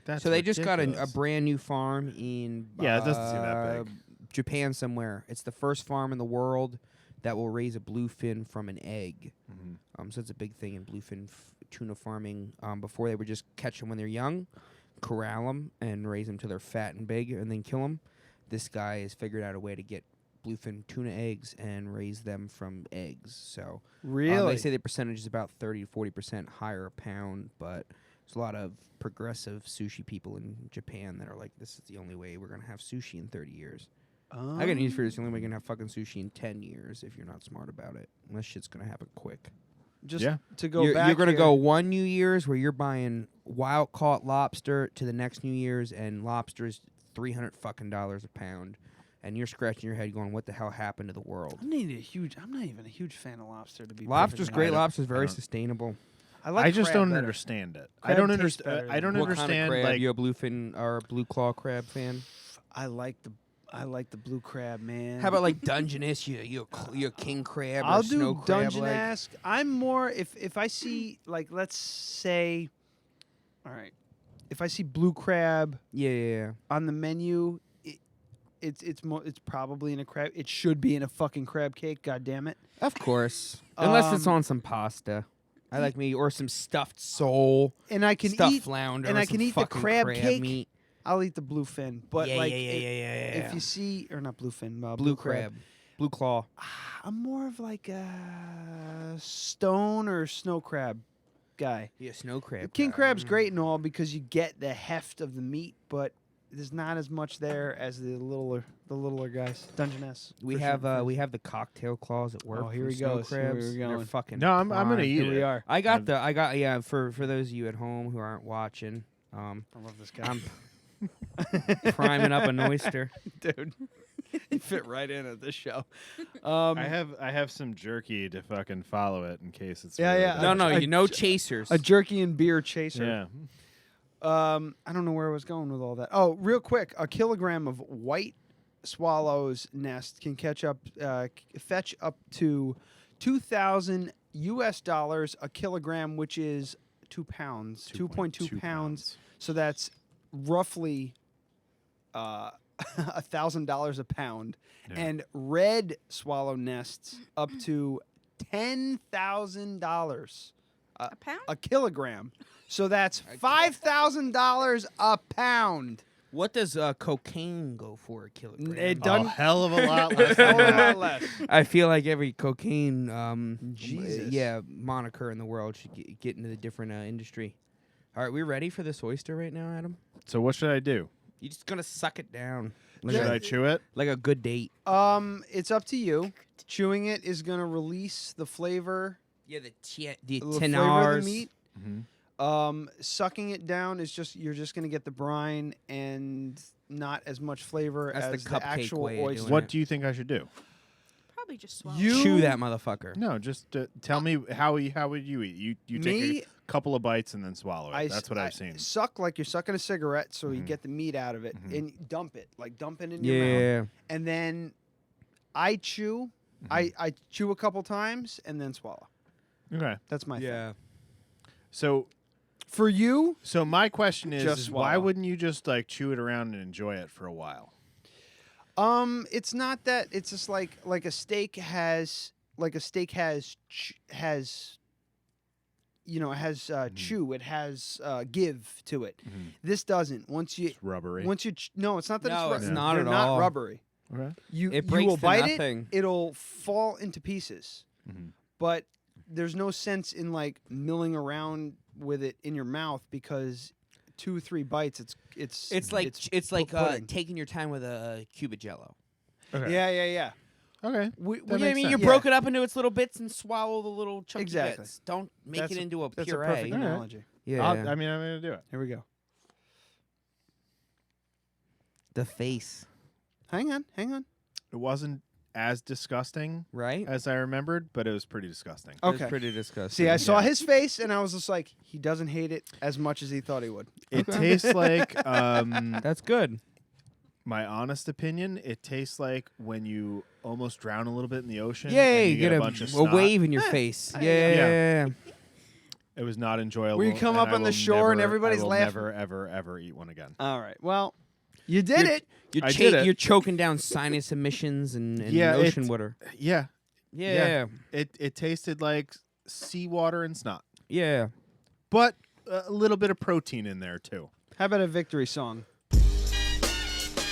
That's so they just got a ridiculous. brand new farm in Yeah, it doesn't seem that big. Japan somewhere. It's the first farm in the world that will raise a bluefin from an egg. So it's a big thing in bluefin tuna farming. Before they would just catch them when they're young, corral them, and raise them till they're fat and big, and then kill them. This guy has figured out a way to get bluefin tuna eggs and raise them from eggs. So Really? they say the percentage is about 30 to 40% higher a pound, but there's a lot of progressive sushi people in Japan that are like, this is the only way we're going to have sushi in 30 years. I got news for you. It's the only way you're going to have fucking sushi in 10 years if you're not smart about it. Unless shit's going to happen quick. Just to go You're back. going to here- go one New Year's where you're buying wild caught lobster to the next New Year's, and lobster's $300 fucking a pound. And you're scratching your head going, what the hell happened to the world? I'm not even a huge fan of lobster to be. Lobster's perfectly great. honest. Lobster's very sustainable. I just crab don't better. understand it. I Crab don't tastes understand. better I don't than- What kind of understand. crab? Like You a bluefin or a blue claw crab fan? I like the blue crab, man. How about like Dungeness? You a king crab or I'll a snow do crab? Dungeness. I'm more if I see like let's say, all right, if I see blue crab, Yeah. on the menu, it's probably in a crab. It should be in a fucking crab cake. God damn it. Of course. Unless it's Um, on some pasta. I like me or some stuffed sole. And I can stuffed eat flounder. and or I some can eat the fucking crab cake. meat. I'll eat the bluefin, but Yeah, like yeah, if yeah. you see or not bluefin, Blue crab. Blue claw. I'm more of like a stone or snow crab guy. Yeah, snow crab. King guy. crab's great and all because you get the heft of the meat, but there's not as much there as the littler guys. Dungeness. We have the cocktail claws at work. Oh, here from he snow goes. Here Crabs. we're They're going. fucking. No, I'm gonna prime. eat Here we it. are. I got for those of you at home who aren't watching. I love this guy. I'm priming up an oyster. Dude. You fit right in at this show. I have some jerky to fucking follow it in case it's Yeah, really yeah. bad. No, you know chasers. A jerky and beer chaser. Yeah. I don't know where I was going with all that. Oh, real quick, a kilogram of white swallow's nest can fetch up to $2,000 US a kilogram, which is pounds, Two point 2.2 two pounds. So that's roughly $1,000 a pound. Yeah. And red swallow nests up to $10,000 A pound? a kilogram. So that's $5,000 a pound. What does cocaine go for a kilogram? It A doesn't. hell of a lot less. Hell than of a that. lot less. I feel like every cocaine Jesus. moniker in the world should get into the different industry. All right, we ready for this oyster right now, Adam? So what should I do? You're just gonna suck it down. Should I chew it? Like a good date. It's up to you. Chewing it is gonna release the flavor. Yeah, the flavor of tenars. the meat. Sucking it down is you're just gonna get the brine and not as much flavor That's the as the cupcake actual way of doing oyster. What do you think I should do? Probably just swallow. Chew that motherfucker. No, just tell me how would you eat? You take Me? a couple of bites and then swallow it. That's what I've seen. Suck like you're sucking a cigarette, so you get the meat out of it, and dump it in your Yeah. mouth, and then I chew. I chew a couple times and then swallow. Okay. That's my thing. So For you, so my question Just is why swallow. wouldn't you just like chew it around and enjoy it for a while? it's not that. It's just like a steak has chew. It has give to it. This doesn't. Once you It's rubbery. no, it's not that No, it's it's rubbery. not They're at not all. rubbery. Okay. You It you breaks will to bite nothing. it. It'll fall into pieces. But there's no sense in like milling around with it in your mouth because 2-3 bites, It's like pudding. taking your time with a cube of Jello. Okay. Yeah. Okay. We, You know what I mean? You Yeah. broke it up into its little bits and swallow the little chunky Exactly. bits. Don't make That's it into a That's puree. a perfect All right. analogy. Yeah. I'm gonna do it. Here we go. The face. Hang on. It wasn't as disgusting Right? as I remembered, but it was pretty disgusting. Okay. It's pretty disgusting. See, I saw Yeah. his face, and I was just like, he doesn't hate it as much as he thought he would. It tastes like That's good. my honest opinion, it tastes like when you almost drown a little bit in the ocean. Yay, and you get a a bunch of a snot. wave in your face. Yeah. It was not enjoyable. Where you come and up I on the will shore and never- everybody's I will laughing. Never, ever, ever eat one again. All right. Well, you did it. I did it. You're choking down sinus emissions and Yeah, ocean it's- water. Yeah, Yeah. It tasted like seawater and snot, Yeah. but a little bit of protein in there too. How about a victory song?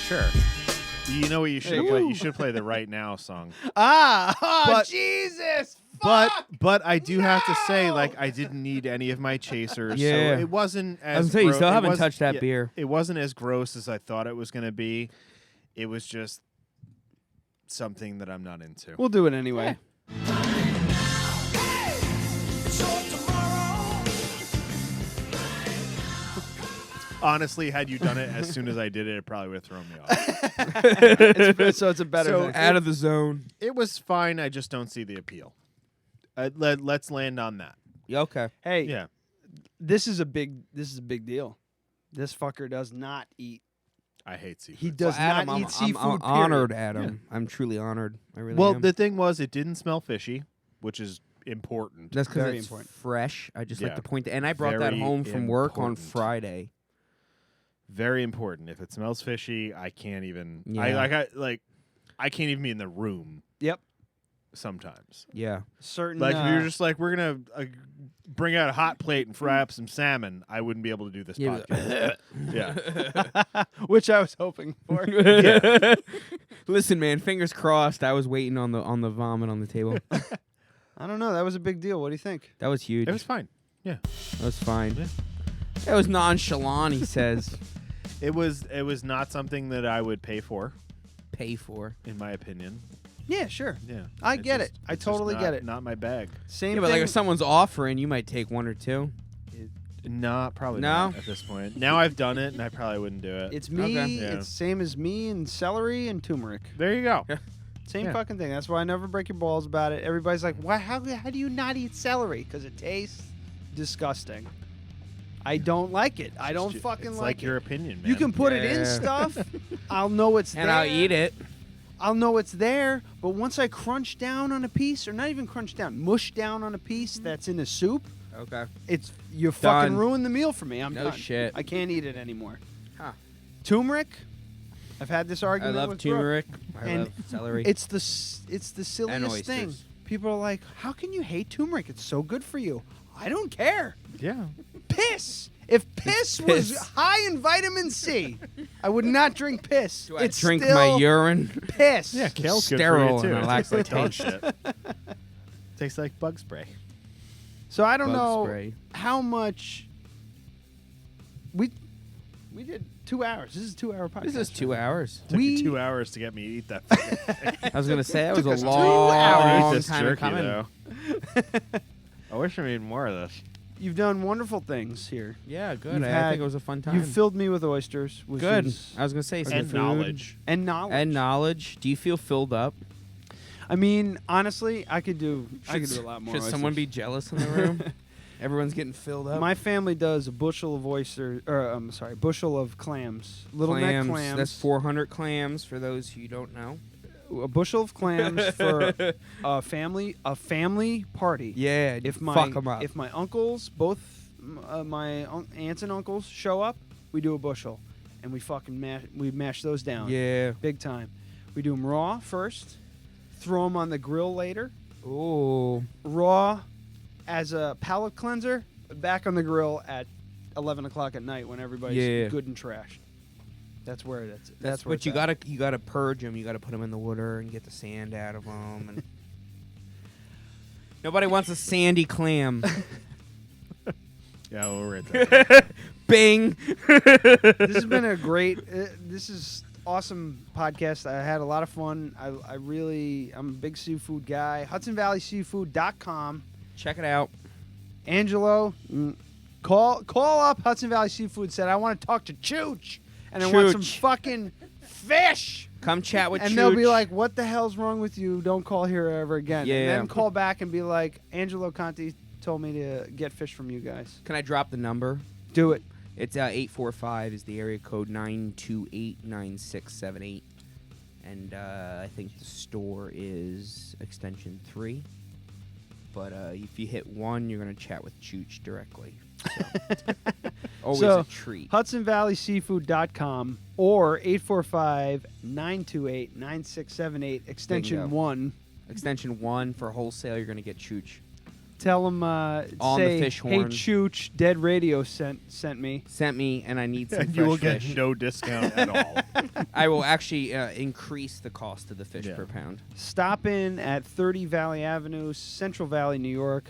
Sure. You know what you should play? You should play the Right Now song. But- Jesus! But I do have to say, like, I didn't need any of my chasers. Yeah. So it wasn't as. I was gonna say, you gro- still it haven't was- touched that yeah, beer. It wasn't as gross as I thought it was going to be. It was just something that I'm not into. We'll do it anyway. Honestly, had you done it as soon as I did it, it probably would have thrown me off. So it's a better So thing. Out of the zone. It was fine. I just don't see the appeal. Let's land on that. Yeah, okay. Hey, Yeah. this is a big deal. This fucker does not eat. I hate seafood. He does Adam, not eat seafood. I'm honored, period. Adam. I'm truly honored. I really Well, am. the thing was, it didn't smell fishy, which is important. That's because Very it's important. fresh. I just like Yeah. to point that. And I brought that Very home from work on important. Friday. Very important. If it smells fishy, I can't even. Yeah. I can't even be in the room. Yep. Sometimes, Yeah. Certain. like if you're just like, we're gonna bring out a hot plate and fry up some salmon, I wouldn't be able to do this Yeah, podcast. Yeah. which I was hoping for. Listen, man, fingers crossed. I was waiting on the vomit on the table. I don't know. That was a big deal. What do you think? That was huge. It was fine. Yeah. That was fine. Yeah. That was nonchalant, he says. It was not something that I would pay for, Pay for. in my opinion. Yeah, sure. Yeah. I It's get just- it. I it's just totally not- get it. Not my bag. Same Yeah, but thing. like if someone's offering, you might take one or two. Nah, probably No? not at this point. Now I've done it, and I probably wouldn't do it. It's me. Okay. Yeah. It's same as me and celery and turmeric. There you go. Same Yeah. fucking thing. That's why I never break your balls about it. Everybody's like, "Why? How do you not eat celery? Because it tastes disgusting." I don't like it. I don't fucking it's like like it. your opinion, man. You can put it in Yeah. stuff. I'll know it's And there. I'll eat it. I'll know it's there. But once I crunch down on a piece, or not even crunch down, mush down on a piece that's in a soup, Okay. You fucking Done. ruined the meal for me. I'm No done. shit. I can't eat it anymore. Huh. Turmeric. I've had this I argument love with Brooke, turmeric. I and love celery. It's the silliest thing. oysters. People are like, "How can you hate turmeric? It's so good for you." I don't care. Yeah. Piss. If piss was piss. high in vitamin C, I would not drink piss. Do I It's drink still my urine? Piss. Yeah, kale's Sterile good for you, too. and It tastes like dog taste. shit. Tastes like bug spray. So I don't Bug know spray. how much we did 2 hours. This is a 2-hour podcast. This is 2 hours. Took you 2 hours to get me to eat that fucking thing. I was gonna say that was Took us a 2 long I need this time jerky, coming. though. I wish I made more of this. You've done wonderful things here. Yeah, good. You've I had- think it was a fun time. You filled me with oysters. Which Good. is- I was gonna say some And food. knowledge. And knowledge. And knowledge. Do you feel filled up? I mean, honestly, I could do a lot more. Should someone be jealous in the room? Everyone's getting filled up. My family does a bushel of oysters, or bushel of clams, little neck clams. That's 400 clams for those who don't know. A bushel of clams for a family party. Yeah, if my fuck 'em up. if my uncles, both my aunts and uncles show up, we do a bushel, and we fucking mash those down. Yeah, big time. We do them raw first, throw them on the grill later. Ooh, raw as a palate cleanser, back on the grill at 11 o'clock at night when everybody's good and trashed. That's where that's where. But you gotta purge them. You gotta put them in the water and get the sand out of them. And nobody wants a sandy clam. Yeah, we're right there. Bing. This has been a great. This is awesome podcast. I had a lot of fun. I'm a big seafood guy. HudsonValleySeafood.com. Check it out. Angelo, call up Hudson Valley Seafood. Said I want to talk to Chooch, and I want some Chooch. fucking fish. Come chat with and Chooch. they'll be like, "What the hell's wrong with you? Don't call here ever again." Yeah. And then call back and be like, "Angelo Conti told me to get fish from you guys." Can I drop the number? Do it. It's 845 is the area code 928-9678. And I think the store is extension 3. But if you hit 1, you're going to chat with Chooch directly. So, always a treat. HudsonValleySeafood.com or 845-928-9678, extension Bingo. 1. Extension 1 for wholesale, you're going to get Chooch. Tell them, On say, the fish "Hey, horn. Chooch, Dead Radio sent me." Sent me, and I need some And fresh you will fish. get no discount at all. I will actually increase the cost of the fish per pound. Stop in at 30 Valley Avenue, Central Valley, New York,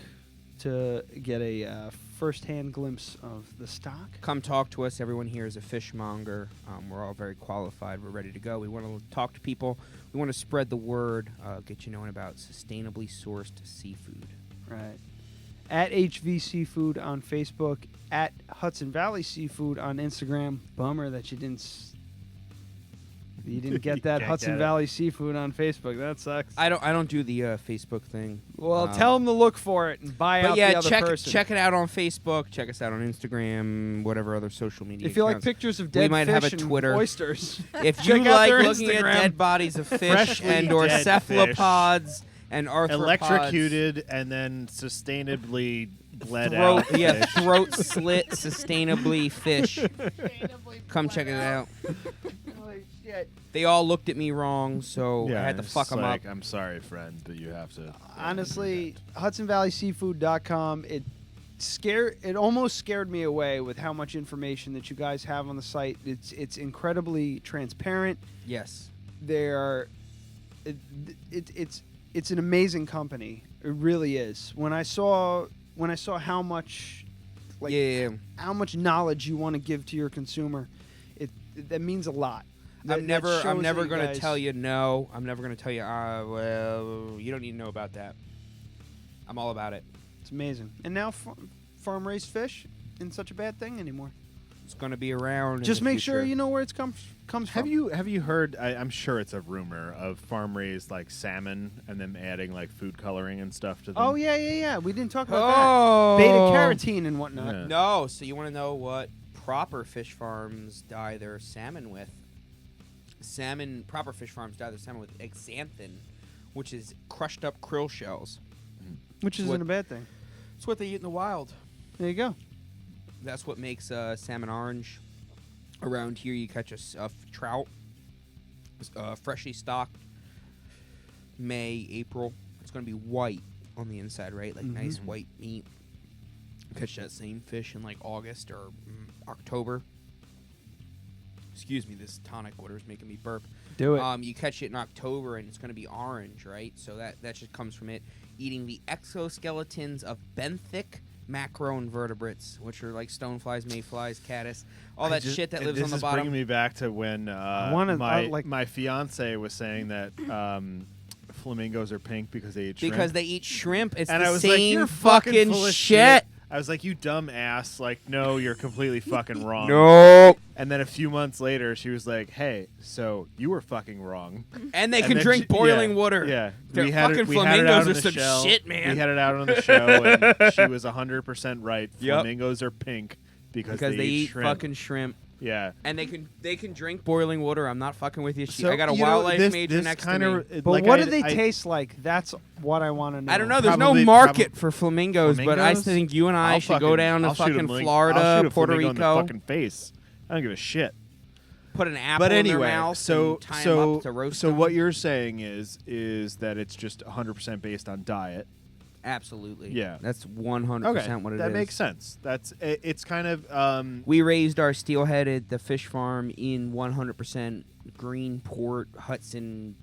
to get a first-hand glimpse of the stock. Come talk to us. Everyone here is a fishmonger. We're all very qualified. We're ready to go. We want to talk to people. We want to spread the word, get you knowing about sustainably sourced seafood. Right. At HV Seafood on Facebook, at Hudson Valley Seafood on Instagram. Bummer that you didn't get that Can't Hudson get it. Valley Seafood on Facebook. That sucks. I don't do the Facebook thing. Well, tell them to look for it and buy out the other person. check it out on Facebook. Check us out on Instagram, whatever other social media. If you like accounts. pictures of we dead might fish have a and Twitter. oysters, If you check out like their looking Instagram. at dead bodies of fish Freshly and or dead cephalopods and arthropods, Electrocuted and then sustainably bled out. Throat slit, sustainably fish. Come check it out. Holy shit. They all looked at me wrong, so I had to it's fuck them like, up. I'm sorry, friend, but you have to. Honestly, HudsonValleySeafood.com. It almost scared me away with how much information that you guys have on the site. It's incredibly transparent. Yes. It's an amazing company. It really is. When I saw how much how much knowledge you want to give to your consumer, that means a lot. I'm never going to guys- tell you no. I'm never going to tell you, well, you don't need to know about that. I'm all about it. It's amazing. And now farm raised fish isn't such a bad thing anymore. It's going to be around. Just in the make sure future. you know where it comes from. Have you heard? I'm sure it's a rumor of farm raised like salmon and them adding like food coloring and stuff to them. Oh yeah. We didn't talk about Oh. that. Beta carotene and whatnot. Yeah. No, so you want to know what proper fish farms dye their salmon with? Proper fish farms dye their salmon with xanthan, which is crushed up krill shells. Which isn't a bad thing. It's what they eat in the wild. There you go. That's what makes salmon orange. Around here, you catch a trout, freshly stocked, May, April. It's going to be white on the inside, right? Like nice white meat. Catch that same fish in like August or October. Excuse me, this tonic water is making me burp. Do it. You catch it in October, and it's going to be orange, right? So that just comes from it eating the exoskeletons of benthic macroinvertebrates, which are like stoneflies, mayflies, caddis, all that shit that lives on the This is bottom. bringing me back to when my fiance was saying that flamingos are pink because they eat shrimp. Because they eat shrimp. It's and the I was like, same you're fucking full of shit. I was like, you dumb ass. Like, no, you're completely fucking wrong. Nope. And then a few months later, she was like, hey, so you were fucking wrong. And they can drink boiling water. Yeah. Their fucking flamingos are some shit, man. We had it out on the show, and she was 100% right. Flamingos are pink because they eat shrimp. Fucking shrimp. Yeah. And they can drink boiling water. I'm not fucking with you. So, I got a wildlife major next to me. But like what do they taste like? That's what I want to know. I don't know. There's no market for flamingos, but I think you and I should go down to fucking Florida, Puerto Rico. In the fucking face. I don't give a shit. Put an apple in their mouth. So and tie 'em up to roast them. what you're saying is that it's just 100% based on diet. Absolutely. Yeah. That's 100% what it is. That makes sense. It's kind of we raised our steelhead at the fish farm in 100% Greenport, Hudson,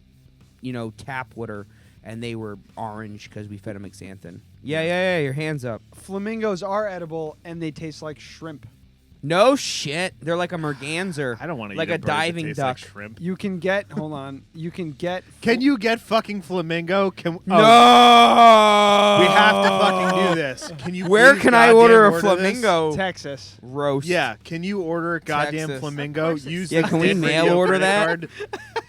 tap water, and they were orange because we fed them xanthan. Yeah, your hands up. Flamingos are edible and they taste like shrimp. No shit. They're like a merganser. I don't want to like eat a bird that diving tastes duck. like shrimp. You can get Can you get fucking flamingo? No. We have to fucking do this. Can you? Where please can I goddamn order a this? flamingo? Texas. Roast. Yeah, can you order a goddamn Texas. flamingo? Use Yeah, the can we Dead mail Radio order credit that? card,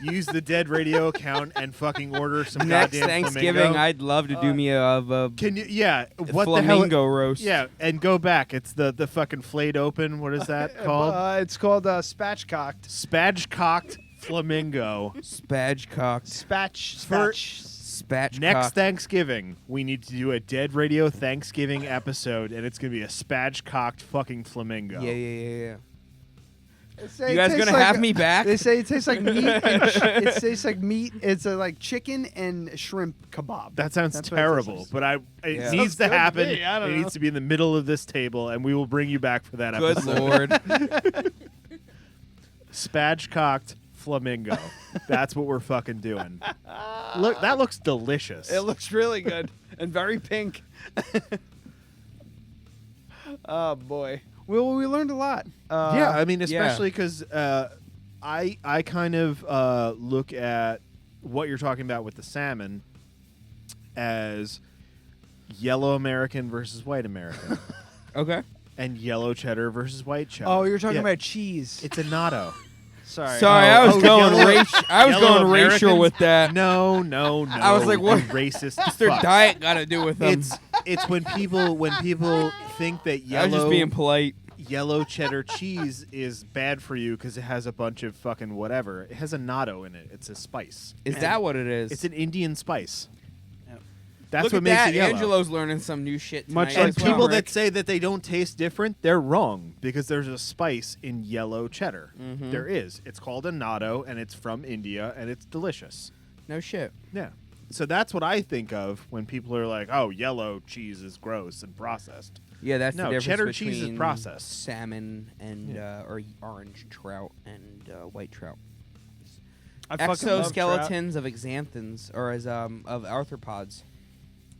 use the Dead Radio account and fucking order some Next goddamn Thanksgiving, flamingo. I'd love to do me a Can you? Yeah. What flamingo the hell? roast. Yeah, and go back. It's the fucking flayed open. What is that called? It's called spatchcocked. Spatchcocked flamingo. Spatchcocked. Spatch. Next Thanksgiving, we need to do a Dead Radio Thanksgiving episode, and it's gonna be a spatchcocked fucking flamingo. Yeah. Say You guys it tastes gonna have me back? They say it tastes like meat. It tastes like meat. It's like chicken and shrimp kebab. That sounds That's what it terrible, tastes but it Yeah. needs Sounds to good to happen. me. I don't It know. needs to be in the middle of this table, and we will bring you back for that Good episode. Lord. Spatchcocked flamingo. That's what we're fucking doing. Look, that looks delicious. It looks really good and very pink. Oh boy. Well, we learned a lot. Yeah, I mean, especially because I kind of look at what you're talking about with the salmon as yellow American versus white American. Okay. And yellow cheddar versus white cheddar. Oh, you're talking about cheese. It's a natto. Sorry. I was going yellow- I was yellow going racial Americans? with that. No. I was like, what? You racist. What's their fuck. diet got to do with them? It's when people think that I was just being yellow polite. yellow cheddar cheese is bad for you because it has a bunch of fucking whatever. It has a natto in it. It's a spice. Is that what it is? It's an Indian spice. That's Look what at makes that. it yellow. Angelo's learning some new shit tonight. Much And like people that Rick. say that they don't taste different, they're wrong because there's a spice in yellow cheddar. Mhm. There is. It's called a natto, and it's from India, and it's delicious. No shit. Yeah. So that's what I think of when people are like, "Oh, yellow cheese is gross and processed." Yeah, that's No, the difference cheddar between cheese is processed. salmon and or orange trout and white trout. I fucking love trout. Exoskeletons of xanthans or as of arthropods.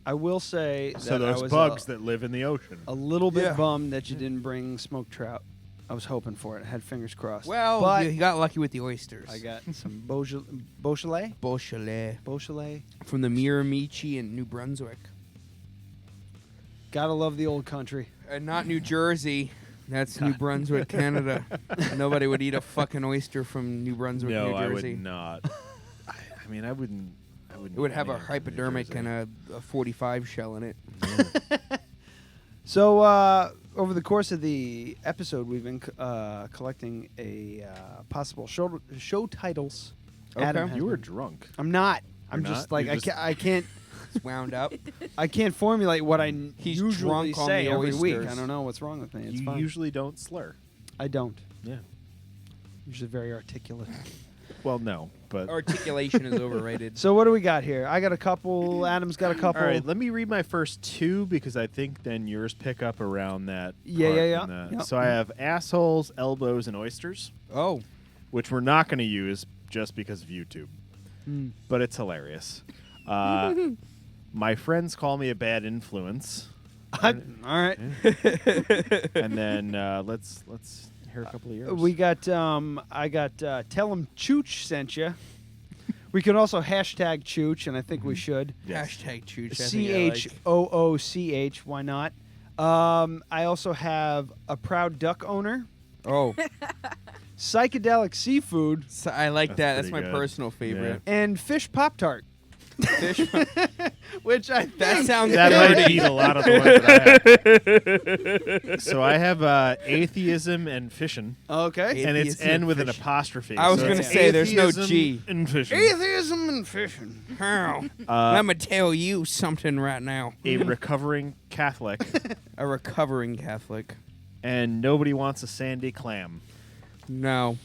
I will say So that I those was bugs that live in the ocean. a little bit Yeah. bummed that you didn't bring smoked trout. I was hoping for it. I had fingers crossed. Well, but you got lucky with the oysters. I got some Beaujolais From the Miramichi in New Brunswick. Gotta love the old country. And not New Jersey. That's New Brunswick, Canada. Nobody would eat a fucking oyster from New Brunswick, No, New I Jersey. would not. I mean, I wouldn't. It would have a eat anything from New hypodermic Jersey. and a 45 shell in it. So over the course of the episode, we've been collecting a possible show titles. Okay. Adam has You were been- drunk. I'm not. I'm You're just not? like You just- I can't. He's wound up. I can't formulate what I He's usually drunk on say the every week. oysters. I don't know what's wrong with me. It's You fine. usually don't slur. I don't. Yeah. Usually very articulate. Well, no, but Articulation is overrated. So what do we got here? I got a couple. Adam's got a couple. All right, let me read my first two because I think then yours pick up around that. Yeah, part yeah. in the- Yep. So I have assholes, elbows, and oysters. Oh. Which we're not going to use just because of YouTube. Hmm. But it's hilarious. My friends call me a bad influence. All right. And then let's hear a couple of yours. We got. I got. Tell him Chooch sent you. We can also hashtag Chooch, and I think we should. Yes. Hashtag Chooch. CHOOCH. Why not? I also have a proud duck owner. Oh. Psychedelic seafood. So I like that. That's my pretty good. personal favorite. And Fish Pop-Tart. Fish. Which I That think sounds That good. might beat a lot of the ones that I have. So I have atheism and fishing. Okay. And it's Atheism N and with an fishing. apostrophe. I was So gonna it's say, there's no atheism G. and fishing. Atheism and fishing. How? I'm going to tell you something right now. A recovering Catholic. A recovering Catholic. And nobody wants a sandy clam. No.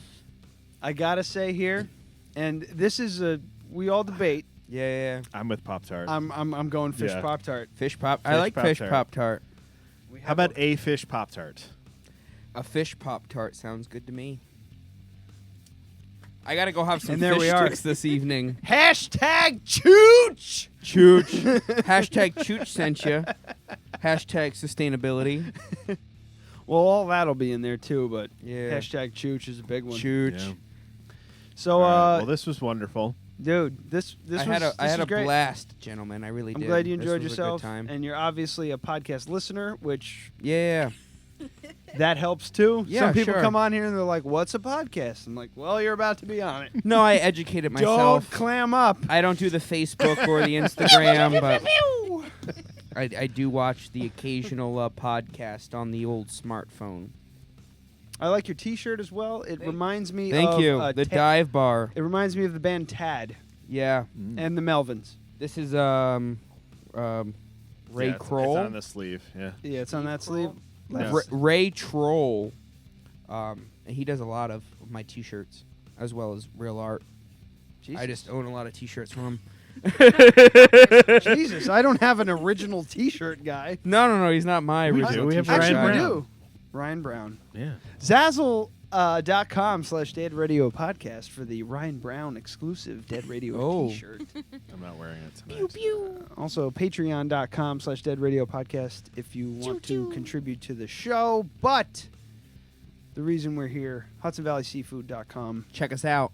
I gotta say here, and this is we all debate. Yeah. I'm with Pop-Tart. I'm going Fish Yeah. Pop-Tart. Fish Pop. I Fish like Fish Pop-Tart. Pop-Tart. How about a fish Pop-Tart? A Fish Pop-Tart sounds good to me. I got to go have some And there fish we are. sticks this evening. Hashtag Chooch. Chooch. Hashtag Chooch sent you. Hashtag sustainability. Well, all that'll be in there too, but Yeah. hashtag Chooch is a big one. Chooch. Yeah. So, All right. Well, this was wonderful. dude, this I was had a great. blast, gentlemen. I really I'm did. glad you This enjoyed was yourself, A good time. and you're obviously a podcast listener, which Yeah. that helps too. Yeah, Some people sure. come on here and they're like, "What's a podcast?" I'm like, "Well, you're about to be on it." No, I educated myself. Don't clam up. I don't do the Facebook or the Instagram, but I do watch the occasional podcast on the old smartphone. I like your T-shirt as well. It reminds me. Thank of you. The dive bar. It reminds me of the band Tad Yeah. and the Melvins. This is Ray Yeah, Kroll. It's on the sleeve. Yeah. Yeah, it's on that sleeve. Yes. Ray Troll. And he does a lot of my T-shirts as well as real art. I just own a lot of T-shirts from him. Jesus, I don't have an original T-shirt guy. No, he's not my We original do. We have T-shirt Ryan guy. We Brown. do. Ryan Brown. Yeah. Zazzle.com/Dead Radio Podcast for the Ryan Brown exclusive Dead Radio T-shirt. I'm not wearing it tonight. Also, patreon.com/Dead Radio Podcast if you want to contribute to the show. But the reason we're here, HudsonValleySeafood.com. Check us out.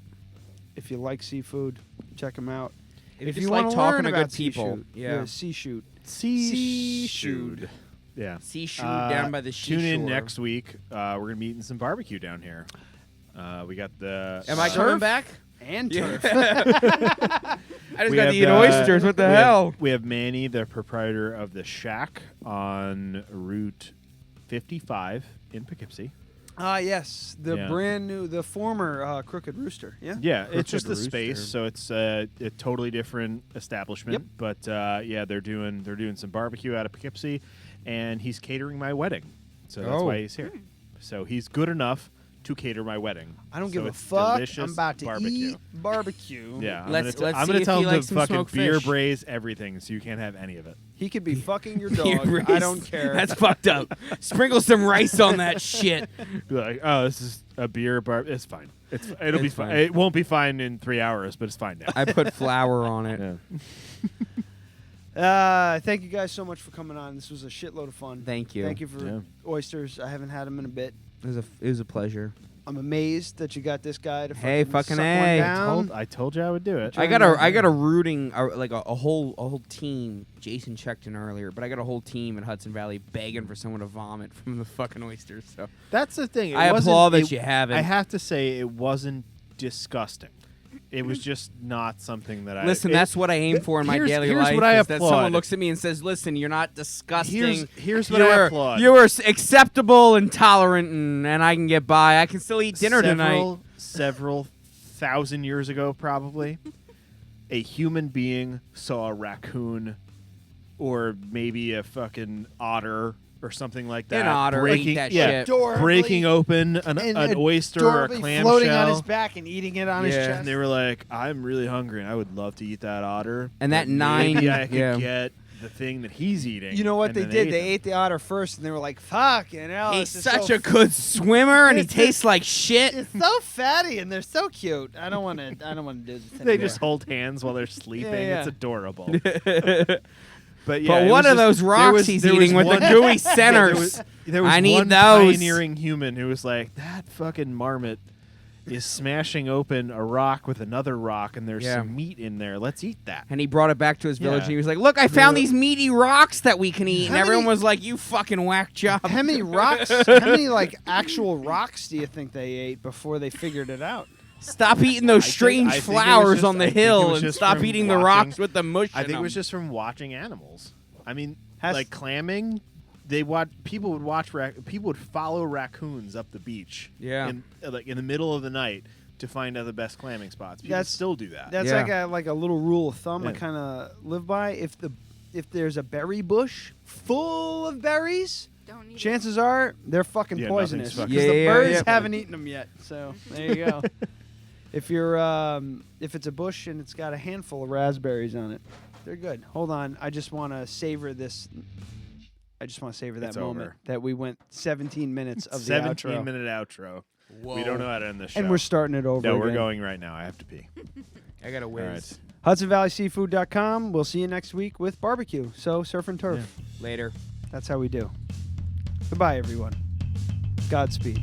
If you like seafood, check them out. If you you just want like to talking learn to about good people. Yeah. sea shoot. Sea shoot. Yeah. Sea shoot down by the Tune in seashore. next week. We're going to be eating some barbecue down here. We got the... Am I Surf coming back? And Yeah. turf. I just We got have to eat oysters. What the we hell? Have, we have Manny, the proprietor of the Shack on Route 55 in Poughkeepsie. Yes, the Yeah. brand new, the former Crooked Rooster. Yeah. Yeah, Crooked it's just the Rooster. space, so it's a totally different establishment. Yep. But yeah, they're doing some barbecue out of Poughkeepsie, and he's catering my wedding, so that's Oh. why he's here. So he's good enough to cater my wedding. I don't So give a it's fuck. delicious I'm about to barbecue. eat barbecue. Yeah, Let's I'm see gonna if tell he him likes to some fucking smoked beer fish. braise everything, so you can't have any of it. He could be fucking your Beer dog. I rice. don't care. That's fucked up. Sprinkle some rice on that shit. Be like, oh, this is a beer bar. It's fine. It'll be It's fine. fine. It won't be fine in 3 hours, but it's fine now. I put flour on it. Yeah. Thank you guys so much for coming on. This was a shitload of fun. Thank you. Thank you for Yeah. oysters. I haven't had them in a bit. It was a pleasure. I'm amazed that you got this guy to Hey, fucking fucking suck A. one down. I told you I would do it. I got a rooting like a whole team. Jason checked in earlier, but I got a whole team in Hudson Valley begging for someone to vomit from the fucking oysters. So That's the thing. It I wasn't- applaud that it- you haven't. I have to say, it wasn't disgusting. It was just not something that I... Listen, it- that's what I aim for in my here's- daily here's life. what I is that someone applaud. looks at me and says, "Listen, you're not disgusting. Here's what I applaud. You are acceptable and tolerant, and I can get by. I can still eat dinner tonight." Several thousand years ago, probably, a human being saw a raccoon or maybe a fucking otter or something like that. An otter, breaking, eat that yeah, shit. breaking open an oyster or a clam floating shell. on his back and eating it on his chest. And they were like, I'm really hungry and I would love to eat that otter. And that but maybe I could yeah. get the thing that he's eating. You know what and they then did? ate They him. ate the otter first, and they were like, "Fuck, you know, He's this is such so a good swimmer, and he tastes like shit. It's so fatty, and they're so cute. I don't want to do this They anymore. just hold hands while they're sleeping. Yeah. It's adorable. But yeah, But it one was of those just- rocks he's there was eating with the one- gooey centers. There was I need one those. pioneering human who was like, that fucking marmot is smashing open a rock with another rock, and there's Yeah. some meat in there. Let's eat that. And he brought it back to his village, Yeah. and he was like, "Look, I found these meaty rocks that we can eat." And How everyone many- was like, "You fucking whack job." How many rocks? How many like actual rocks do you think they ate before they figured it out? Stop eating those strange I think it was flowers just- on the I think it hill, was and just stop from eating the watching- rocks with the mush. I in think it was them. just from watching animals. I mean, Has- like clamming. People would watch. People would follow raccoons up the beach. Yeah. like in the middle of the night to find out the best clamming spots. People That's- still do that. That's Yeah. like a little rule of thumb I Yeah. kind of live by. If there's a berry bush full of berries, Don't eat chances are they're fucking Yeah, poisonous nothing's because fucking- the Yeah, birds yeah. haven't eaten them yet. So there you go. If it's a bush and it's got a handful of raspberries on it, they're good. Hold on, I just want to savor this. I just want to savor that It's moment over. that we went 17 minutes of the 17-minute outro. Whoa. We don't know how to end the show. and we're starting it over. No, we're again. going right now. I have to pee. I got a All whiz. right. HudsonValleySeafood.com. We'll see you next week with barbecue. So surf and turf. Later. That's how we do. Goodbye, everyone. Godspeed.